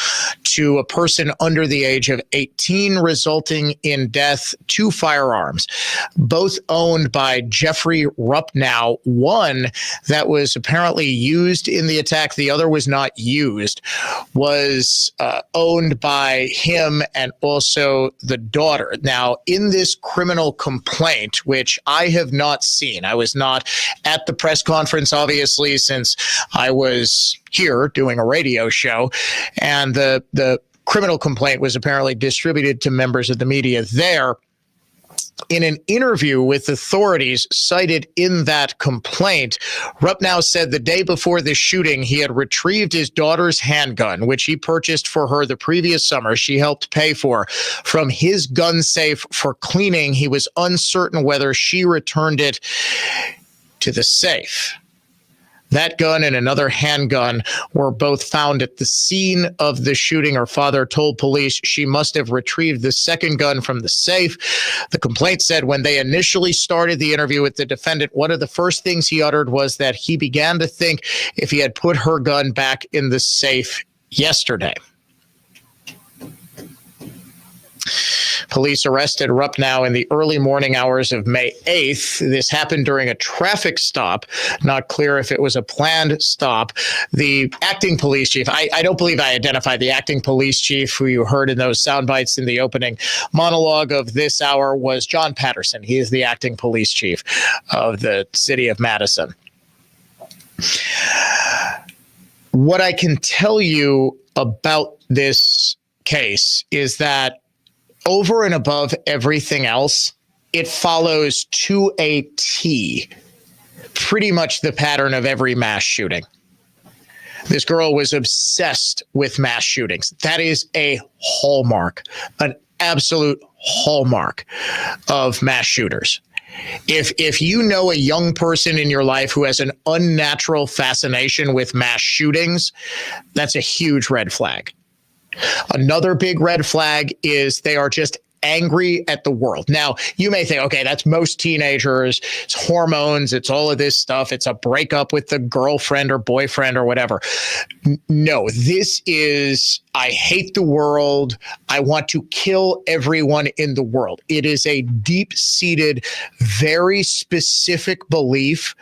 to a person under the age of 18, resulting in death. 2 firearms, both owned by Jeffrey Rupnow. One that was apparently used in the attack, the other was not used, was owned by him and also the daughter. Now, in this criminal complaint, which I have not seen, I was not at the press conference, obviously, since I was here doing a radio show, and the criminal complaint was apparently distributed to members of the media there. In an interview with authorities cited in that complaint, Rupnow said the day before the shooting, he had retrieved his daughter's handgun, which he purchased for her the previous summer. She helped pay for, from his gun safe for cleaning. He was uncertain whether she returned it to the safe. That gun and another handgun were both found at the scene of the shooting. Her father told police she must have retrieved the second gun from the safe. The complaint said when they initially started the interview with the defendant, one of the first things he uttered was that he began to think if he had put her gun back in the safe yesterday. Police arrested Rupnow in the early morning hours of May 8th. This happened during a traffic stop. Not clear if it was a planned stop. The acting police chief, I don't believe I identified the acting police chief who you heard in those sound bites in the opening monologue of this hour, was John Patterson. He is the acting police chief of the city of Madison. What I can tell you about this case is that over and above everything else, it follows to a T pretty much the pattern of every mass shooting. This girl was obsessed with mass shootings. That is a hallmark, an absolute hallmark of mass shooters. If you know a young person in your life who has an unnatural fascination with mass shootings, that's a huge red flag. Another big red flag is they are just angry at the world. Now, you may think, okay, that's most teenagers. It's hormones. It's all of this stuff. It's a breakup with the girlfriend or boyfriend or whatever. No, this is, I hate the world. I want to kill everyone in the world. It is a deep-seated, very specific belief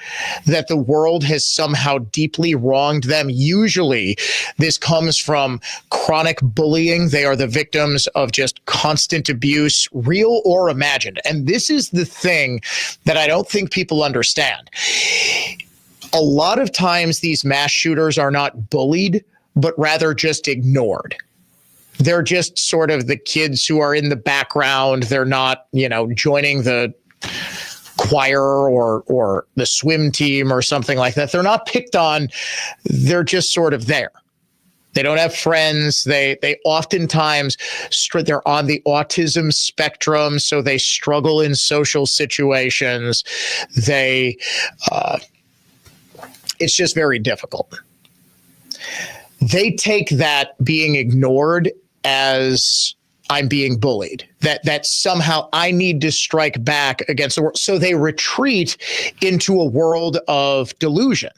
that the world has somehow deeply wronged them. Usually, this comes from chronic bullying. They are the victims of just constant abuse, real or imagined. And this is the thing that I don't think people understand. A lot of times, these mass shooters are not bullied, but rather just ignored. They're just sort of the kids who are in the background. They're not, joining the choir or the swim team or something like that. They're not picked on. They're just sort of there. They don't have friends. They oftentimes, they're on the autism spectrum, so they struggle in social situations. It's just very difficult. They take that being ignored as I'm being bullied, that somehow I need to strike back against the world. So they retreat into a world of delusion.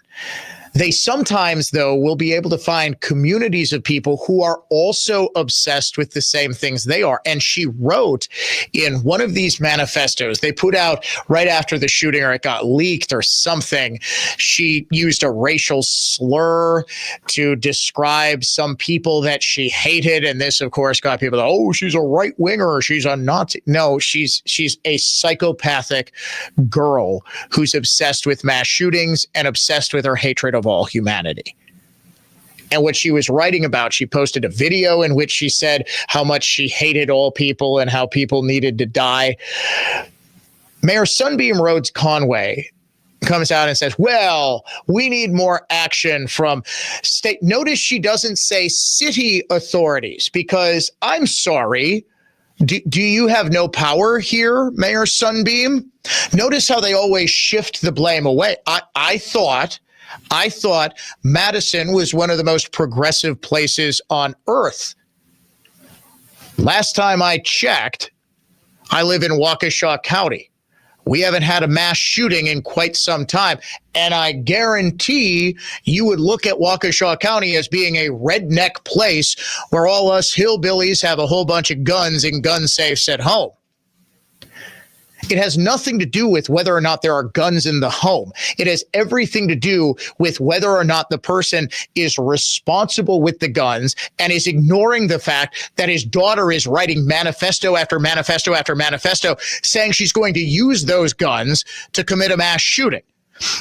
They sometimes, though, will be able to find communities of people who are also obsessed with the same things they are. And she wrote in one of these manifestos they put out right after the shooting, or it got leaked or something. She used a racial slur to describe some people that she hated. And this, of course, got people, oh, she's a right winger. She's a Nazi. No, she's a psychopathic girl who's obsessed with mass shootings and obsessed with her hatred of all humanity. And what she was writing about, she posted a video in which she said how much she hated all people and how people needed to die. Mayor Sunbeam Rhodes Conway comes out and says, well, we need more action from state. Notice she doesn't say city authorities, because I'm sorry, do you have no power here, Mayor Sunbeam? Notice how they always shift the blame away. I thought Madison was one of the most progressive places on earth. Last time I checked, I live in Waukesha County. We haven't had a mass shooting in quite some time. And I guarantee you would look at Waukesha County as being a redneck place where all us hillbillies have a whole bunch of guns in gun safes at home. It has nothing to do with whether or not there are guns in the home. It has everything to do with whether or not the person is responsible with the guns and is ignoring the fact that his daughter is writing manifesto after manifesto after manifesto saying she's going to use those guns to commit a mass shooting.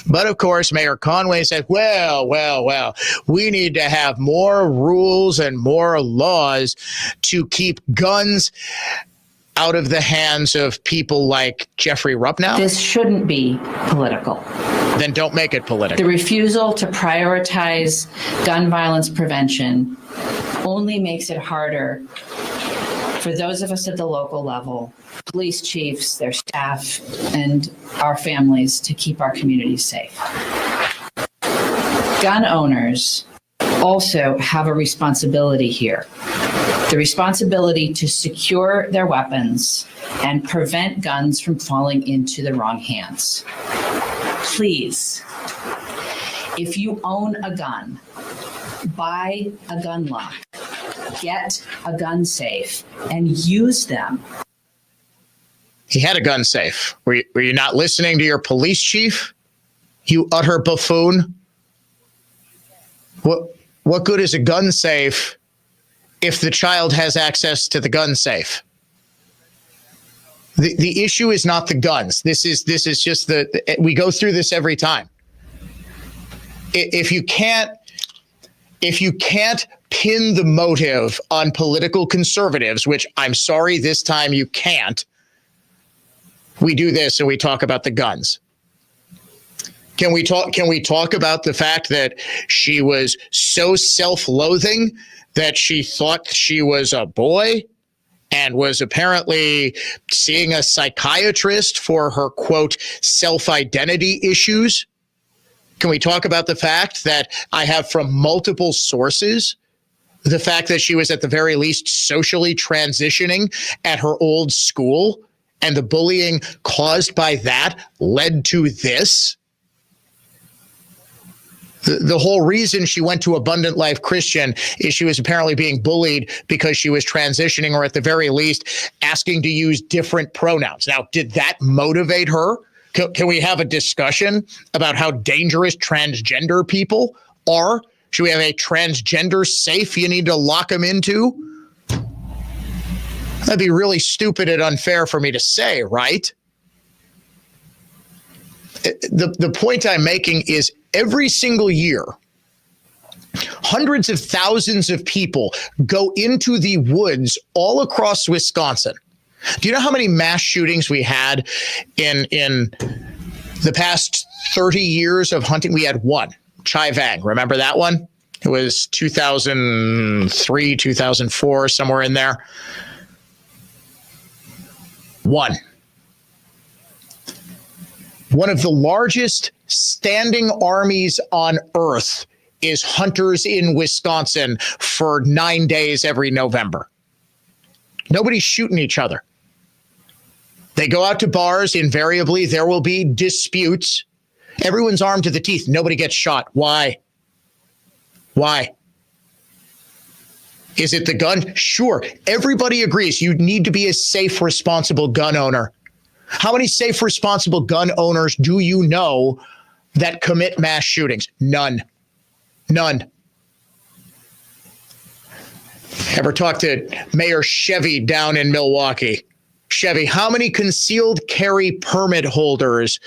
But of course, Mayor Conway said, well, we need to have more rules and more laws to keep guns out of the hands of people like Jeffrey Rupnow. This shouldn't be political. Then don't make it political. The refusal to prioritize gun violence prevention only makes it harder for those of us at the local level, police chiefs, their staff, and our families to keep our communities safe. Gun owners also have a responsibility here. The responsibility to secure their weapons and prevent guns from falling into the wrong hands. Please, if you own a gun, buy a gun lock, get a gun safe, and use them. He had a gun safe. Were you not listening to your police chief? You utter buffoon. What good is a gun safe if the child has access to the gun safe? The issue is not the guns. This is just we go through this every time. If you can't pin the motive on political conservatives, which I'm sorry, this time you can't, we do this and we talk about the guns. Can we talk about the fact that she was so self-loathing that she thought she was a boy and was apparently seeing a psychiatrist for her, quote, self-identity issues? Can we talk about the fact that I have from multiple sources the fact that she was at the very least socially transitioning at her old school, and the bullying caused by that led to this? The whole reason she went to Abundant Life Christian is she was apparently being bullied because she was transitioning, or at the very least asking to use different pronouns. Now, did that motivate her? Can we have a discussion about how dangerous transgender people are? Should we have a transgender safe you need to lock them into? That'd be really stupid and unfair for me to say, right? The point I'm making is every single year, hundreds of thousands of people go into the woods all across Wisconsin. Do you know how many mass shootings we had in the past 30 years of hunting? We had one, Chai Vang. Remember that one? It was 2003, 2004, somewhere in there. One of the largest standing armies on earth is hunters in Wisconsin for 9 days every November. Nobody's shooting each other. They go out to bars. Invariably, there will be disputes. Everyone's armed to the teeth. Nobody gets shot. Why? Why? Is it the gun? Sure. Everybody agrees you need to be a safe, responsible gun owner. How many safe, responsible gun owners do you know that commit mass shootings? None. None. Ever talk to Mayor Chevy down in Milwaukee? Chevy, how many concealed carry permit holders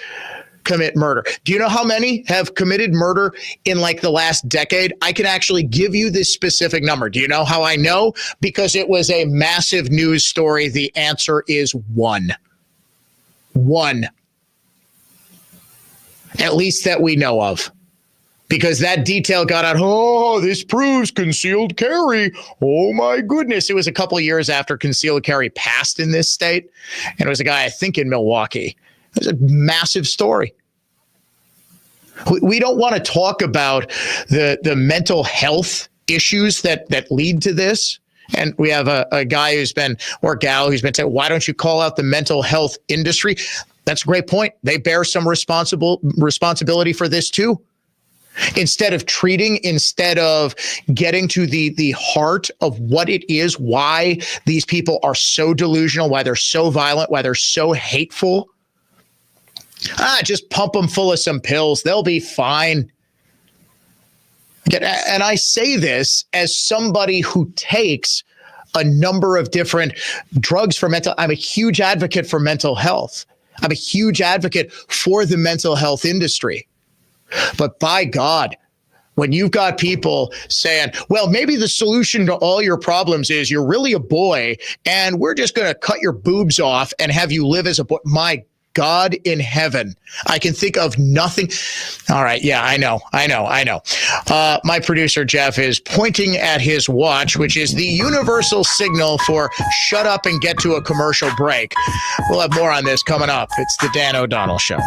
commit murder? Do you know how many have committed murder in like the last decade? I can actually give you this specific number. Do you know how I know? Because it was a massive news story. The answer is one. One. At least that we know of. Because that detail got out. Oh, this proves concealed carry. Oh, my goodness. It was a couple of years after concealed carry passed in this state. And it was a guy, I think, in Milwaukee. It was a massive story. We don't want to talk about the mental health issues that lead to this. And we have a guy who's been, or gal who's been saying, why don't you call out the mental health industry? That's a great point. They bear some responsibility for this too. Instead of getting to the heart of what it is, why these people are so delusional, why they're so violent, why they're so hateful. Just pump them full of some pills. They'll be fine. And I say this as somebody who takes a number of different drugs for mental. I'm a huge advocate for mental health. I'm a huge advocate for the mental health industry. But by God, when you've got people saying, well, maybe the solution to all your problems is you're really a boy and we're just going to cut your boobs off and have you live as a boy. My God in heaven, I can think of nothing. All right. Yeah, I know. My producer, Jeff, is pointing at his watch, which is the universal signal for shut up and get to a commercial break. We'll have more on this coming up. It's the Dan O'Donnell Show.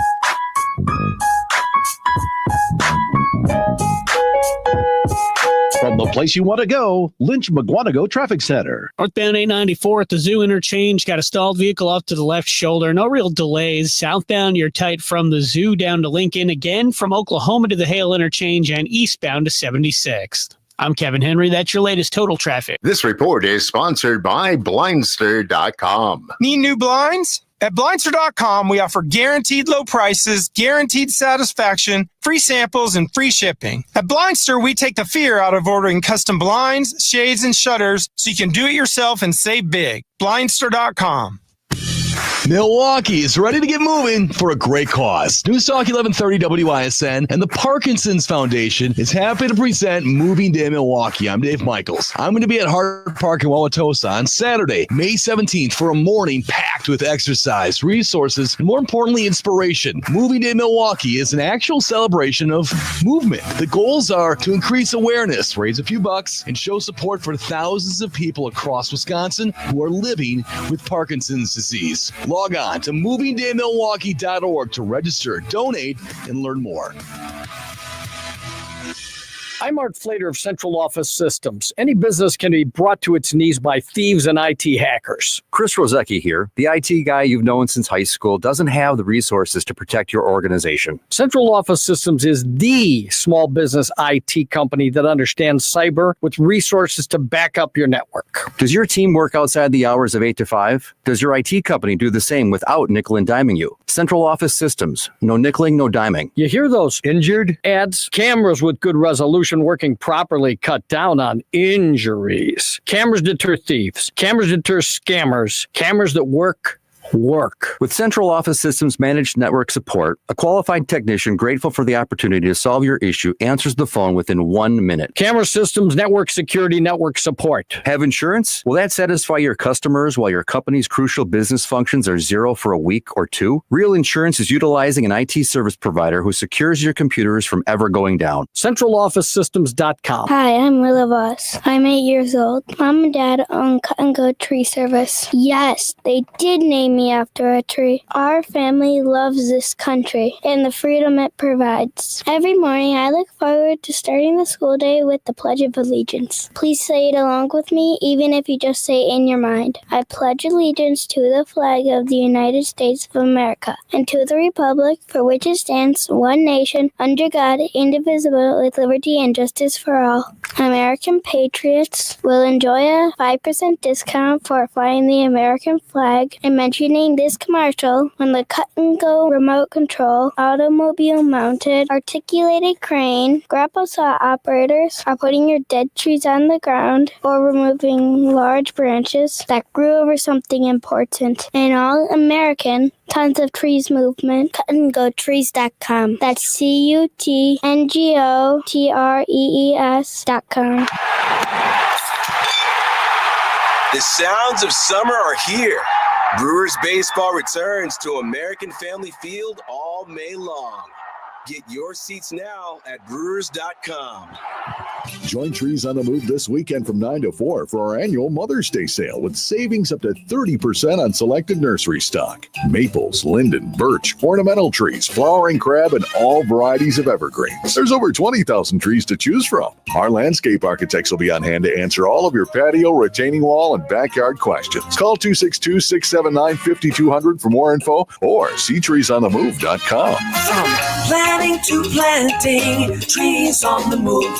From the place you want to go, Lynch McGuanago Traffic Center. Northbound 894 at the Zoo interchange. Got a stalled vehicle off to the left shoulder. No real delays. Southbound, you're tight from the Zoo down to Lincoln. Again, from Oklahoma to the Hale interchange, and eastbound to 76th. I'm Kevin Henry. That's your latest total traffic. This report is sponsored by Blindster.com. Need new blinds? At Blindster.com, we offer guaranteed low prices, guaranteed satisfaction, free samples, and free shipping. At Blindster, we take the fear out of ordering custom blinds, shades, and shutters so you can do it yourself and save big. Blindster.com. Milwaukee is ready to get moving for a great cause. News Talk 1130 WISN and the Parkinson's Foundation is happy to present Moving Day Milwaukee. I'm Dave Michaels. I'm going to be at Hart Park in Wauwatosa on Saturday, May 17th for a morning packed with exercise, resources, and more importantly, inspiration. Moving Day Milwaukee is an actual celebration of movement. The goals are to increase awareness, raise a few bucks, and show support for thousands of people across Wisconsin who are living with Parkinson's disease. Log on to movingdaymilwaukee.org to register, donate, and learn more. I'm Art Flater of Central Office Systems. Any business can be brought to its knees by thieves and IT hackers. Chris Rozecki here. The IT guy you've known since high school doesn't have the resources to protect your organization. Central Office Systems is the small business IT company that understands cyber with resources to back up your network. Does your team work outside the hours of 8 to 5? Does your IT company do the same without nickel and diming you? Central Office Systems. No nickeling, no diming. You hear those injured ads? Cameras with good resolution working properly cut down on injuries. Cameras deter thieves. Cameras deter scammers. Cameras that work. With Central Office Systems Managed Network Support, a qualified technician grateful for the opportunity to solve your issue answers the phone within 1 minute. Camera systems, network security, network support. Have insurance? Will that satisfy your customers while your company's crucial business functions are zero for a week or two? Real Insurance is utilizing an IT service provider who secures your computers from ever going down. CentralOfficeSystems.com. Hi, I'm Willa Voss. I'm 8 years old. Mom and Dad own Cut and Go Tree Service. Yes, they did name me after a tree. Our family loves this country and the freedom it provides. Every morning, I look forward to starting the school day with the Pledge of Allegiance. Please say it along with me, even if you just say it in your mind. I pledge allegiance to the flag of the United States of America and to the republic for which it stands, one nation, under God, indivisible, with liberty and justice for all. American patriots will enjoy a 5% discount for flying the American flag and mentioning this commercial when the Cut and Go remote control, automobile mounted, articulated crane, grapple saw operators are putting your dead trees on the ground or removing large branches that grew over something important. An all-American Tons of Trees movement, cutandgotrees.com. That's CUTNGOTREES.com. The sounds of summer are here. Brewers baseball returns to American Family Field all May long. Get your seats now at brewers.com. Join Trees on the Move this weekend from 9 to 4 for our annual Mother's Day sale with savings up to 30% on selected nursery stock. Maples, linden, birch, ornamental trees, flowering crab, and all varieties of evergreens. There's over 20,000 trees to choose from. Our landscape architects will be on hand to answer all of your patio, retaining wall, and backyard questions. Call 262-679-5200 for more info or seetreesonthemove.com. Planning to planting, Trees on the Move.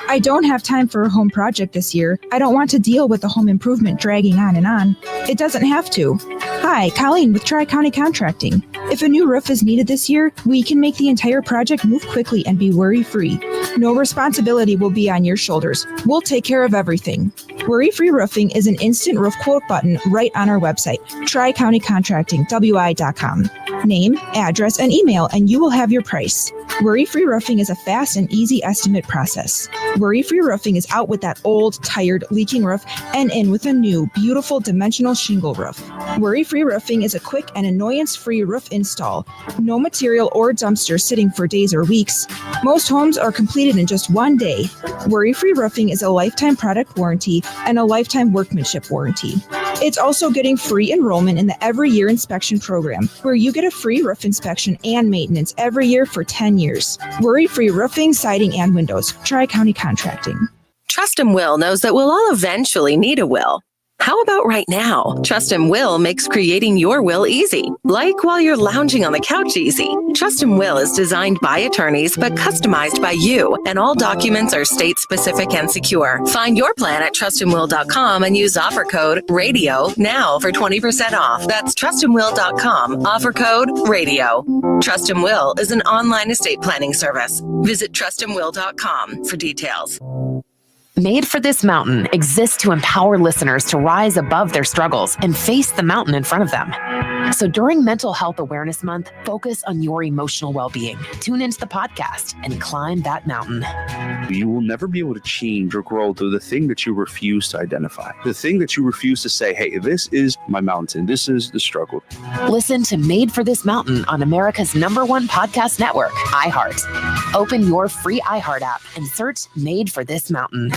I don't have time for a home project this year. I don't want to deal with the home improvement dragging on and on. It doesn't have to. Hi, Colleen with Tri-County Contracting. If a new roof is needed this year, we can make the entire project move quickly and be worry-free. No responsibility will be on your shoulders. We'll take care of everything. Worry-free roofing is an instant roof quote button right on our website, tricountycontracting.wi.com. Name, address, and email, and you will have your price. Worry-free roofing is a fast and easy estimate process. Worry-free roofing is out with that old, tired, leaking roof and in with a new, beautiful dimensional shingle roof. Worry-free roofing is a quick and annoyance-free roof install. No material or dumpster sitting for days or weeks. Most homes are completed in just one day. Worry-free roofing is a lifetime product warranty and a lifetime workmanship warranty. It's also getting free enrollment in the Every Year Inspection Program, where you get a free roof inspection and maintenance every year for 10 years. Worry-free roofing, siding, and windows. Tri-County Contracting. Trust and Will knows that we'll all eventually need a will. How about right now? Trust and Will makes creating your will easy, like while you're lounging on the couch easy. Trust and Will is designed by attorneys but customized by you, and all documents are state-specific and secure. Find your plan at trustandwill.com and use offer code RADIO now for 20% off. That's trustandwill.com, offer code RADIO. Trust and Will is an online estate planning service. Visit trustandwill.com for details. Made for This Mountain exists to empower listeners to rise above their struggles and face the mountain in front of them. So during Mental Health Awareness Month, focus on your emotional well-being. Tune into the podcast and climb that mountain. You will never be able to change or grow through the thing that you refuse to identify. The thing that you refuse to say, hey, this is my mountain. This is the struggle. Listen to Made for This Mountain on America's #1 podcast network, iHeart. Open your free iHeart app and search Made for This Mountain.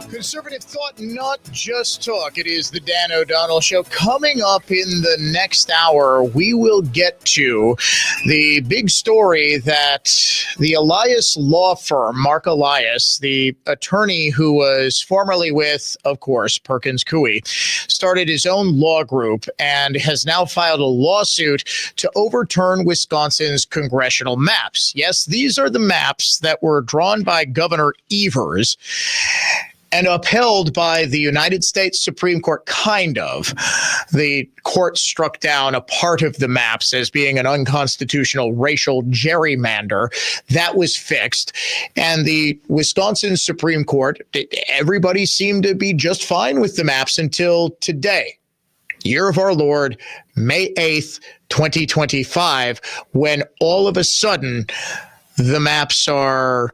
Conservative thought, not just talk. It is the Dan O'Donnell Show. Coming up in the next hour, we will get to the big story that the Elias law firm, Mark Elias, the attorney who was formerly with, of course, Perkins Coie, started his own law group and has now filed a lawsuit to overturn Wisconsin's congressional maps. Yes, these are the maps that were drawn by Governor Evers and upheld by the United States Supreme Court, kind of. The court struck down a part of the maps as being an unconstitutional racial gerrymander. That was fixed. And the Wisconsin Supreme Court, everybody seemed to be just fine with the maps until today. Year of our Lord, May 8th, 2025, when all of a sudden the maps are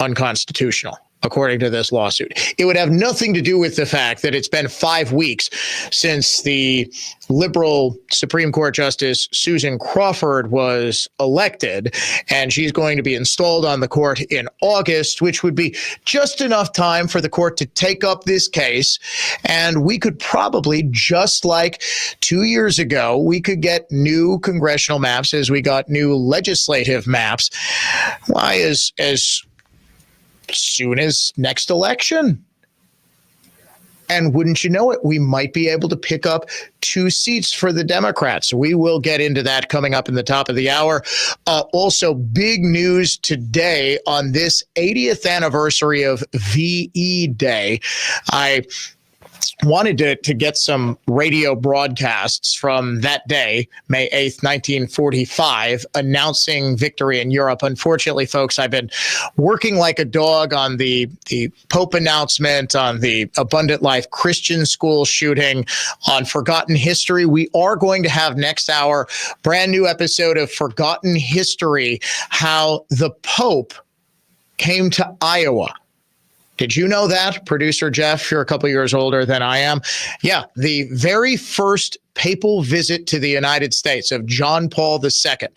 unconstitutional, according to this lawsuit. It would have nothing to do with the fact that it's been 5 weeks since the liberal Supreme Court Justice Susan Crawford was elected, and she's going to be installed on the court in August, which would be just enough time for the court to take up this case. And we could probably, just like 2 years ago, we could get new congressional maps as we got new legislative maps. Why, as soon as next election. And wouldn't you know it, we might be able to pick up 2 seats for the Democrats. We will get into that coming up in the top of the hour. Also, big news today on this 80th anniversary of VE Day. I wanted to get some radio broadcasts from that day, May 8th, 1945, announcing victory in Europe. Unfortunately, folks, I've been working like a dog on the Pope announcement, on the Abundant Life Christian School shooting, on Forgotten History. We are going to have next hour, brand new episode of Forgotten History, how the Pope came to Iowa. Did you know that, producer Jeff? You're a couple years older than I am. Yeah, the very first papal visit to the United States of John Paul II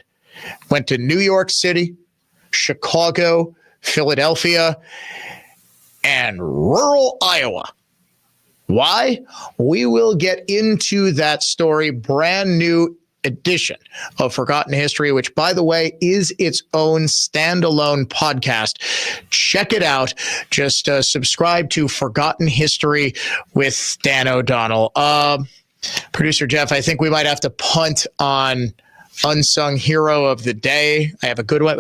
went to New York City, Chicago, Philadelphia, and rural Iowa. Why? We will get into that story. Brand new edition of Forgotten History, which, by the way, is its own standalone podcast. Check it out. Just subscribe to Forgotten History with Dan O'Donnell. Producer Jeff, I think we might have to punt on Unsung Hero of the Day. I have a good one.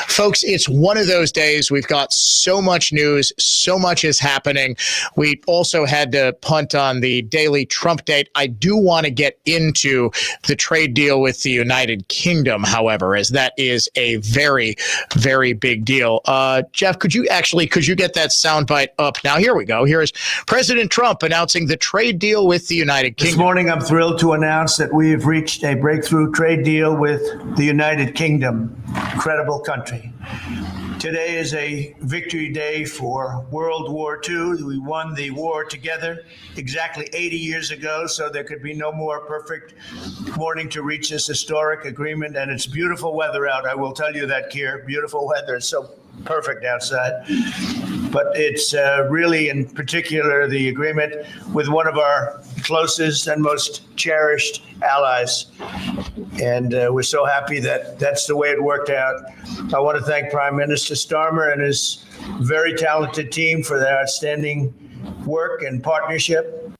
Folks, it's one of those days. We've got so much news. So much is happening. We also had to punt on the daily Trump date. I do want to get into the trade deal with the United Kingdom, however, as that is a very, very big deal. Jeff, could you get that soundbite up? Now, here we go. Here is President Trump announcing the trade deal with the United Kingdom. This morning, I'm thrilled to announce that we have reached a breakthrough trade deal with the United Kingdom. Incredible country. Today is a victory day for World War II. We won the war together exactly 80 years ago, so there could be no more perfect morning to reach this historic agreement. And it's beautiful weather out. I will tell you that, Keir. Beautiful weather. It's so perfect outside. But it's really, in particular, the agreement with one of our closest and most cherished allies. And we're so happy that that's the way it worked out. I want to thank Prime Minister Starmer and his very talented team for their outstanding work and partnership.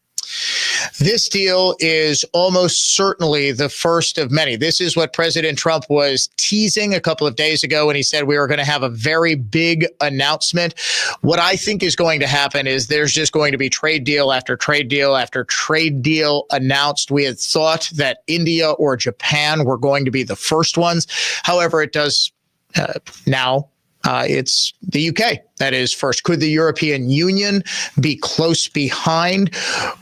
This deal is almost certainly the first of many. This is what President Trump was teasing a couple of days ago when he said we were going to have a very big announcement. What I think is going to happen is there's just going to be trade deal after trade deal after trade deal announced. We had thought that India or Japan were going to be the first ones. However, it does now. It's the UK that is first. Could the European Union be close behind?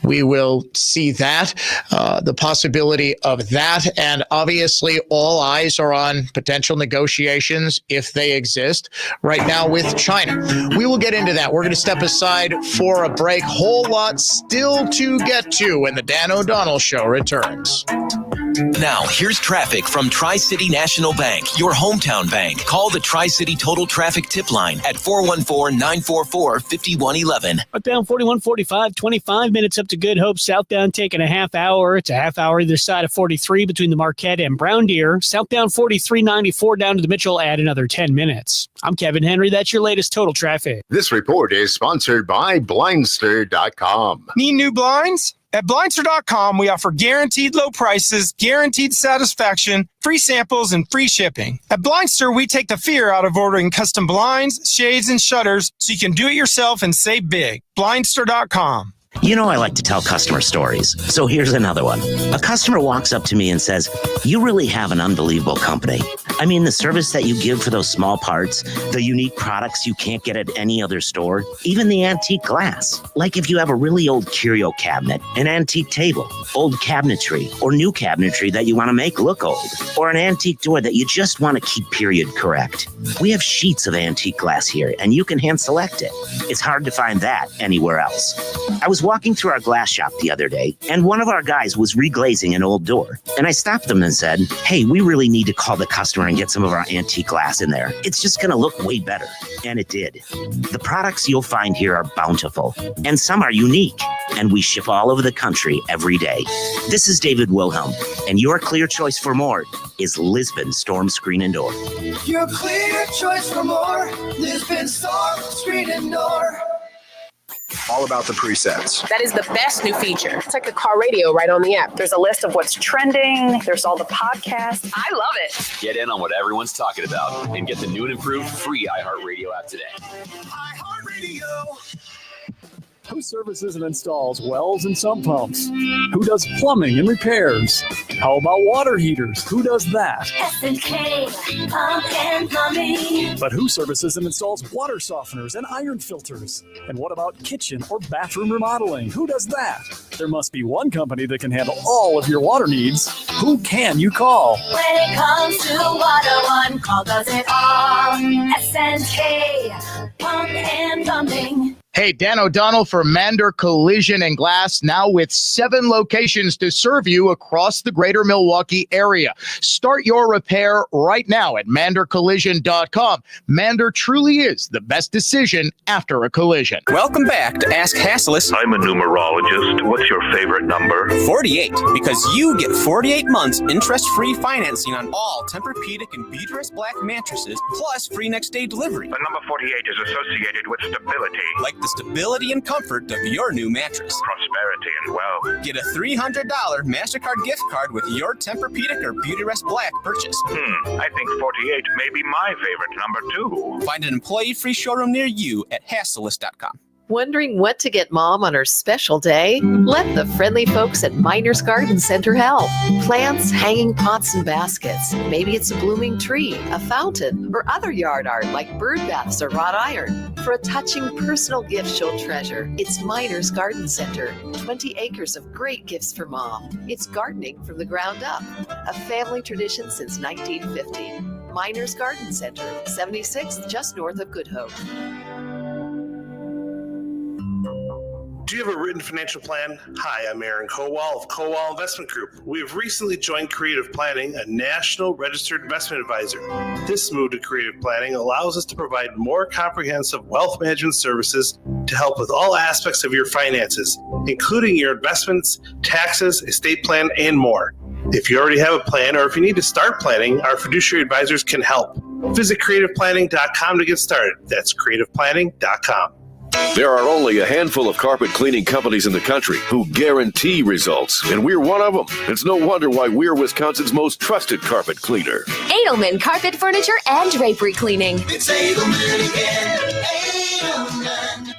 We will see that, the possibility of that. And obviously, all eyes are on potential negotiations, if they exist, right now with China. We will get into that. We're going to step aside for a break. Whole lot still to get to when the Dan O'Donnell Show returns. Now, here's traffic from Tri-City National Bank, your hometown bank. Call the Tri-City Total Traffic Tip Line at 414-944-5111. Upbound 4145, 25 minutes up to Good Hope. Southbound taking a half hour. It's a half hour either side of 43 between the Marquette and Brown Deer. Southbound 4394 down to the Mitchell, add another 10 minutes. I'm Kevin Henry. That's your latest total traffic. This report is sponsored by Blindster.com. Need new blinds? At Blindster.com, we offer guaranteed low prices, guaranteed satisfaction, free samples, and free shipping. At Blindster, we take the fear out of ordering custom blinds, shades, and shutters so you can do it yourself and save big. Blindster.com. You know I like to tell customer stories, so here's another one. A customer walks up to me and says, "You really have an unbelievable company. I mean, the service that you give for those small parts, the unique products you can't get at any other store, even the antique glass. Like if you have a really old curio cabinet, an antique table, old cabinetry, or new cabinetry that you want to make look old, or an antique door that you just want to keep period correct. We have sheets of antique glass here, and you can hand select it. It's hard to find that anywhere else." I was walking through our glass shop the other day, and one of our guys was reglazing an old door. And I stopped them and said, "Hey, we really need to call the customer and get some of our antique glass in there. It's just going to look way better." And it did. The products you'll find here are bountiful, and some are unique, and we ship all over the country every day. This is David Wilhelm, and your clear choice for more is Lisbon Storm Screen and Door. Your clear choice for more, Lisbon Storm Screen and Door. All about the presets. That is the best new feature. It's like a car radio right on the app. There's a list of what's trending. There's all the podcasts. I love it. Get in on what everyone's talking about and get the new and improved free iHeartRadio app today. iHeartRadio. Who services and installs wells and sump pumps? Who does plumbing and repairs? How about water heaters? Who does that? S&K Pump and Plumbing. But who services and installs water softeners and iron filters? And what about kitchen or bathroom remodeling? Who does that? There must be one company that can handle all of your water needs. Who can you call? When it comes to water, one call does it all. S&K Pump and Plumbing. Hey, Dan O'Donnell for Mander Collision and Glass, now with 7 locations to serve you across the greater Milwaukee area. Start your repair right now at mandercollision.com. Mander truly is the best decision after a collision. Welcome back to Ask Hasslis. I'm a numerologist. What's your favorite number? 48, because you get 48 months interest-free financing on all Tempur-Pedic and Beauty Black mattresses, plus free next-day delivery. The number 48 is associated with stability. Like the stability and comfort of your new mattress. Prosperity and wealth. Get a $300 MasterCard gift card with your Tempur-Pedic or Beautyrest Black purchase. I think 48 may be my favorite number, too. Find an employee-free showroom near you at Hasslis.com. Wondering what to get Mom on her special day? Let the friendly folks at Miners Garden Center help. Plants, hanging pots and baskets. Maybe it's a blooming tree, a fountain, or other yard art like bird baths or wrought iron. For a touching personal gift she'll treasure, it's Miners Garden Center. 20 acres of great gifts for Mom. It's gardening from the ground up. A family tradition since 1950. Miners Garden Center, 76th, just north of Good Hope. Do you have a written financial plan? Hi, I'm Aaron Kowal of Kowal Investment Group. We have recently joined Creative Planning, a national registered investment advisor. This move to Creative Planning allows us to provide more comprehensive wealth management services to help with all aspects of your finances, including your investments, taxes, estate plan, and more. If you already have a plan or if you need to start planning, our fiduciary advisors can help. Visit creativeplanning.com to get started. That's creativeplanning.com. There are only a handful of carpet cleaning companies in the country who guarantee results, and we're one of them. It's no wonder why we're Wisconsin's most trusted carpet cleaner. Edelman Carpet Furniture and Drapery Cleaning. It's Edelman again. Edelman.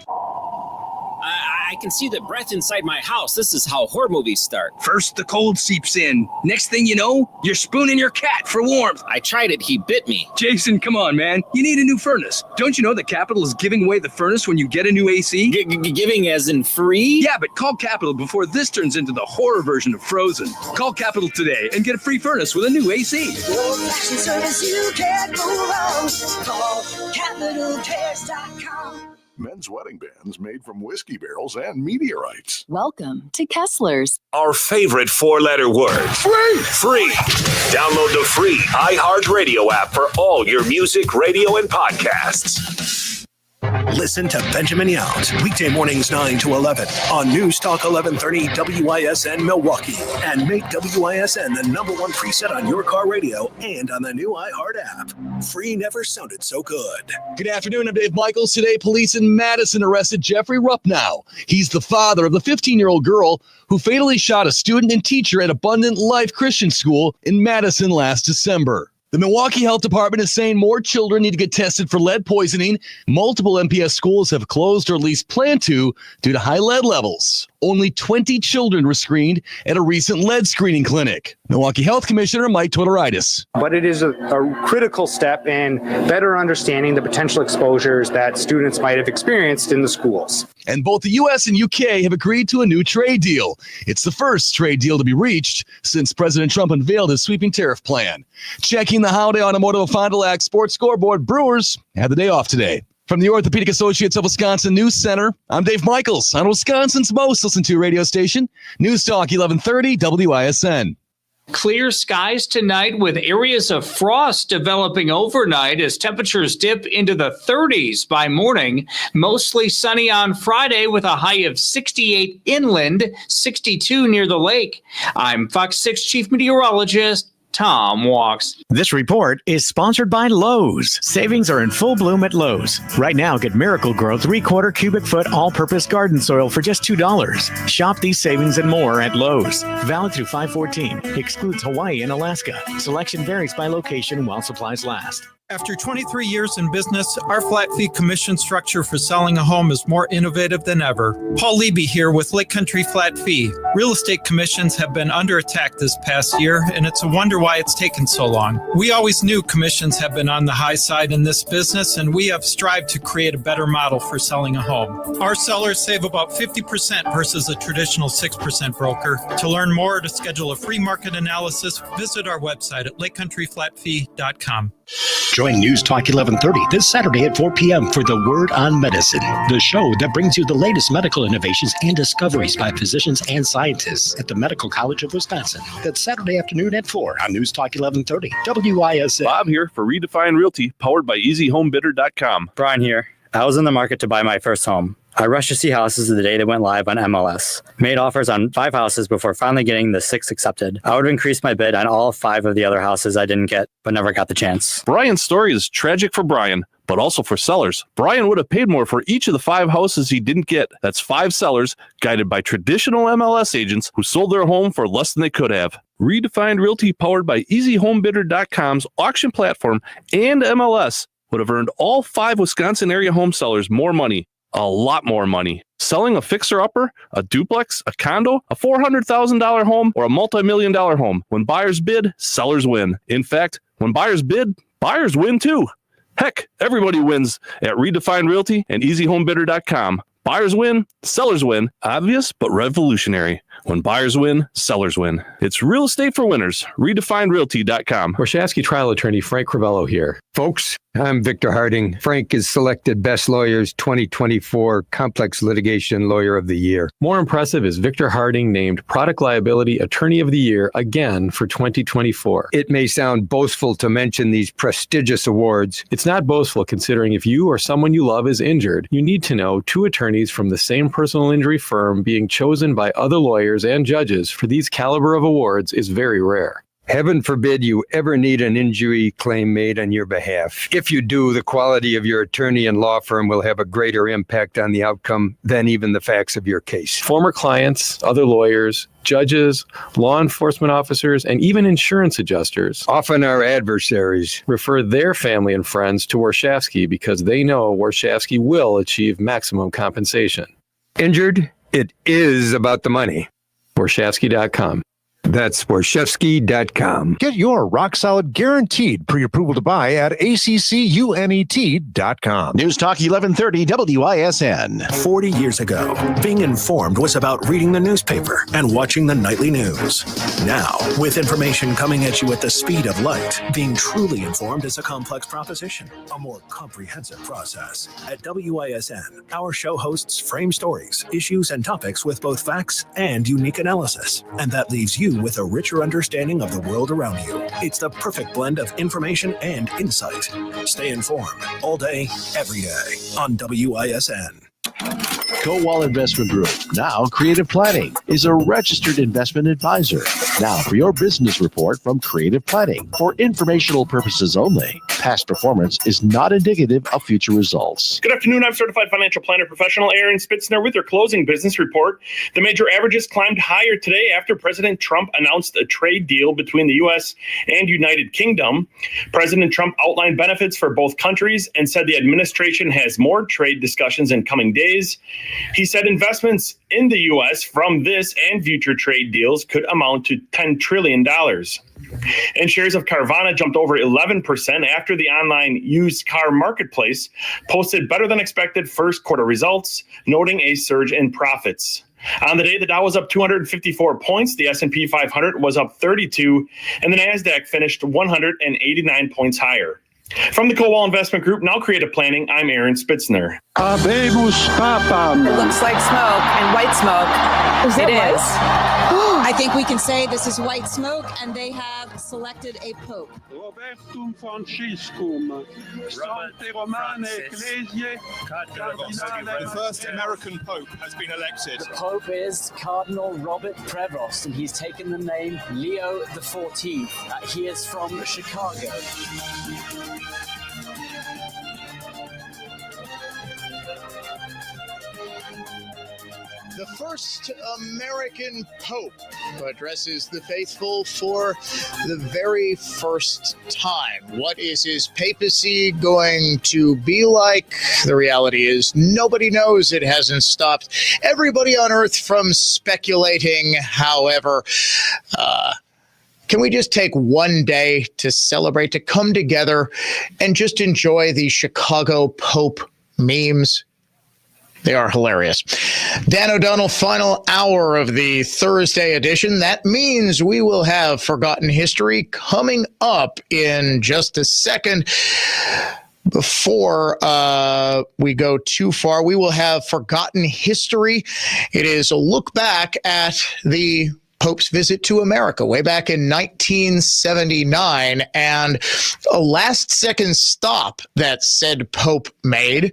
I can see the breath inside my house. This is how horror movies start. First, the cold seeps in. Next thing you know, you're spooning your cat for warmth. I tried it. He bit me. Jason, come on, man. You need a new furnace. Don't you know that Capital is giving away the furnace when you get a new AC? Giving as in free? Yeah, but call Capital before this turns into the horror version of Frozen. Call Capital today and get a free furnace with a new AC. Fashion service you can't go wrong. Call CapitalCares.com. Men's wedding bands made from whiskey barrels and meteorites. Welcome to Kessler's. Our favorite four-letter word. Free. Download the free iHeartRadio app for all your music, radio, and podcasts. Listen to Benjamin Yount, weekday mornings 9 to 11 on News Talk 1130 WISN Milwaukee. And make WISN the #1 preset on your car radio and on the new iHeart app. Free never sounded so good. Good afternoon, I'm Dave Michaels. Today, police in Madison arrested Jeffrey Ruppnow. He's the father of the 15-year-old girl who fatally shot a student and teacher at Abundant Life Christian School in Madison last December. The Milwaukee Health Department is saying more children need to get tested for lead poisoning. Multiple MPS schools have closed or at least plan to due to high lead levels. Only 20 children were screened at a recent lead screening clinic. Milwaukee Health Commissioner Mike Todoritis. But it is a critical step in better understanding the potential exposures that students might have experienced in the schools. And both the U.S. and U.K. have agreed to a new trade deal. It's the first trade deal to be reached since President Trump unveiled his sweeping tariff plan. Checking the Holiday Automotive Fond du Lac Sports Scoreboard, Brewers had the day off today. From the Orthopedic Associates of Wisconsin News Center, I'm Dave Michaels on Wisconsin's most listened to radio station, News Talk 1130 WISN. Clear skies tonight with areas of frost developing overnight as temperatures dip into the 30s by morning. Mostly sunny on Friday with a high of 68 inland, 62 near the lake. I'm Fox 6 Chief Meteorologist Tom Walks. This report is sponsored by Lowe's. Savings are in full bloom at Lowe's. Right now, get Miracle Grow 3/4 cubic foot all-purpose garden soil for just $2. Shop these savings and more at Lowe's. Valid through 5/14. Excludes Hawaii and Alaska. Selection varies by location while supplies last. After 23 years in business, our flat fee commission structure for selling a home is more innovative than ever. Paul Leby here with Lake Country Flat Fee. Real estate commissions have been under attack this past year, and it's a wonder why it's taken so long. We always knew commissions have been on the high side in this business, and we have strived to create a better model for selling a home. Our sellers save about 50% versus a traditional 6% broker. To learn more or to schedule a free market analysis, visit our website at lakecountryflatfee.com. Join News Talk 1130 this Saturday at 4 p.m. for The Word on Medicine, the show that brings you the latest medical innovations and discoveries by physicians and scientists at the Medical College of Wisconsin. That's Saturday afternoon at 4 on News Talk 1130 WISN. Bob here for Redefine Realty, powered by EasyHomeBidder.com. Brian here. I was in the market to buy my first home. I rushed to see houses the day they went live on MLS. Made offers on 5 houses before finally getting the 6th accepted. I would have increased my bid on all 5 of the other houses I didn't get, but never got the chance. Brian's story is tragic for Brian, but also for sellers. Brian would have paid more for each of the 5 houses he didn't get. That's 5 sellers guided by traditional MLS agents who sold their home for less than they could have. Redefined Realty, powered by EasyHomeBidder.com's auction platform and MLS, would have earned all 5 Wisconsin area home sellers more money. A lot more money. Selling a fixer-upper, a duplex, a condo, a $400,000 home, or a multi-million-dollar home. When buyers bid, sellers win. In fact, when buyers bid, buyers win too. Heck, everybody wins at Redefined Realty and EasyHomeBidder.com. Buyers win, sellers win. Obvious, but revolutionary. When buyers win, sellers win. It's real estate for winners. RedefinedRealty.com. Warshawski trial attorney Frank Crivello here. Folks, I'm Victor Harding. Frank is selected Best Lawyers 2024 Complex Litigation Lawyer of the Year. More impressive is Victor Harding named Product Liability Attorney of the Year again for 2024. It may sound boastful to mention these prestigious awards. It's not boastful considering if you or someone you love is injured, you need to know 2 attorneys from the same personal injury firm being chosen by other lawyers and judges for these caliber of awards is very rare. Heaven forbid you ever need an injury claim made on your behalf. If you do, the quality of your attorney and law firm will have a greater impact on the outcome than even the facts of your case. Former clients, other lawyers, judges, law enforcement officers, and even insurance adjusters, often our adversaries, refer their family and friends to Warshawski because they know Warshawski will achieve maximum compensation. Injured? It is about the money. Warshawski.com. That's Warshawski.com. Get your rock-solid guaranteed pre-approval to buy at ACCUNET.com. News Talk 1130 WISN. 40 years ago, being informed was about reading the newspaper and watching the nightly news. Now, with information coming at you at the speed of light, being truly informed is a complex proposition, a more comprehensive process. At WISN, our show hosts frame stories, issues, and topics with both facts and unique analysis, and that leaves you with a richer understanding of the world around you. It's the perfect blend of information and insight. Stay informed all day, every day on WISN. Kowal Investment Group, now Creative Planning, is a registered investment advisor. Now for your business report from Creative Planning. For informational purposes only, past performance is not indicative of future results. Good afternoon. I'm certified financial planner professional Aaron Spitzner with your closing business report. The major averages climbed higher today after President Trump announced a trade deal between the U.S. and United Kingdom. President Trump outlined benefits for both countries and said the administration has more trade discussions in coming days. He said investments in the U.S. from this and future trade deals could amount to $10 trillion. And shares of Carvana jumped over 11% after the online used car marketplace posted better than expected first quarter results, noting a surge in profits. On the day, the Dow was up 254 points, the S&P 500 was up 32, and the NASDAQ finished 189 points higher. From the Kowal Investment Group, now Creative Planning, I'm Aaron Spitzner. It looks like smoke and white smoke. It is. I think we can say this is white smoke, and they have selected a pope. Robertum Franciscum, Sancte Romane Ecclesiae. The first American pope has been elected. The pope is Cardinal Robert Prevost, and he's taken the name Leo XIV. He is from Chicago. The first American pope addresses the faithful for the very first time. What is his papacy going to be like? The reality is nobody knows. It hasn't stopped everybody on earth from speculating. However, can we just take one day to celebrate, to come together and just enjoy the Chicago Pope memes? They are hilarious. Dan O'Donnell, final hour of the Thursday edition. That means we will have Forgotten History coming up in just a second. Before we go too far, we will have Forgotten History. It is a look back at the Pope's visit to America way back in 1979 and a last-second stop that said Pope made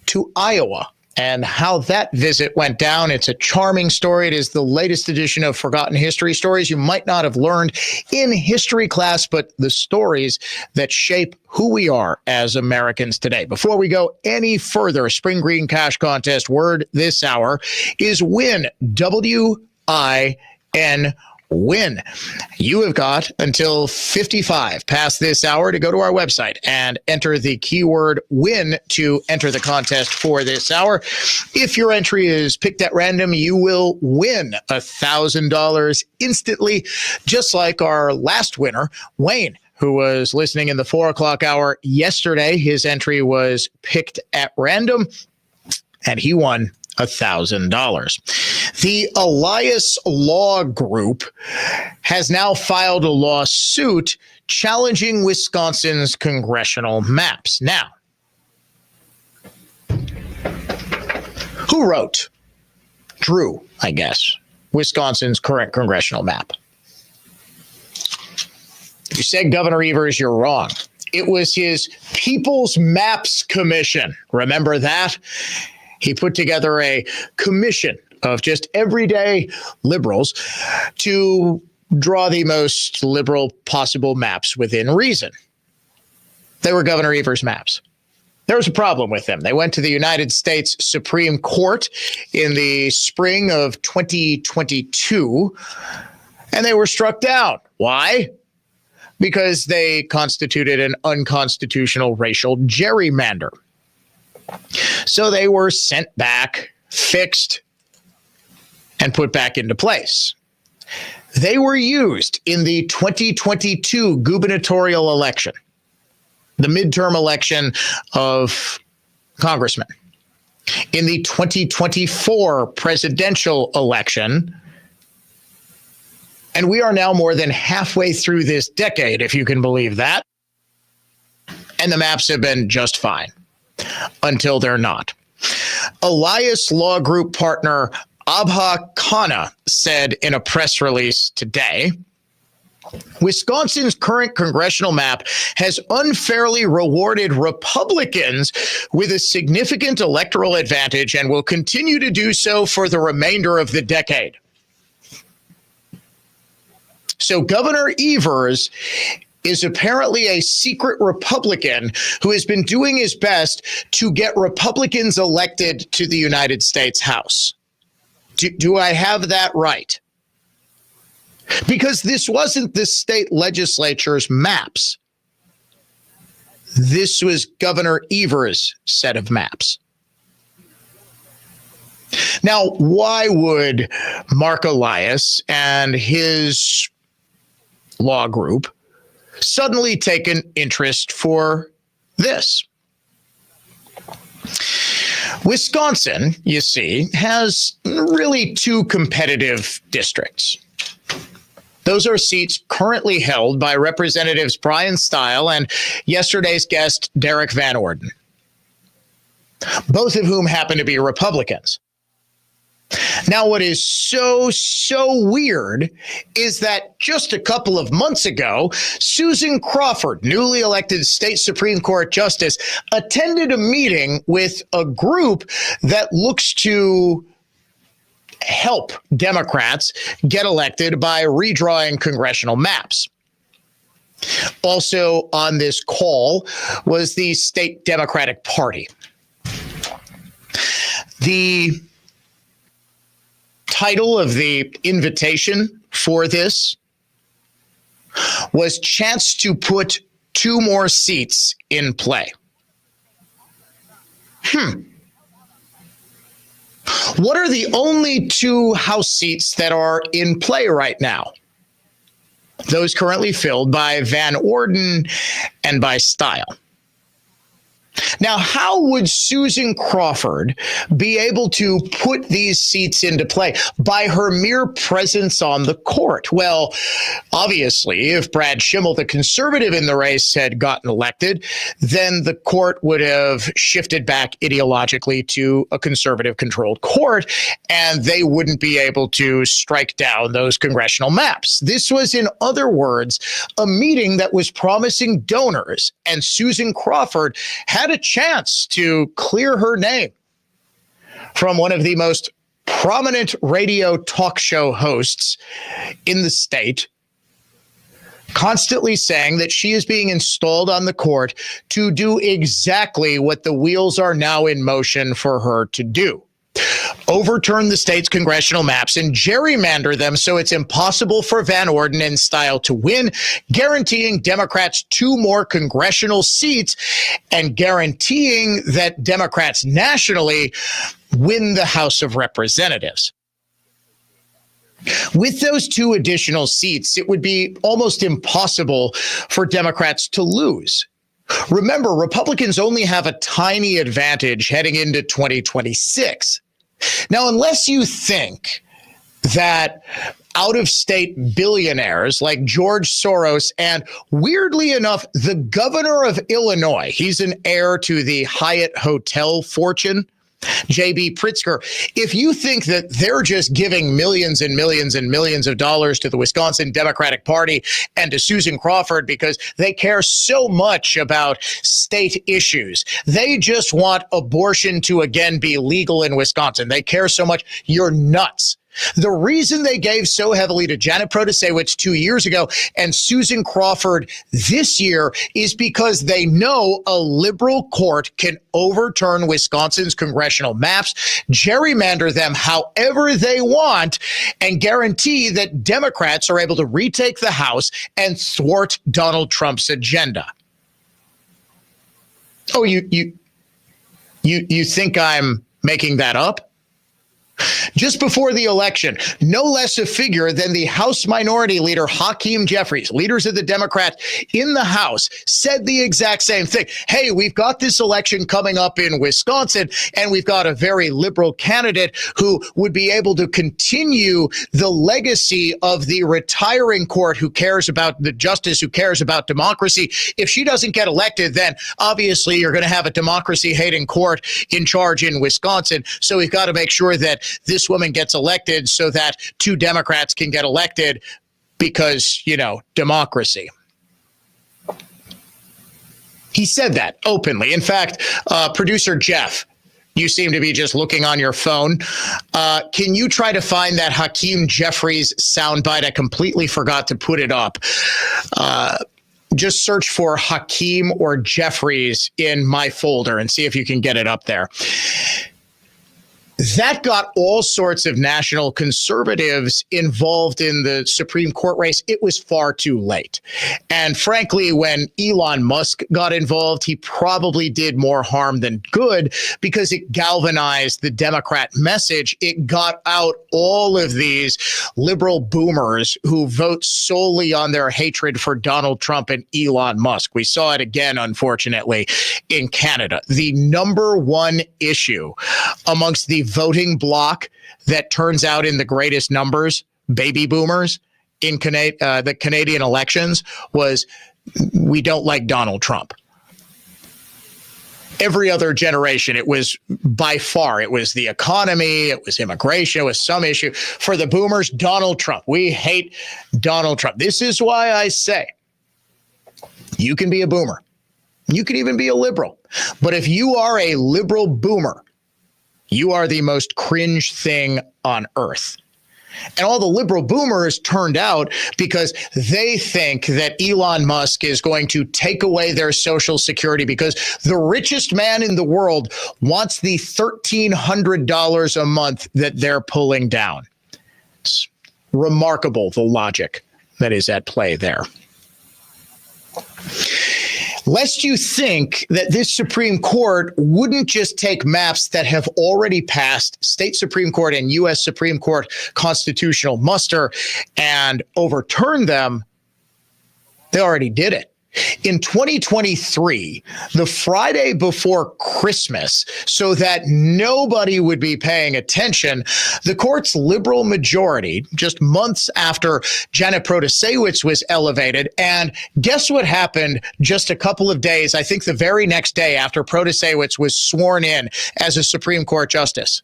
to Iowa, and how that visit went down. It's a charming story. It is the latest edition of Forgotten History, stories you might not have learned in history class, but the stories that shape who we are as Americans today. Before we go any further, Spring Green Cash Contest word this hour is WIN, W-I-N, win. You have got until 55 past this hour to go to our website and enter the keyword win to enter the contest for this hour. If your entry is picked at random, you will win $1,000 instantly, just like our last winner, Wayne, who was listening in the 4 o'clock hour yesterday. His entry was picked at random and he won $1,000. The Elias Law Group has now filed a lawsuit challenging Wisconsin's congressional maps. Now, who wrote, drew, I guess, Wisconsin's current congressional map? If you said Governor Evers, you're wrong. It was his People's Maps Commission. Remember that? He put together a commission of just everyday liberals to draw the most liberal possible maps within reason. They were Governor Evers' maps. There was a problem with them. They went to the United States Supreme Court in the spring of 2022, and they were struck down. Why? Because they constituted an unconstitutional racial gerrymander. So they were sent back, fixed, and put back into place. They were used in the 2022 gubernatorial election, the midterm election of congressmen. In the 2024 presidential election, and we are now more than halfway through this decade, if you can believe that, and the maps have been just fine until they're not. Elias Law Group partner Abha Khanna said in a press release today, Wisconsin's current congressional map has unfairly rewarded Republicans with a significant electoral advantage and will continue to do so for the remainder of the decade. So Governor Evers is apparently a secret Republican who has been doing his best to get Republicans elected to the United States House. Do I have that right? Because this wasn't the state legislature's maps. This was Governor Evers' set of maps. Now, why would Mark Elias and his law group suddenly take an interest for this? Wisconsin, you see, has really two competitive districts. Those are seats currently held by Representatives Brian Stile and yesterday's guest, Derek Van Orden, both of whom happen to be Republicans. Now, what is so weird is that just a couple of months ago, Susan Crawford, newly elected state Supreme Court justice, attended a meeting with a group that looks to help Democrats get elected by redrawing congressional maps. Also on this call was the state Democratic Party. The title of the invitation for this was Chance to Put Two More Seats in Play. What are the only two House seats that are in play right now? Those currently filled by Van Orden and by Stile. Now, how would Susan Crawford be able to put these seats into play? By her mere presence on the court. Well, obviously, if Brad Schimmel, the conservative in the race, had gotten elected, then the court would have shifted back ideologically to a conservative-controlled court, and they wouldn't be able to strike down those congressional maps. This was, in other words, a meeting that was promising donors, and Susan Crawford had a chance to clear her name from one of the most prominent radio talk show hosts in the state, constantly saying that she is being installed on the court to do exactly what the wheels are now in motion for her to do. Overturn the state's congressional maps and gerrymander them so it's impossible for Van Orden and Stile to win, guaranteeing Democrats two more congressional seats and guaranteeing that Democrats nationally win the House of Representatives. With those two additional seats, it would be almost impossible for Democrats to lose. Remember, Republicans only have a tiny advantage heading into 2026. Now, unless you think that out-of-state billionaires like George Soros and, weirdly enough, the governor of Illinois, he's an heir to the Hyatt Hotel fortune, J.B. Pritzker, if you think that they're just giving millions and millions and millions of dollars to the Wisconsin Democratic Party and to Susan Crawford because they care so much about state issues, they just want abortion to again be legal in Wisconsin, they care so much, you're nuts. The reason they gave so heavily to Janet Protasewicz 2 years ago and Susan Crawford this year is because they know a liberal court can overturn Wisconsin's congressional maps, gerrymander them however they want, and guarantee that Democrats are able to retake the House and thwart Donald Trump's agenda. Oh, you think I'm making that up? Just before the election, no less a figure than the House Minority Leader Hakeem Jeffries, leaders of the Democrats in the House, said the exact same thing. Hey, we've got this election coming up in Wisconsin, and we've got a very liberal candidate who would be able to continue the legacy of the retiring court who cares about the justice, who cares about democracy. If she doesn't get elected, then obviously you're going to have a democracy-hating court in charge in Wisconsin. So we've got to make sure that this woman gets elected so that 2 Democrats can get elected because, democracy. He said that openly. In fact, producer Jeff, you seem to be just looking on your phone. Can you try to find that Hakeem Jeffries soundbite? I completely forgot to put it up. Just search for Hakeem or Jeffries in my folder and see if you can get it up there. That got all sorts of national conservatives involved in the Supreme Court race. It was far too late. And frankly, when Elon Musk got involved, he probably did more harm than good because it galvanized the Democrat message. It got out all of these liberal boomers who vote solely on their hatred for Donald Trump and Elon Musk. We saw it again, unfortunately, in Canada. The number one issue amongst the voting bloc that turns out in the greatest numbers, baby boomers, in the Canadian elections was we don't like Donald Trump. Every other generation, it was by far, it was the economy, it was immigration, it was some issue. For the boomers, Donald Trump. We hate Donald Trump. This is why I say you can be a boomer. You can even be a liberal. But if you are a liberal boomer, you are the most cringe thing on earth. And all the liberal boomers turned out because they think that Elon Musk is going to take away their Social Security because the richest man in the world wants the $1,300 a month that they're pulling down. It's remarkable, the logic that is at play there. Lest you think that this Supreme Court wouldn't just take maps that have already passed state Supreme Court and U.S. Supreme Court constitutional muster and overturn them, they already did it. In 2023, the Friday before Christmas, so that nobody would be paying attention, the court's liberal majority, just months after Janet Protasewicz was elevated, and guess what happened just a couple of days, I think the very next day after Protasewicz was sworn in as a Supreme Court justice?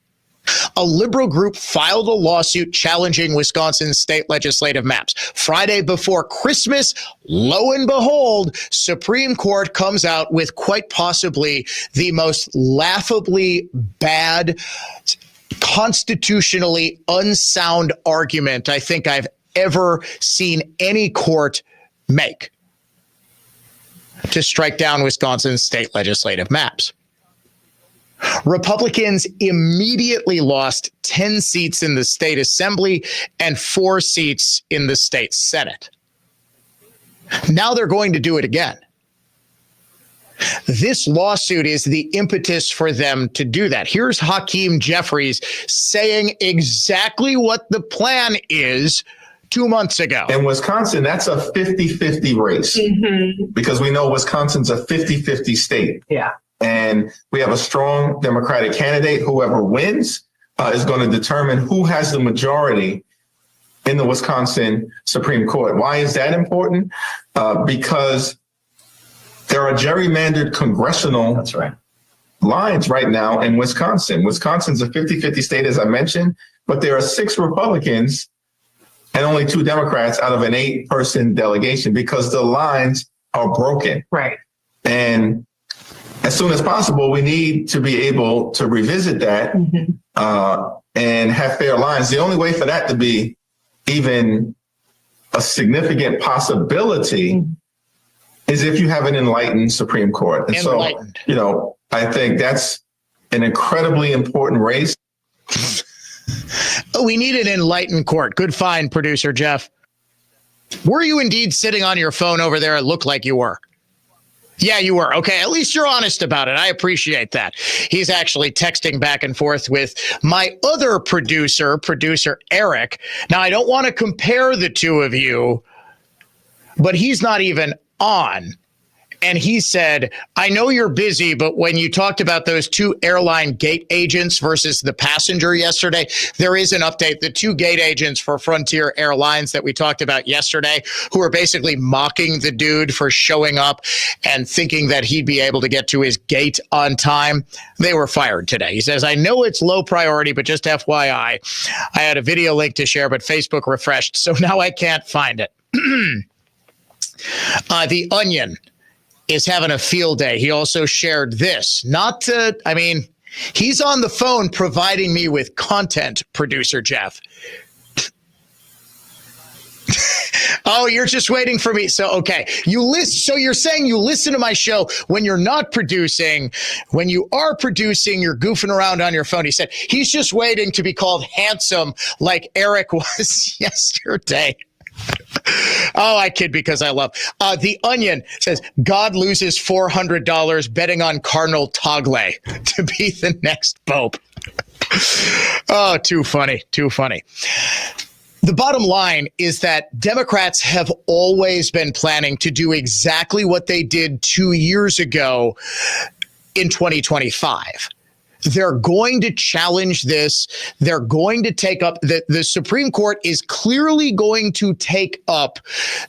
A liberal group filed a lawsuit challenging Wisconsin's state legislative maps. Friday before Christmas, lo and behold, Supreme Court comes out with quite possibly the most laughably bad, constitutionally unsound argument I think I've ever seen any court make to strike down Wisconsin's state legislative maps. Republicans immediately lost 10 seats in the state assembly and 4 seats in the state Senate. Now they're going to do it again. This lawsuit is the impetus for them to do that. Here's Hakeem Jeffries saying exactly what the plan is 2 months ago. In Wisconsin, that's a 50-50 race because we know Wisconsin's a 50-50 state. Yeah. And we have a strong Democratic candidate. Whoever wins is going to determine who has the majority in the Wisconsin Supreme Court. Why is that important? Because there are gerrymandered congressional lines right now in Wisconsin. Wisconsin's a 50-50 state, as I mentioned, but there are 6 Republicans and only 2 Democrats out of an 8-person delegation because the lines are broken. Right. And as soon as possible, we need to be able to revisit that and have fair lines, the only way for that to be even a significant possibility is if you have an enlightened Supreme Court. And Enlightened. so, I think that's an incredibly important race. We need an enlightened court. Good find, producer Jeff. Were you indeed sitting on your phone over there? It looked like you were. Yeah, you were. Okay, at least you're honest about it. I appreciate that. He's actually texting back and forth with my other producer Eric. Now, I don't want to compare the two of you, but he's not even on. And he said, I know you're busy, but when you talked about those two airline gate agents versus the passenger yesterday, there is an update. The two gate agents for Frontier Airlines that we talked about yesterday, who are basically mocking the dude for showing up and thinking that he'd be able to get to his gate on time, they were fired today. He says, I know it's low priority, but just FYI, I had a video link to share, but Facebook refreshed, so now I can't find it. The Onion is having a field day. He also shared this. He's on the phone providing me with content, producer Jeff. Oh, you're just waiting for me. So, okay. So you're saying you listen to my show when you're not producing. When you are producing, you're goofing around on your phone. He said he's just waiting to be called handsome like Eric was yesterday. Oh, I kid because I love. The Onion says God loses $400 betting on Cardinal Tagle to be the next pope. Oh, too funny. Too funny. The bottom line is that Democrats have always been planning to do exactly what they did 2 years ago in 2025. They're going to challenge this. They're going to take up the Supreme Court is clearly going to take up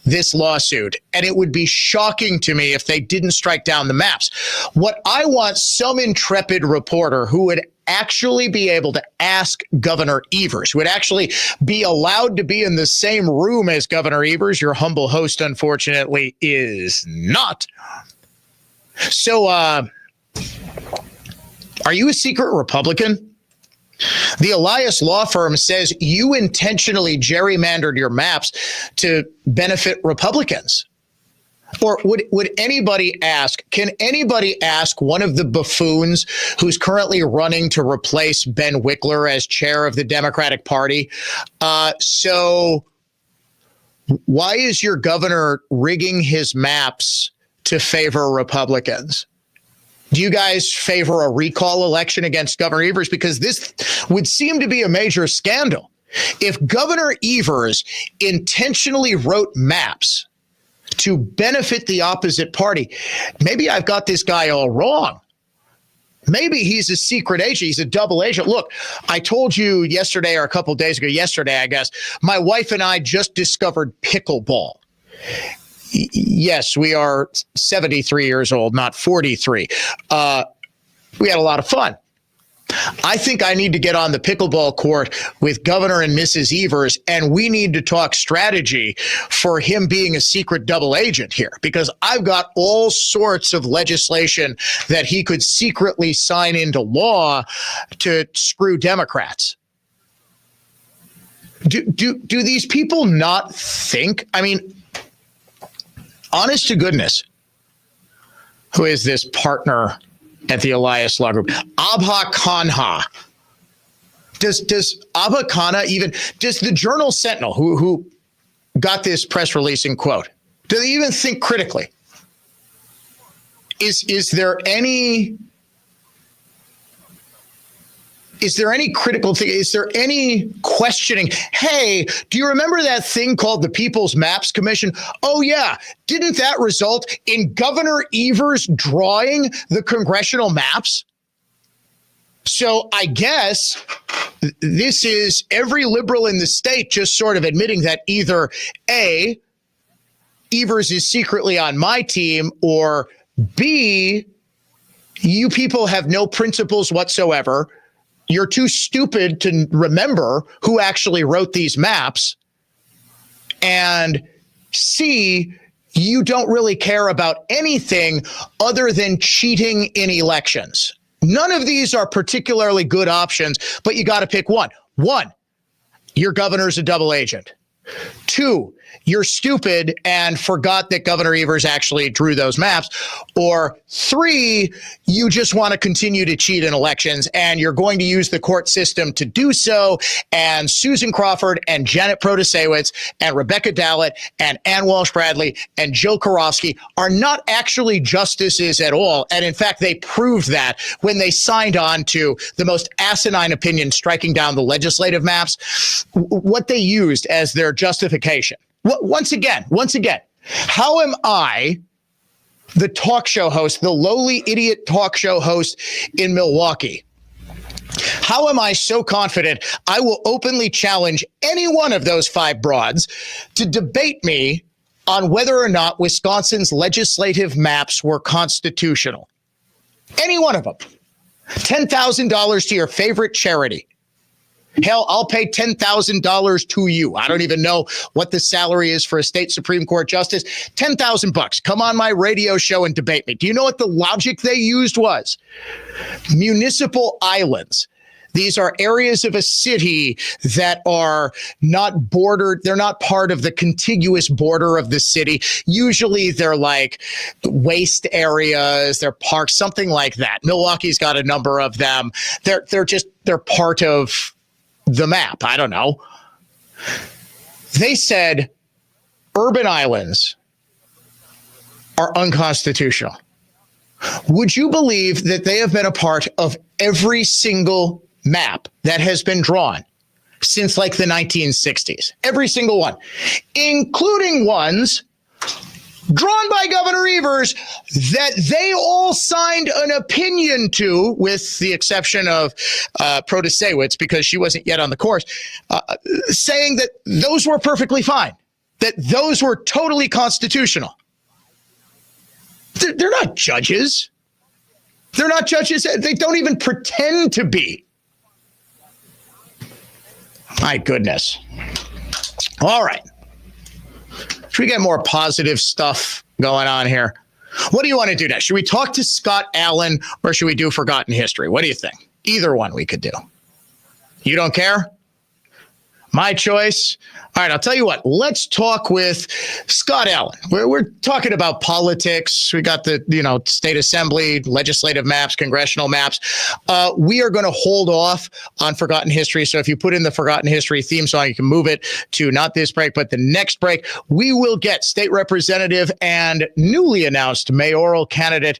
this lawsuit. And it would be shocking to me if they didn't strike down the maps. What I want some intrepid reporter who would actually be able to ask Governor Evers, who would actually be allowed to be in the same room as Governor Evers. Your humble host, unfortunately, is not. So, are you a secret Republican? The Elias law firm says you intentionally gerrymandered your maps to benefit Republicans. Or would anybody ask, can anybody ask one of the buffoons who's currently running to replace Ben Wickler as chair of the Democratic Party? So why is your governor rigging his maps to favor Republicans? Do you guys favor a recall election against Governor Evers? Because this would seem to be a major scandal. If Governor Evers intentionally wrote maps to benefit the opposite party, maybe I've got this guy all wrong. Maybe he's a secret agent. He's a double agent. Look, I told you yesterday or a couple of days ago, yesterday, I guess, my wife and I just discovered pickleball. Yes, we are 73 years old, not 43. We had a lot of fun. I think I need to get on the pickleball court with Governor and Mrs. Evers, and we need to talk strategy for him being a secret double agent here, because I've got all sorts of legislation that he could secretly sign into law to screw Democrats. Do these people not think? I mean, honest to goodness, who is this partner at the Elias Law Group? Abha Khanha. Does Abha Khanha even, does the Journal Sentinel, who got this press release in quote, do they even think critically? Is there any critical thing? Is there any questioning? Hey, do you remember that thing called the People's Maps Commission? Oh, yeah. Didn't that result in Governor Evers drawing the congressional maps? So I guess this is every liberal in the state just sort of admitting that either A, Evers is secretly on my team, or B, you people have no principles whatsoever. You're too stupid to remember who actually wrote these maps. And C, you don't really care about anything other than cheating in elections. None of these are particularly good options, but you got to pick one. One, your governor's a double agent. Two, you're stupid and forgot that Governor Evers actually drew those maps. Or three, you just want to continue to cheat in elections and you're going to use the court system to do so. And Susan Crawford and Janet Protasewicz and Rebecca Dallett and Ann Walsh Bradley and Jill Karofsky are not actually justices at all. And in fact, they proved that when they signed on to the most asinine opinion striking down the legislative maps, what they used as their justification. Once again, how am I, the talk show host, the lowly idiot talk show host in Milwaukee, how am I so confident I will openly challenge any one of those five broads to debate me on whether or not Wisconsin's legislative maps were constitutional? Any one of them. $10,000 to your favorite charity. Hell, I'll pay $10,000 to you. I don't even know what the salary is for a state Supreme Court justice. $10,000. Come on my radio show and debate me. Do you know what the logic they used was? Municipal islands. These are areas of a city that are not bordered. They're not part of the contiguous border of the city. Usually they're like waste areas, they're parks, something like that. Milwaukee's got a number of them. They're part of the map. I don't know. They said urban islands are unconstitutional. Would you believe that they have been a part of every single map that has been drawn since like the 1960s? Every single one, including ones drawn by Governor Evers that they all signed an opinion to, with the exception of Protasewicz, because she wasn't yet on the course, saying that those were perfectly fine, that those were totally constitutional. They're not judges. They're not judges. They don't even pretend to be. My goodness. All right. Should we get more positive stuff going on here? What do you want to do next? Should we talk to Scott Allen or should we do Forgotten History? What do you think? Either one we could do. You don't care? My choice. All right, I'll tell you what. Let's talk with Scott Allen. We're talking about politics. We got the state assembly, legislative maps, congressional maps. We are going to hold off on Forgotten History. So if you put in the Forgotten History theme song, you can move it to not this break, but the next break. We will get state representative and newly announced mayoral candidate,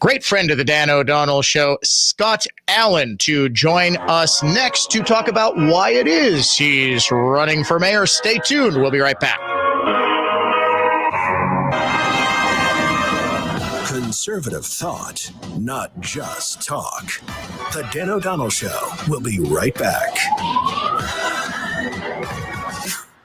great friend of the Dan O'Donnell Show, Scott Allen, to join us next to talk about why it is he's running for mayor. Stay tuned. We'll be right back. Conservative thought, not just talk. The Dan O'Donnell Show. We'll be right back.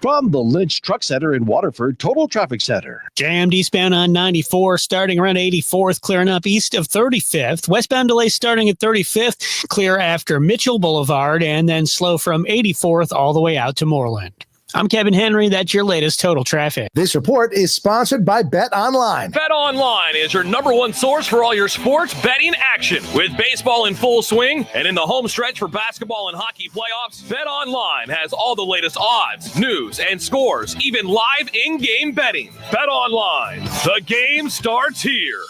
From the Lynch Truck Center in Waterford, Total Traffic Center. Jammed eastbound on 94, starting around 84th, clearing up east of 35th. Westbound delays starting at 35th, clear after Mitchell Boulevard, and then slow from 84th all the way out to Moreland. I'm Kevin Henry. That's your latest total traffic. This report is sponsored by Bet Online. Bet Online is your number one source for all your sports betting action. With baseball in full swing and in the home stretch for basketball and hockey playoffs, Bet Online has all the latest odds, news, and scores, even live in-game betting. Bet Online. The game starts here.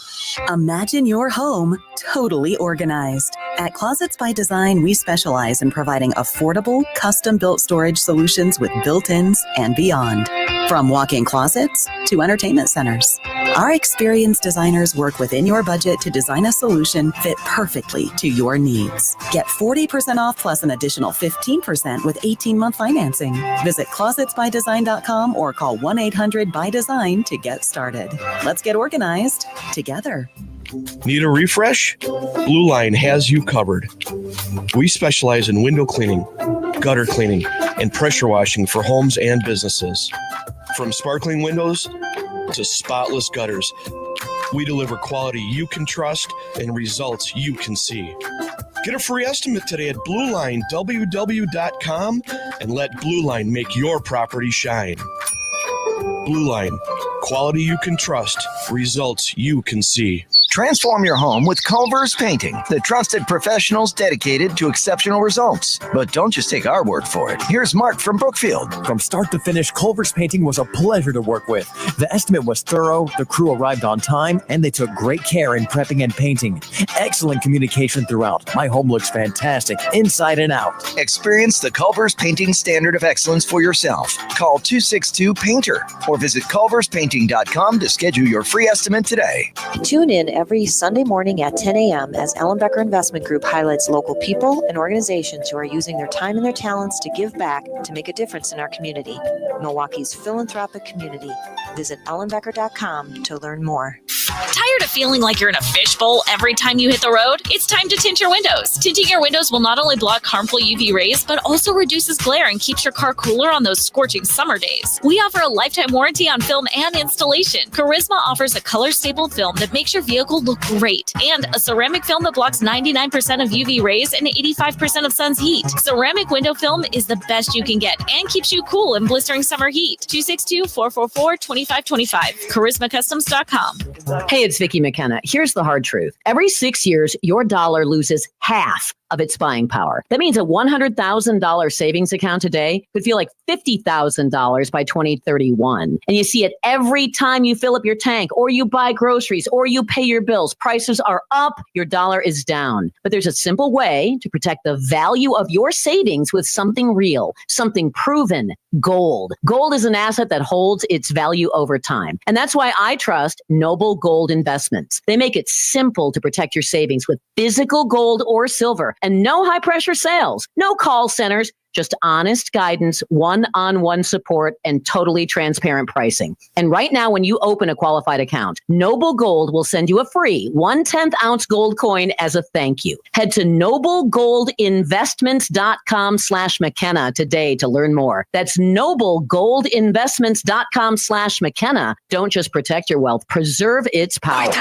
Imagine your home totally organized. At Closets by Design, we specialize in providing affordable, custom-built storage solutions with built-ins and beyond. From walk-in closets to entertainment centers, our experienced designers work within your budget to design a solution fit perfectly to your needs. Get 40% off plus an additional 15% with 18-month financing. Visit closetsbydesign.com or call 1-800-BY-DESIGN to get started. Let's get organized together. Need a refresh? Blue Line has you covered. We specialize in window cleaning, gutter cleaning, and pressure washing for homes and businesses. From sparkling windows to spotless gutters, we deliver quality you can trust and results you can see. Get a free estimate today at BlueLineWW.com and let Blue Line make your property shine. Blue Line, quality you can trust, results you can see. Transform your home with Culver's Painting, the trusted professionals dedicated to exceptional results. But don't just take our word for it. Here's Mark from Brookfield. From start to finish, Culver's Painting was a pleasure to work with. The estimate was thorough, the crew arrived on time, and they took great care in prepping and painting. Excellent communication throughout. My home looks fantastic, inside and out. Experience the Culver's Painting standard of excellence for yourself. Call 262-PAINTER or visit culverspainting.com to schedule your free estimate today. Tune in every Sunday morning at 10 a.m. as Ellenbecker Investment Group highlights local people and organizations who are using their time and their talents to give back to make a difference in our community. Milwaukee's philanthropic community. Visit ellenbecker.com to learn more. Tired of feeling like you're in a fishbowl every time you hit the road? It's time to tint your windows. Tinting your windows will not only block harmful UV rays, but also reduces glare and keeps your car cooler on those scorching summer days. We offer a lifetime warranty on film and installation. Charisma offers a color-stapled film that makes your vehicle look great, and a ceramic film that blocks 99% of UV rays and 85% of sun's heat. Ceramic window film is the best you can get and keeps you cool in blistering summer heat. 262-444-2525. CharismaCustoms.com. Hey, it's Vicki McKenna. Here's the hard truth. Every 6 years, your dollar loses half of its buying power. That means a $100,000 savings account today could feel like $50,000 by 2031. And you see it every time you fill up your tank or you buy groceries or you pay your bills. Prices are up, your dollar is down. But there's a simple way to protect the value of your savings with something real, something proven, gold. Gold is an asset that holds its value over time. And that's why I trust Noble Gold Investments. They make it simple to protect your savings with physical gold or silver. And no high pressure sales, no call centers, just honest guidance, one-on-one support, and totally transparent pricing. And right now, when you open a qualified account, Noble Gold will send you a free 1/10 ounce gold coin as a thank you. Head to noblegoldinvestments.com/McKenna today to learn more. That's noblegoldinvestments.com/McKenna. Don't just protect your wealth, preserve its power.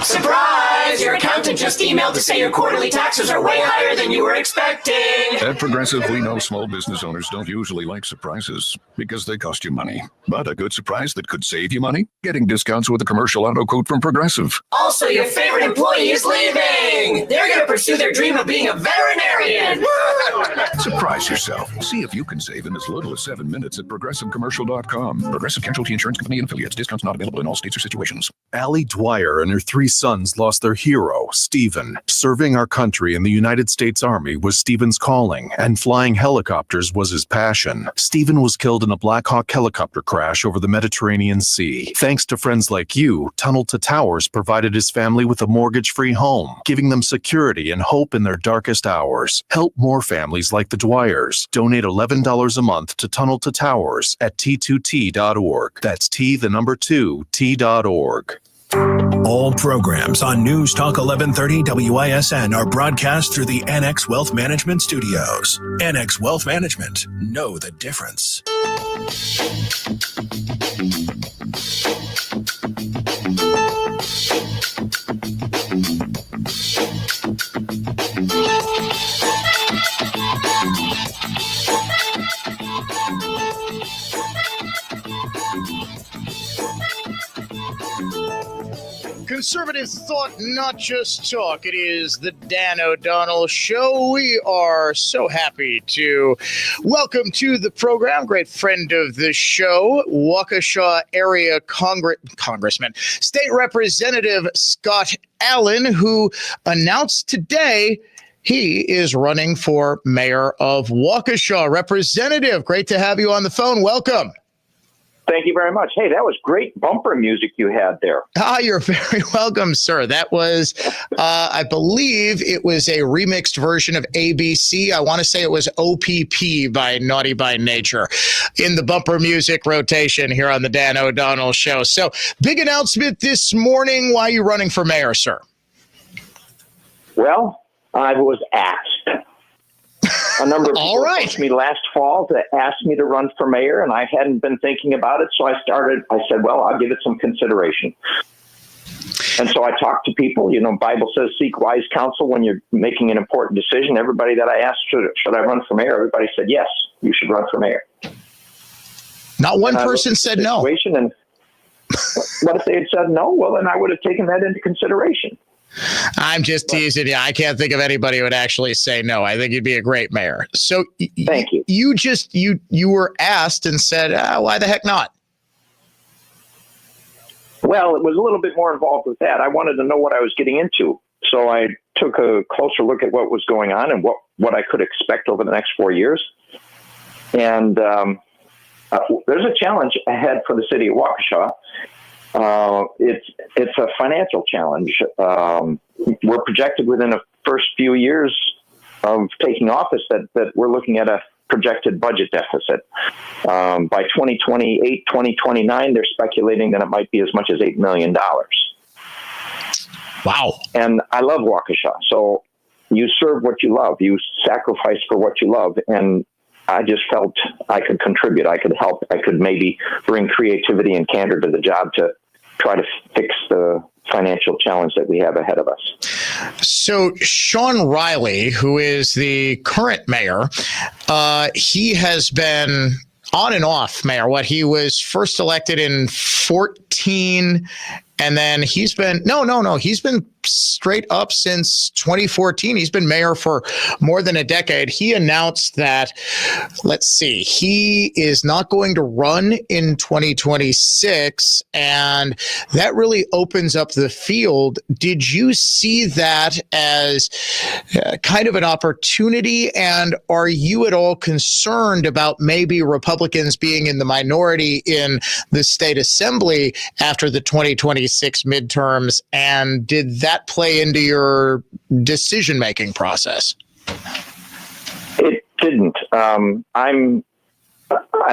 Surprise! Your accountant just emailed to say your quarterly taxes are way higher than you were expecting. At Progressive, we know small business owners don't usually like surprises because they cost you money. But a good surprise that could save you money? Getting discounts with a commercial auto quote from Progressive. Also, your favorite employee is leaving. They're going to pursue their dream of being a veterinarian. Surprise yourself. See if you can save in as little as 7 minutes at progressivecommercial.com. Progressive Casualty Insurance Company and affiliates. Discounts not available in all states or situations. Allie Dwyer and her 3 sons lost their hero, Stephen. Serving our country in the United States Army was Stephen's calling, and flying helicopters was his passion. Stephen was killed in a Black Hawk helicopter crash over the Mediterranean Sea. Thanks to friends like you, Tunnel to Towers provided his family with a mortgage-free home, giving them security and hope in their darkest hours. Help more families like the Dwyers. Donate $11 a month to Tunnel to Towers at T2T.org. That's T2T.org. All programs on News Talk 1130 WISN are broadcast through the NX Wealth Management Studios. NX Wealth Management. Know the difference. Conservative thought, not just talk. It is the Dan O'Donnell Show. We are so happy to welcome to the program, great friend of the show, Waukesha Area Congressman, State Representative Scott Allen, who announced today he is running for mayor of Waukesha. Representative, great to have you on the phone. Welcome. Thank you very much. Hey, that was great bumper music you had there. You're very welcome, sir. That was, I believe it was a remixed version of ABC. I want to say it was OPP by Naughty by Nature in the bumper music rotation here on the Dan O'Donnell Show. So, big announcement this morning. Why are you running for mayor, sir? Well, I was asked. A number of people approached me last fall to ask me to run for mayor, and I hadn't been thinking about it. So I said, well, I'll give it some consideration. And so I talked to people. You know, Bible says seek wise counsel when you're making an important decision. Everybody that I asked, should I run for mayor? Everybody said, yes, you should run for mayor. Not one person said no. And What if they had said no? Well, then I would have taken that into consideration. I'm just teasing you. I can't think of anybody who would actually say no. I think you'd be a great mayor. So thank you. You were asked and said, why the heck not? Well, it was a little bit more involved with that. I wanted to know what I was getting into. So I took a closer look at what was going on and what I could expect over the next 4 years. And there's a challenge ahead for the city of Waukesha. It's a financial challenge. We're projected within the first few years of taking office that we're looking at a projected budget deficit. By 2028, 2029, they're speculating that it might be as much as $8 million. Wow. And I love Waukesha. So you serve what you love. You sacrifice for what you love. And I just felt I could contribute. I could help. I could maybe bring creativity and candor to the job to try to fix the financial challenge that we have ahead of us. So Sean Riley, who is the current mayor, he has been on and off mayor. He was first elected in 2014, and then he's been he's been straight up since 2014. He's been mayor for more than a decade. He announced that, he is not going to run in 2026, and that really opens up the field. Did you see that as kind of an opportunity, and are you at all concerned about maybe Republicans being in the minority in the state assembly after the 2026 midterms, and did that play into your decision-making process? It didn't. I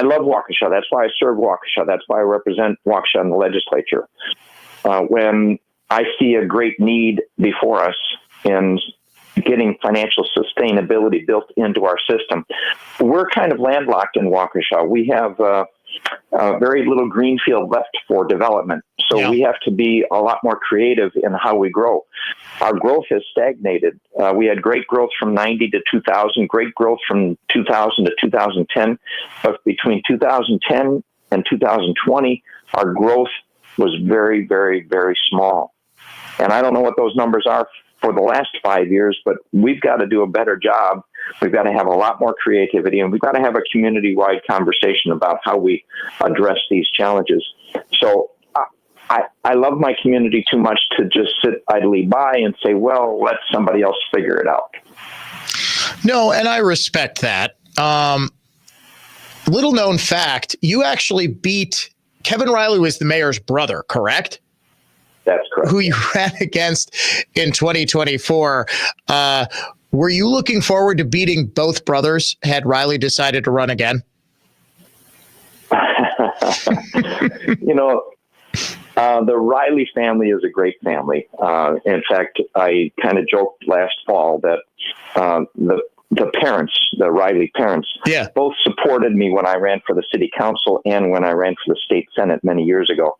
love Waukesha. That's why I serve Waukesha. That's why I represent Waukesha in the legislature. When I see a great need before us in getting financial sustainability built into our system, we're kind of landlocked in Waukesha. We have very little greenfield left for development. So we have to be a lot more creative in how we grow. Our growth has stagnated. We had great growth from 90 to 2000, great growth from 2000 to 2010. But between 2010 and 2020, our growth was very, very, very small. And I don't know what those numbers are for the last 5 years, but we've got to do a better job. We've got to have a lot more creativity, and we've got to have a community-wide conversation about how we address these challenges. So I love my community too much to just sit idly by and say, well, let somebody else figure it out. No, and I respect that. Little known fact, you actually beat Kevin Riley was the mayor's brother, correct? That's correct. Who you ran against in 2024. Were you looking forward to beating both brothers had Riley decided to run again? The Riley family is a great family. In fact, I kind of joked last fall that the parents, the Riley parents, both supported me when I ran for the city council and when I ran for the state senate many years ago.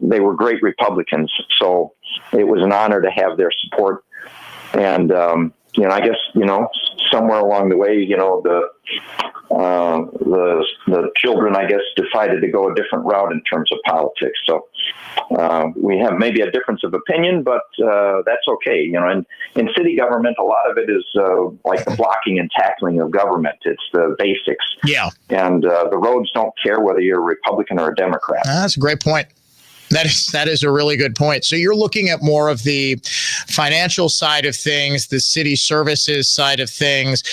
They were great Republicans, so it was an honor to have their support. And I guess somewhere along the way, the children, I guess, decided to go a different route in terms of politics. So we have maybe a difference of opinion, but that's okay. In city government, a lot of it is like the blocking and tackling of government. It's the basics. Yeah. And the roads don't care whether you're a Republican or a Democrat. That's a great point. That is a really good point. So you're looking at more of the financial side of things, the city services side of things.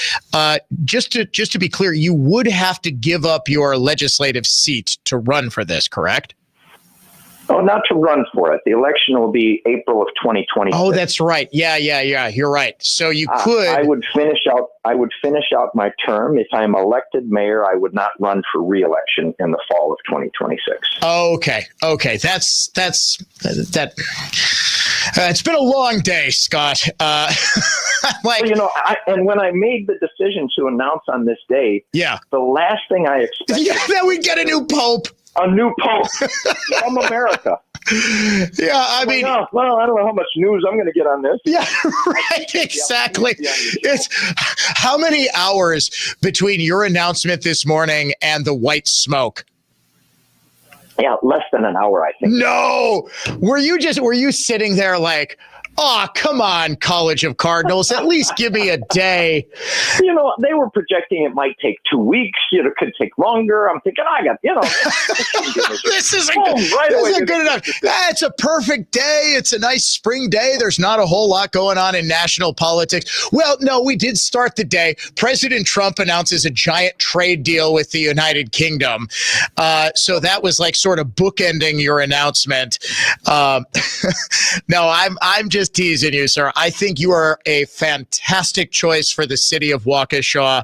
Just to be clear, you would have to give up your legislative seat to run for this, correct? Oh, not to run for it. The election will be April of 2020. Oh, that's right. Yeah. You're right. So you could. I would finish out my term. If I'm elected mayor, I would not run for re-election in the fall of 2026. Okay. That's that. It's been a long day, Scott. And when I made the decision to announce on this day, the last thing I expected that we get a new pope. A new pope from America. Yeah, I mean, I don't know how much news I'm going to get on this. Yeah, right, exactly. It's how many hours between your announcement this morning and the white smoke? Yeah, less than an hour, I think. No, were you sitting there like, oh, come on, College of Cardinals, at least give me a day. You know, they were projecting it might take 2 weeks. You know, it could take longer. I'm thinking, this isn't good enough. It's a perfect day. It's a nice spring day. There's not a whole lot going on in national politics. Well, no, we did start the day. President Trump announces a giant trade deal with the United Kingdom. So that was like sort of bookending your announcement. No, I'm just teasing you, sir. I think you are a fantastic choice for the city of Waukesha.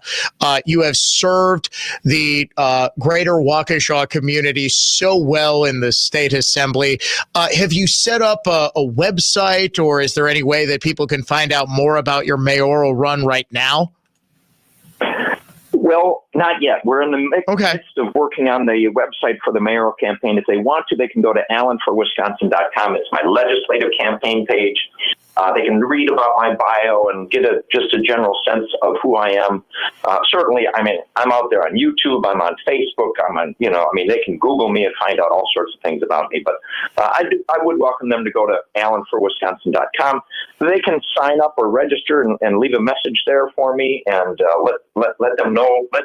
You have served the greater Waukesha community so well in the state assembly. Have you set up a website, or is there any way that people can find out more about your mayoral run right now? Well, not yet. We're in the midst of working on the website for the mayoral campaign. If they want to, they can go to allenforwisconsin.com. It's my legislative campaign page. They can read about my bio and get just a general sense of who I am. Certainly, I mean, I'm out there on YouTube. I'm on Facebook. They can Google me and find out all sorts of things about me. But I would welcome them to go to allenforwisconsin.com. They can sign up or register and leave a message there for me, and let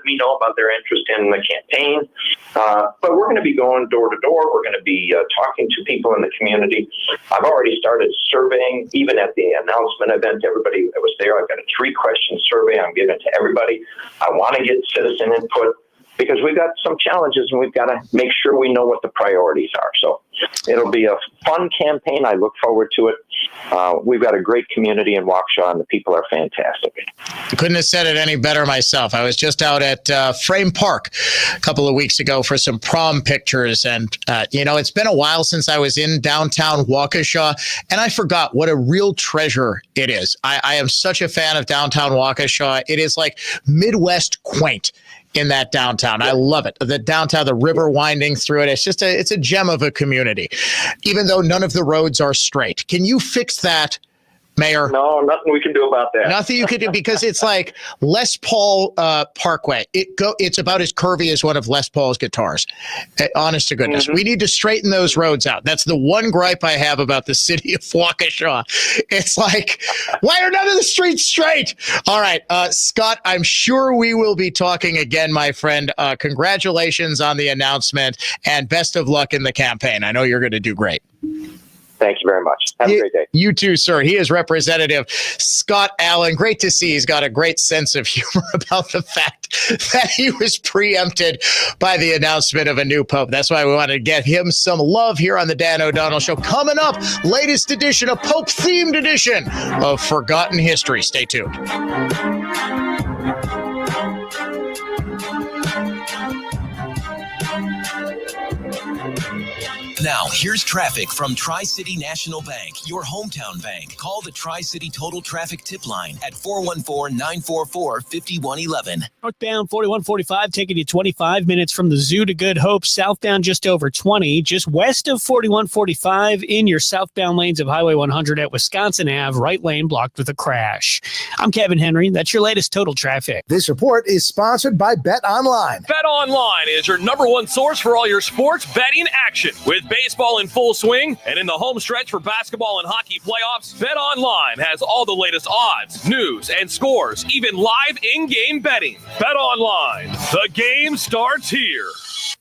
me know about their interest in the campaign. But we're going to be going door to door. We're going to be talking to people in the community. I've already started surveying, even at the announcement event. Everybody that was there, I've got a 3-question survey I'm giving to everybody. I want to get citizen input because we've got some challenges and we've got to make sure we know what the priorities are. So it'll be a fun campaign. I look forward to it. We've got a great community in Waukesha, and the people are fantastic. I couldn't have said it any better myself. I was just out at Frame Park a couple of weeks ago for some prom pictures. And, it's been a while since I was in downtown Waukesha, and I forgot what a real treasure it is. I am such a fan of downtown Waukesha. It is like Midwest quaint in that downtown. I love it. The downtown, the river winding through it. It's a gem of a community, even though none of the roads are straight. Can you fix that, Mayor? No, nothing we can do about that. Nothing you can do, because it's like Les Paul Parkway. It's about as curvy as one of Les Paul's guitars. Honest to goodness. Mm-hmm. We need to straighten those roads out. That's the one gripe I have about the city of Waukesha. It's like, why are none of the streets straight? All right, Scott, I'm sure we will be talking again, my friend. Congratulations on the announcement, and best of luck in the campaign. I know you're going to do great. Thank you very much. Have a great day. You too, sir. He is Representative Scott Allen. Great to see. He's got a great sense of humor about the fact that he was preempted by the announcement of a new pope. That's why we want to get him some love here on the Dan O'Donnell Show. Coming up, latest edition, a Pope-themed edition of Forgotten History. Stay tuned. Now, here's traffic from Tri-City National Bank, your hometown bank. Call the Tri-City Total Traffic Tip Line at 414-944-5111. Northbound 4145 taking you 25 minutes from the Zoo to Good Hope. Southbound just over 20. Just west of 4145 in your southbound lanes of Highway 100 at Wisconsin Ave. Right lane blocked with a crash. I'm Kevin Henry. That's your latest total traffic. This report is sponsored by Bet Online. Bet Online is your #1 source for all your sports betting action. With baseball in full swing and in the home stretch for basketball and hockey playoffs, Bet Online has all the latest odds, news, and scores, even live in-game betting. Bet Online, the game starts here.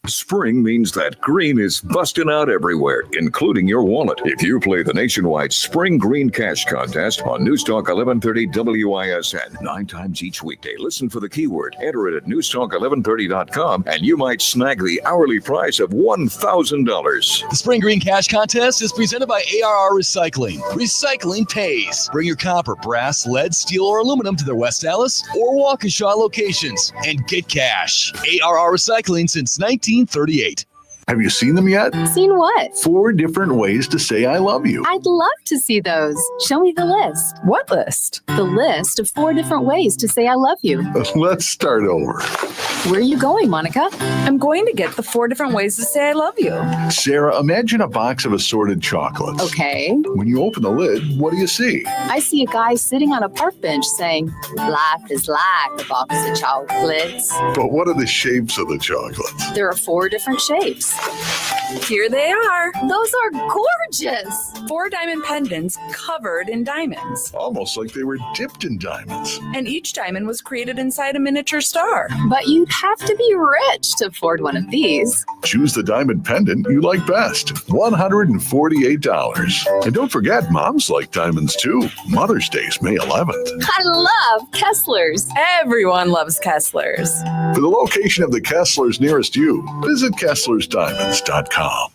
Spring means that green is busting out everywhere, including your wallet. If you play the nationwide Spring Green Cash Contest on Newstalk 1130 WISN 9 times each weekday, listen for the keyword, enter it at newstalk1130.com, and you might snag the hourly prize of $1,000. The Spring Green Cash Contest is presented by ARR Recycling. Recycling pays. Bring your copper, brass, lead, steel, or aluminum to their West Allis or Waukesha locations and get cash. ARR Recycling since 1938. Have you seen them yet? Seen what? 4 different ways to say I love you. I'd love to see those. Show me the list. What list? The list of 4 different ways to say I love you. Let's start over. Where are you going, Monica? I'm going to get the 4 different ways to say I love you. Sarah, imagine a box of assorted chocolates. Okay. When you open the lid, what do you see? I see a guy sitting on a park bench saying, life is like a box of chocolates. But what are the shapes of the chocolates? There are 4 different shapes. Here they are. Those are gorgeous. 4 diamond pendants covered in diamonds. Almost like they were dipped in diamonds. And each diamond was created inside a miniature star. But you'd have to be rich to afford one of these. Choose the diamond pendant you like best. $148. And don't forget, moms like diamonds too. Mother's Day's May 11th. I love Kessler's. Everyone loves Kessler's. For the location of the Kesslers nearest you, visit KesslersDiamonds.com.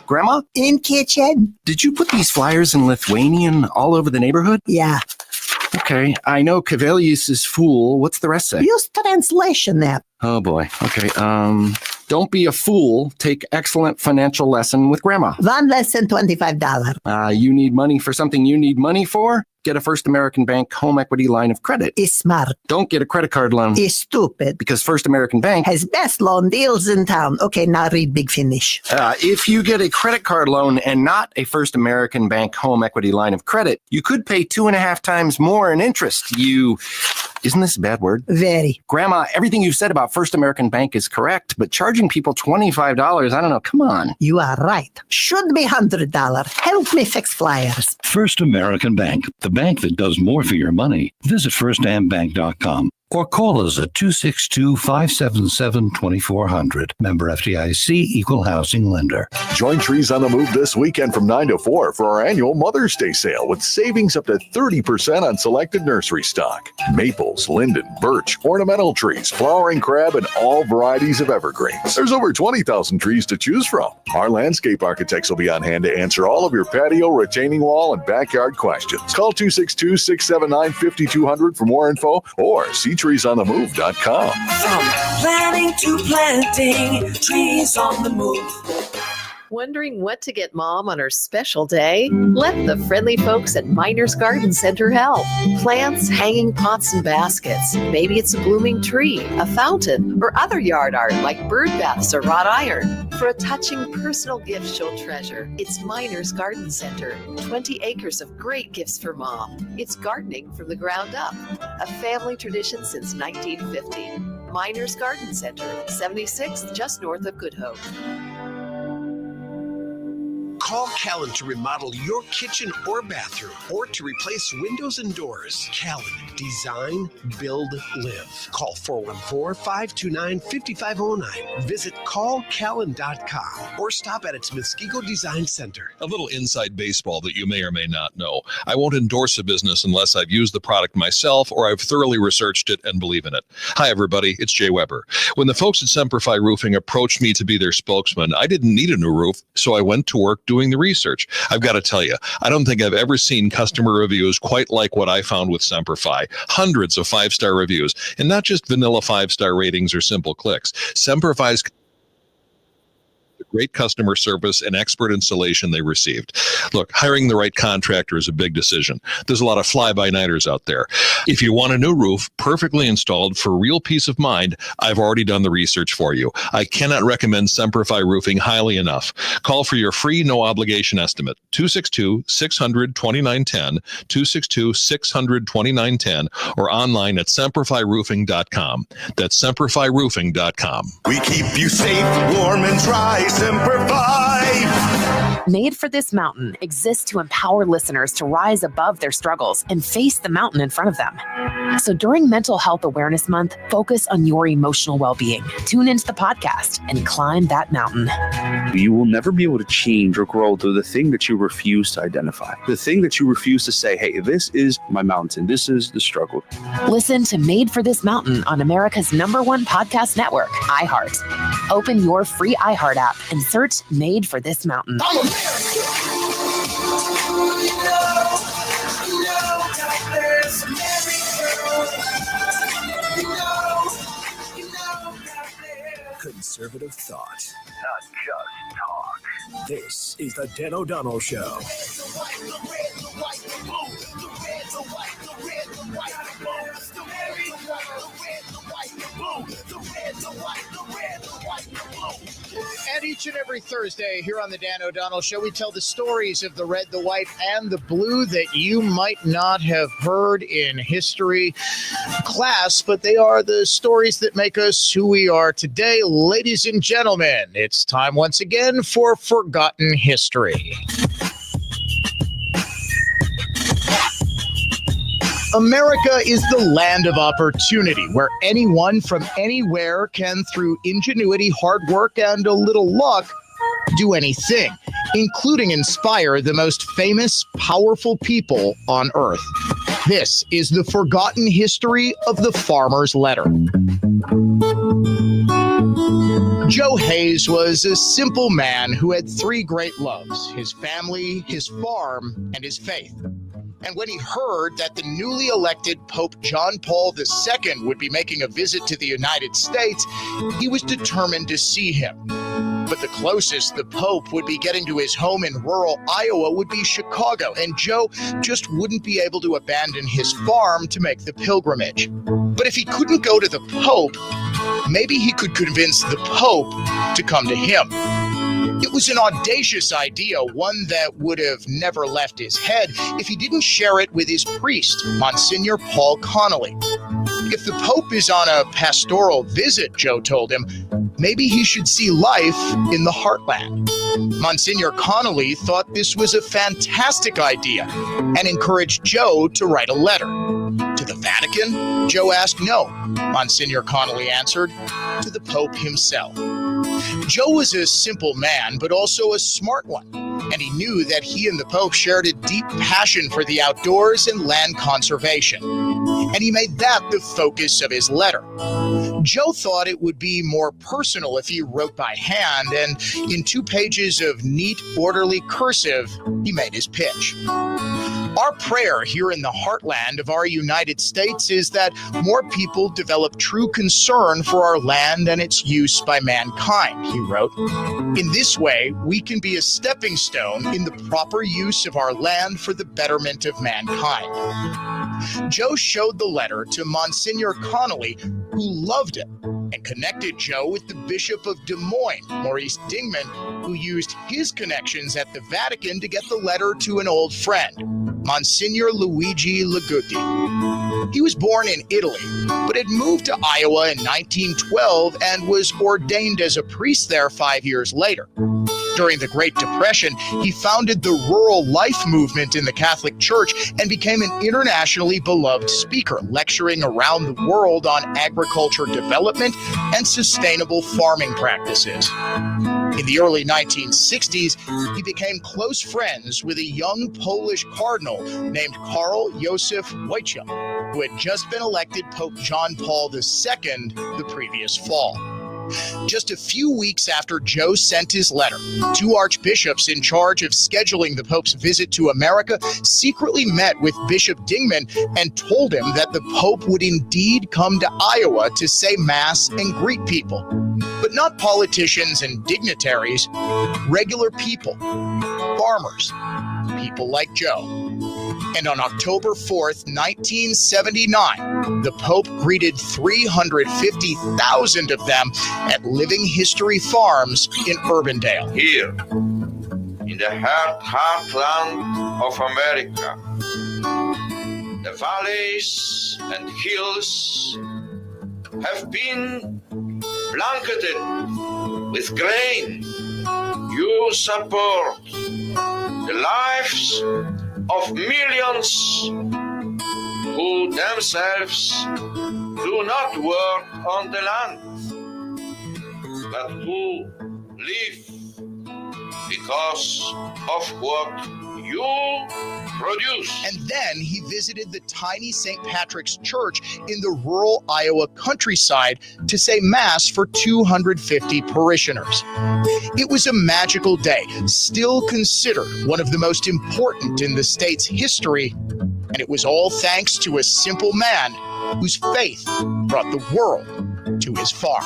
Grandma? In kitchen. Did you put these flyers in Lithuanian all over the neighborhood? Yeah. Okay, I know Kavelius is fool. What's the rest say? Use translation app. Oh boy. Okay, don't be a fool. Take excellent financial lesson with Grandma. One lesson, $25. You need money for something you need money for? Get a First American Bank home equity line of credit. Is smart. Don't get a credit card loan. Is stupid. Because First American Bank has best loan deals in town. Okay, now read Big Finish. If you get a credit card loan and not a First American Bank home equity line of credit, you could pay 2.5 times more in interest. Isn't this a bad word? Very. Grandma, everything you've said about First American Bank is correct, but charging people $25, I don't know, come on. You are right. Should be $100. Help me fix flyers. First American Bank, the bank that does more for your money. Visit firstambank.com or call us at 262-577-2400. Member FDIC, Equal Housing Lender. Join Trees on the Move this weekend from 9 to 4 for our annual Mother's Day sale with savings up to 30% on selected nursery stock. Maples, linden, birch, ornamental trees, flowering crab, and all varieties of evergreens. There's over 20,000 trees to choose from. Our landscape architects will be on hand to answer all of your patio, retaining wall, and backyard questions. Call 262-679-5200 for more info or see treesonthemove.com. From planning to planting, Trees on the Move. Wondering what to get Mom on her special day? Let the friendly folks at Miners Garden Center help. Plants, hanging pots and baskets. Maybe it's a blooming tree, a fountain, or other yard art like bird baths or wrought iron. For a touching personal gift she'll treasure, it's Miners Garden Center. 20 acres of great gifts for Mom. It's gardening from the ground up. A family tradition since 1950. Miners Garden Center, 76th, just north of Good Hope. Call Callan to remodel your kitchen or bathroom or to replace windows and doors. Callan, design, build, live. Call 414-529-5509. Visit callcallan.com or stop at its Muskego Design Center. A little inside baseball that you may or may not know. I won't endorse a business unless I've used the product myself or I've thoroughly researched it and believe in it. Hi, everybody. It's Jay Weber. When the folks at Semperfi Roofing approached me to be their spokesman, I didn't need a new roof, so I went to work doing the research. I've got to tell you, I don't think I've ever seen customer reviews quite like what I found with Semperfi. Hundreds of 5-star reviews, and not just vanilla 5-star ratings or simple clicks. Semperfi's great customer service and expert installation they received. Look, hiring the right contractor is a big decision. There's a lot of fly-by-nighters out there. If you want a new roof perfectly installed for real peace of mind, I've already done the research for you. I cannot recommend Semperfi Roofing highly enough. Call for your free no-obligation estimate. 262-600-2910, 262-600-2910, or online at semperfiroofing.com. That's semperfiroofing.com. We keep you safe, warm, and dry. Semperfi. Made for This Mountain exists to empower listeners to rise above their struggles and face the mountain in front of them. So during Mental Health Awareness Month, focus on your emotional well-being. Tune into the podcast and climb that mountain. You will never be able to change or grow through the thing that you refuse to identify. The thing that you refuse to say, hey, this is my mountain. This is the struggle. Listen to Made for This Mountain on America's #1 podcast network, iHeart. Open your free iHeart app and search Made for This Mountain. Conservative thought. Not just talk. This is the Dan O'Donnell Show. And he Each and every Thursday here on the Dan O'Donnell Show, we tell the stories of the red, the white, and the blue that you might not have heard in history class, but they are the stories that make us who we are today. Ladies and gentlemen, it's time once again for Forgotten History. America is the land of opportunity, where anyone from anywhere can, through ingenuity, hard work, and a little luck, do anything, including inspire the most famous, powerful people on Earth. This is the forgotten history of the farmer's letter. Joe Hayes was a simple man who had three great loves: his family, his farm, and his faith. And when he heard that the newly elected Pope John Paul II would be making a visit to the United States, he was determined to see him. But the closest the Pope would be getting to his home in rural Iowa would be Chicago, and Joe just wouldn't be able to abandon his farm to make the pilgrimage. But if he couldn't go to the Pope, maybe he could convince the Pope to come to him. It was an audacious idea, one that would have never left his head if he didn't share it with his priest, Monsignor Paul Connolly. If the Pope is on a pastoral visit, Joe told him, maybe he should see life in the heartland. Monsignor Connolly thought this was a fantastic idea and encouraged Joe to write a letter. To the Vatican? Joe asked. No, Monsignor Connolly answered. To the Pope himself. Joe was a simple man, but also a smart one, and he knew that he and the Pope shared a deep passion for the outdoors and land conservation, and he made that the focus of his letter. Joe thought it would be more personal if he wrote by hand, and in 2 pages of neat, orderly cursive, he made his pitch. Our prayer here in the heartland of our United States is that more people develop true concern for our land and its use by mankind, he wrote. In this way, we can be a stepping stone in the proper use of our land for the betterment of mankind. Joe showed the letter to Monsignor Connolly, who loved it, and connected Joe with the Bishop of Des Moines, Maurice Dingman, who used his connections at the Vatican to get the letter to an old friend, Monsignor Luigi Ligutti. He was born in Italy, but had moved to Iowa in 1912 and was ordained as a priest there 5 years later. During the Great Depression, he founded the Rural Life movement in the Catholic Church and became an internationally beloved speaker, lecturing around the world on agriculture development and sustainable farming practices. In the early 1960s, he became close friends with a young Polish cardinal named Karl Józef Wojtyła, who had just been elected Pope John Paul II the previous fall. Just a few weeks after Joe sent his letter, 2 archbishops in charge of scheduling the Pope's visit to America secretly met with Bishop Dingman and told him that the Pope would indeed come to Iowa to say Mass and greet people. But not politicians and dignitaries, regular people, farmers, people like Joe. And on October 4th, 1979, the Pope greeted 350,000 of them at Living History Farms in Urbandale. Here, in the heartland of America, the valleys and hills have been blanketed with grain. You support the lives of millions who themselves do not work on the land, but who live because of what you produce. And then he visited the tiny St. Patrick's Church in the rural Iowa countryside to say Mass for 250 parishioners. It was a magical day, still considered one of the most important in the state's history, and it was all thanks to a simple man whose faith brought the world to his farm.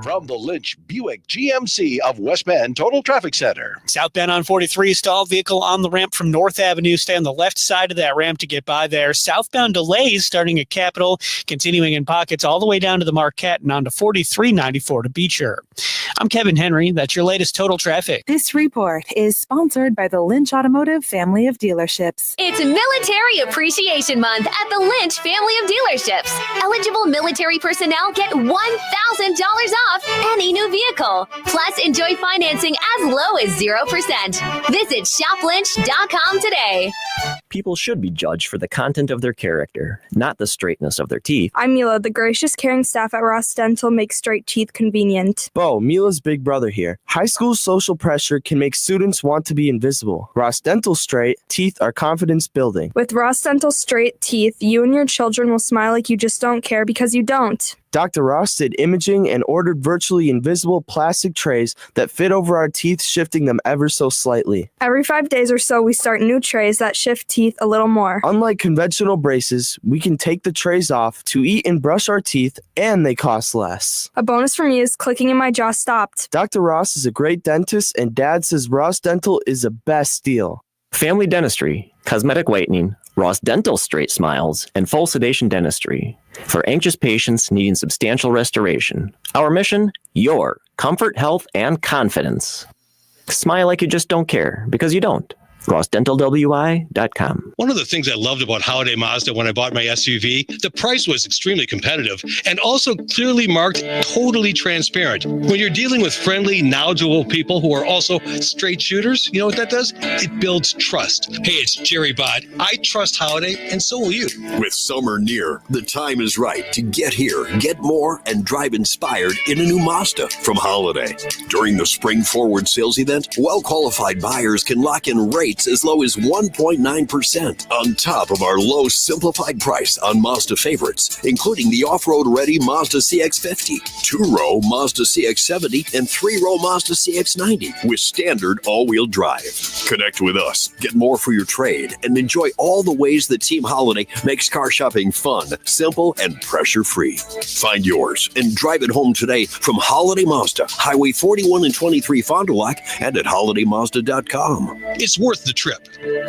from the Lynch Buick GMC of West Bend Total Traffic Center. Southbound on 43, stalled vehicle on the ramp from North Avenue. Stay on the left side of that ramp to get by there. Southbound delays starting at Capitol, continuing in pockets all the way down to the Marquette and on to 4394 to Beecher. I'm Kevin Henry. That's your latest Total Traffic. This report is sponsored by the Lynch Automotive family of dealerships. It's Military Appreciation Month at the Lynch family of dealerships. Eligible military personnel get $1,000 off any new vehicle. Plus, enjoy financing as low as 0%. Visit shoplynch.com today. People should be judged for the content of their character, not the straightness of their teeth. I'm Mila. The gracious, caring staff at Ross Dental makes straight teeth convenient. Bo, Mila's big brother here. High school social pressure can make students want to be invisible. Ross Dental straight teeth are confidence building. With Ross Dental straight teeth, you and your children will smile like you just don't care because you don't. Dr. Ross did imaging and ordered virtually invisible plastic trays that fit over our teeth, shifting them ever so slightly. Every 5 days or so, we start new trays that shift teeth a little more. Unlike conventional braces, we can take the trays off to eat and brush our teeth, and they cost less. A bonus for me is clicking in my jaw stopped. Dr. Ross is a great dentist, and Dad says Ross Dental is the best deal. Family dentistry, cosmetic whitening, Ross Dental straight smiles, and full sedation dentistry for anxious patients needing substantial restoration. Our mission, your comfort, health, and confidence. Smile like you just don't care, because you don't. RossDentalWI.com. One of the things I loved about Holiday Mazda when I bought my SUV, the price was extremely competitive and also clearly marked, totally transparent. When you're dealing with friendly, knowledgeable people who are also straight shooters, you know what that does? It builds trust. Hey, it's Jerry Bott. I trust Holiday, and so will you. With summer near, the time is right to get here, get more, and drive inspired in a new Mazda from Holiday. During the Spring Forward sales event, well-qualified buyers can lock in rates as low as 1.9% on top of our low simplified price on Mazda favorites, including the off-road ready Mazda CX-50, 2-row Mazda CX-70, and 3-row Mazda CX-90 with standard all-wheel drive. Connect with us, get more for your trade, and enjoy all the ways that Team Holiday makes car shopping fun, simple, and pressure-free. Find yours and drive it home today from Holiday Mazda, Highway 41 and 23 Fond du Lac, and at holidaymazda.com. It's worth the trip.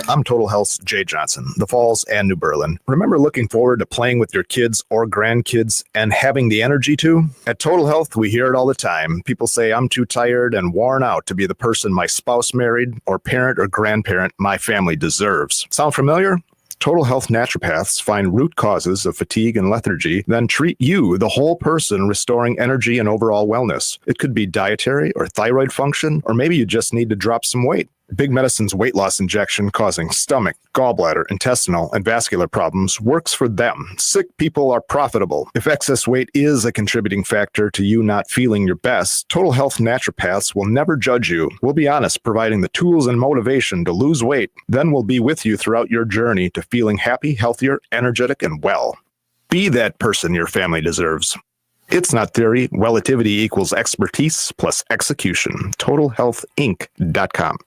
I'm Total Health's Jay Johnson, the Falls and New Berlin. Remember looking forward to playing with your kids or grandkids and having the energy to? At Total Health, we hear it all the time. People say I'm too tired and worn out to be the person my spouse married or parent or grandparent my family deserves. Sound familiar? Total Health naturopaths find root causes of fatigue and lethargy, then treat you, the whole person, restoring energy and overall wellness. It could be dietary or thyroid function, or maybe you just need to drop some weight. Big Medicine's weight loss injection causing stomach, gallbladder, intestinal, and vascular problems works for them. Sick people are profitable. If excess weight is a contributing factor to you not feeling your best, Total Health naturopaths will never judge you. We'll be honest, providing the tools and motivation to lose weight. Then we'll be with you throughout your journey to feeling happy, healthier, energetic, and well. Be that person your family deserves. It's not theory. Relativity equals expertise plus execution. TotalHealthInc.com.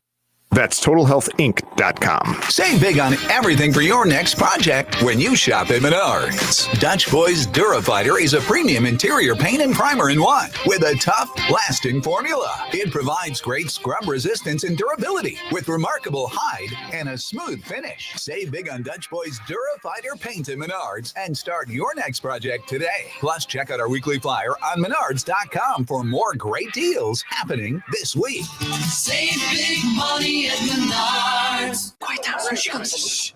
That's TotalHealthInc.com. Save big on everything for your next project when you shop at Menards. Dutch Boys Durafighter is a premium interior paint and primer in one with a tough, lasting formula. It provides great scrub resistance and durability with remarkable hide and a smooth finish. Save big on Dutch Boys Durafighter paint at Menards and start your next project today. Plus, check out our weekly flyer on Menards.com for more great deals happening this week. Save big money at Menards. Quiet down, where she comes.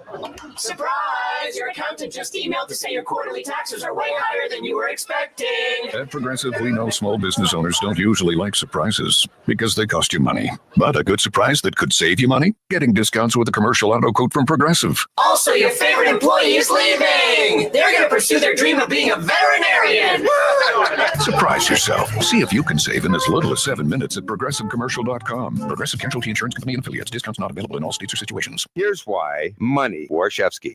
Surprise! Your accountant just emailed to say your quarterly taxes are way higher than you were expecting. At Progressive, we know small business owners don't usually like surprises because they cost you money. But a good surprise that could save you money? Getting discounts with a commercial auto quote from Progressive. Also, your favorite employee is leaving. They're going to pursue their dream of being a veterinarian. Surprise yourself. See if you can save in as little as 7 minutes at ProgressiveCommercial.com. Progressive Casualty Insurance Company and affiliates. Discounts not available in all states or situations. Here's why money Warshevsky.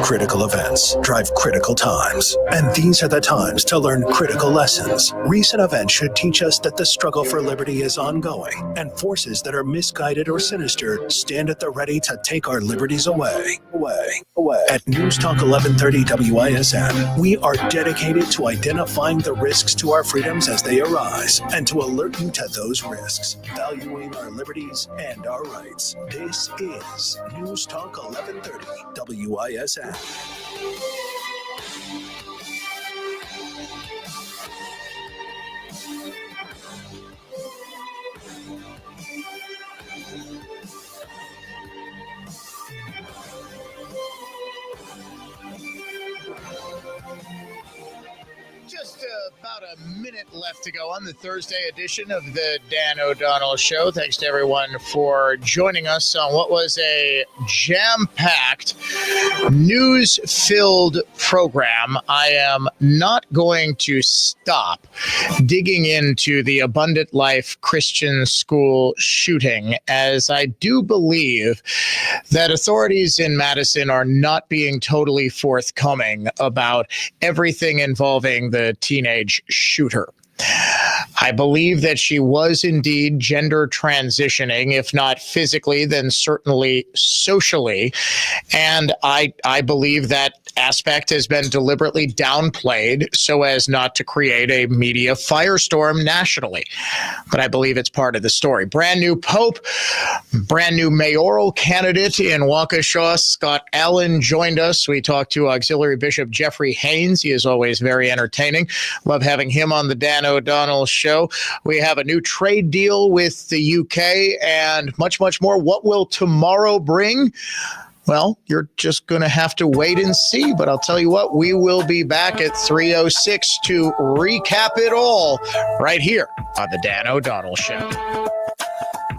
Critical events drive critical times, and these are the times to learn critical lessons. Recent events should teach us that the struggle for liberty is ongoing, and forces that are misguided or sinister stand at the ready to take our liberties away. At News Talk 1130 WISN, we are dedicated to identifying the risks to our freedoms as they arise, and to alert you to those risks, valuing our liberties and our rights. This is News Talk 1130 WISN. Just about a minute left to go on the Thursday edition of the Dan O'Donnell Show. Thanks to everyone for joining us on what was a jam-packed, news-filled program. I am not going to stop digging into the Abundant Life Christian School shooting, as I do believe that authorities in Madison are not being totally forthcoming about everything involving the teenage shooter. I believe that she was indeed gender transitioning, if not physically, then certainly socially. And I believe that aspect has been deliberately downplayed so as not to create a media firestorm nationally. But I believe it's part of the story. Brand new Pope, brand new mayoral candidate in Waukesha, Scott Allen, joined us. We talked to Auxiliary Bishop Jeffrey Haynes. He is always very entertaining. Love having him on the Dan O'Donnell Show. We have a new trade deal with the UK and much, much more. What will tomorrow bring? Well, you're just going to have to wait and see. But I'll tell you what, we will be back at 3:06 to recap it all right here on the Dan O'Donnell Show.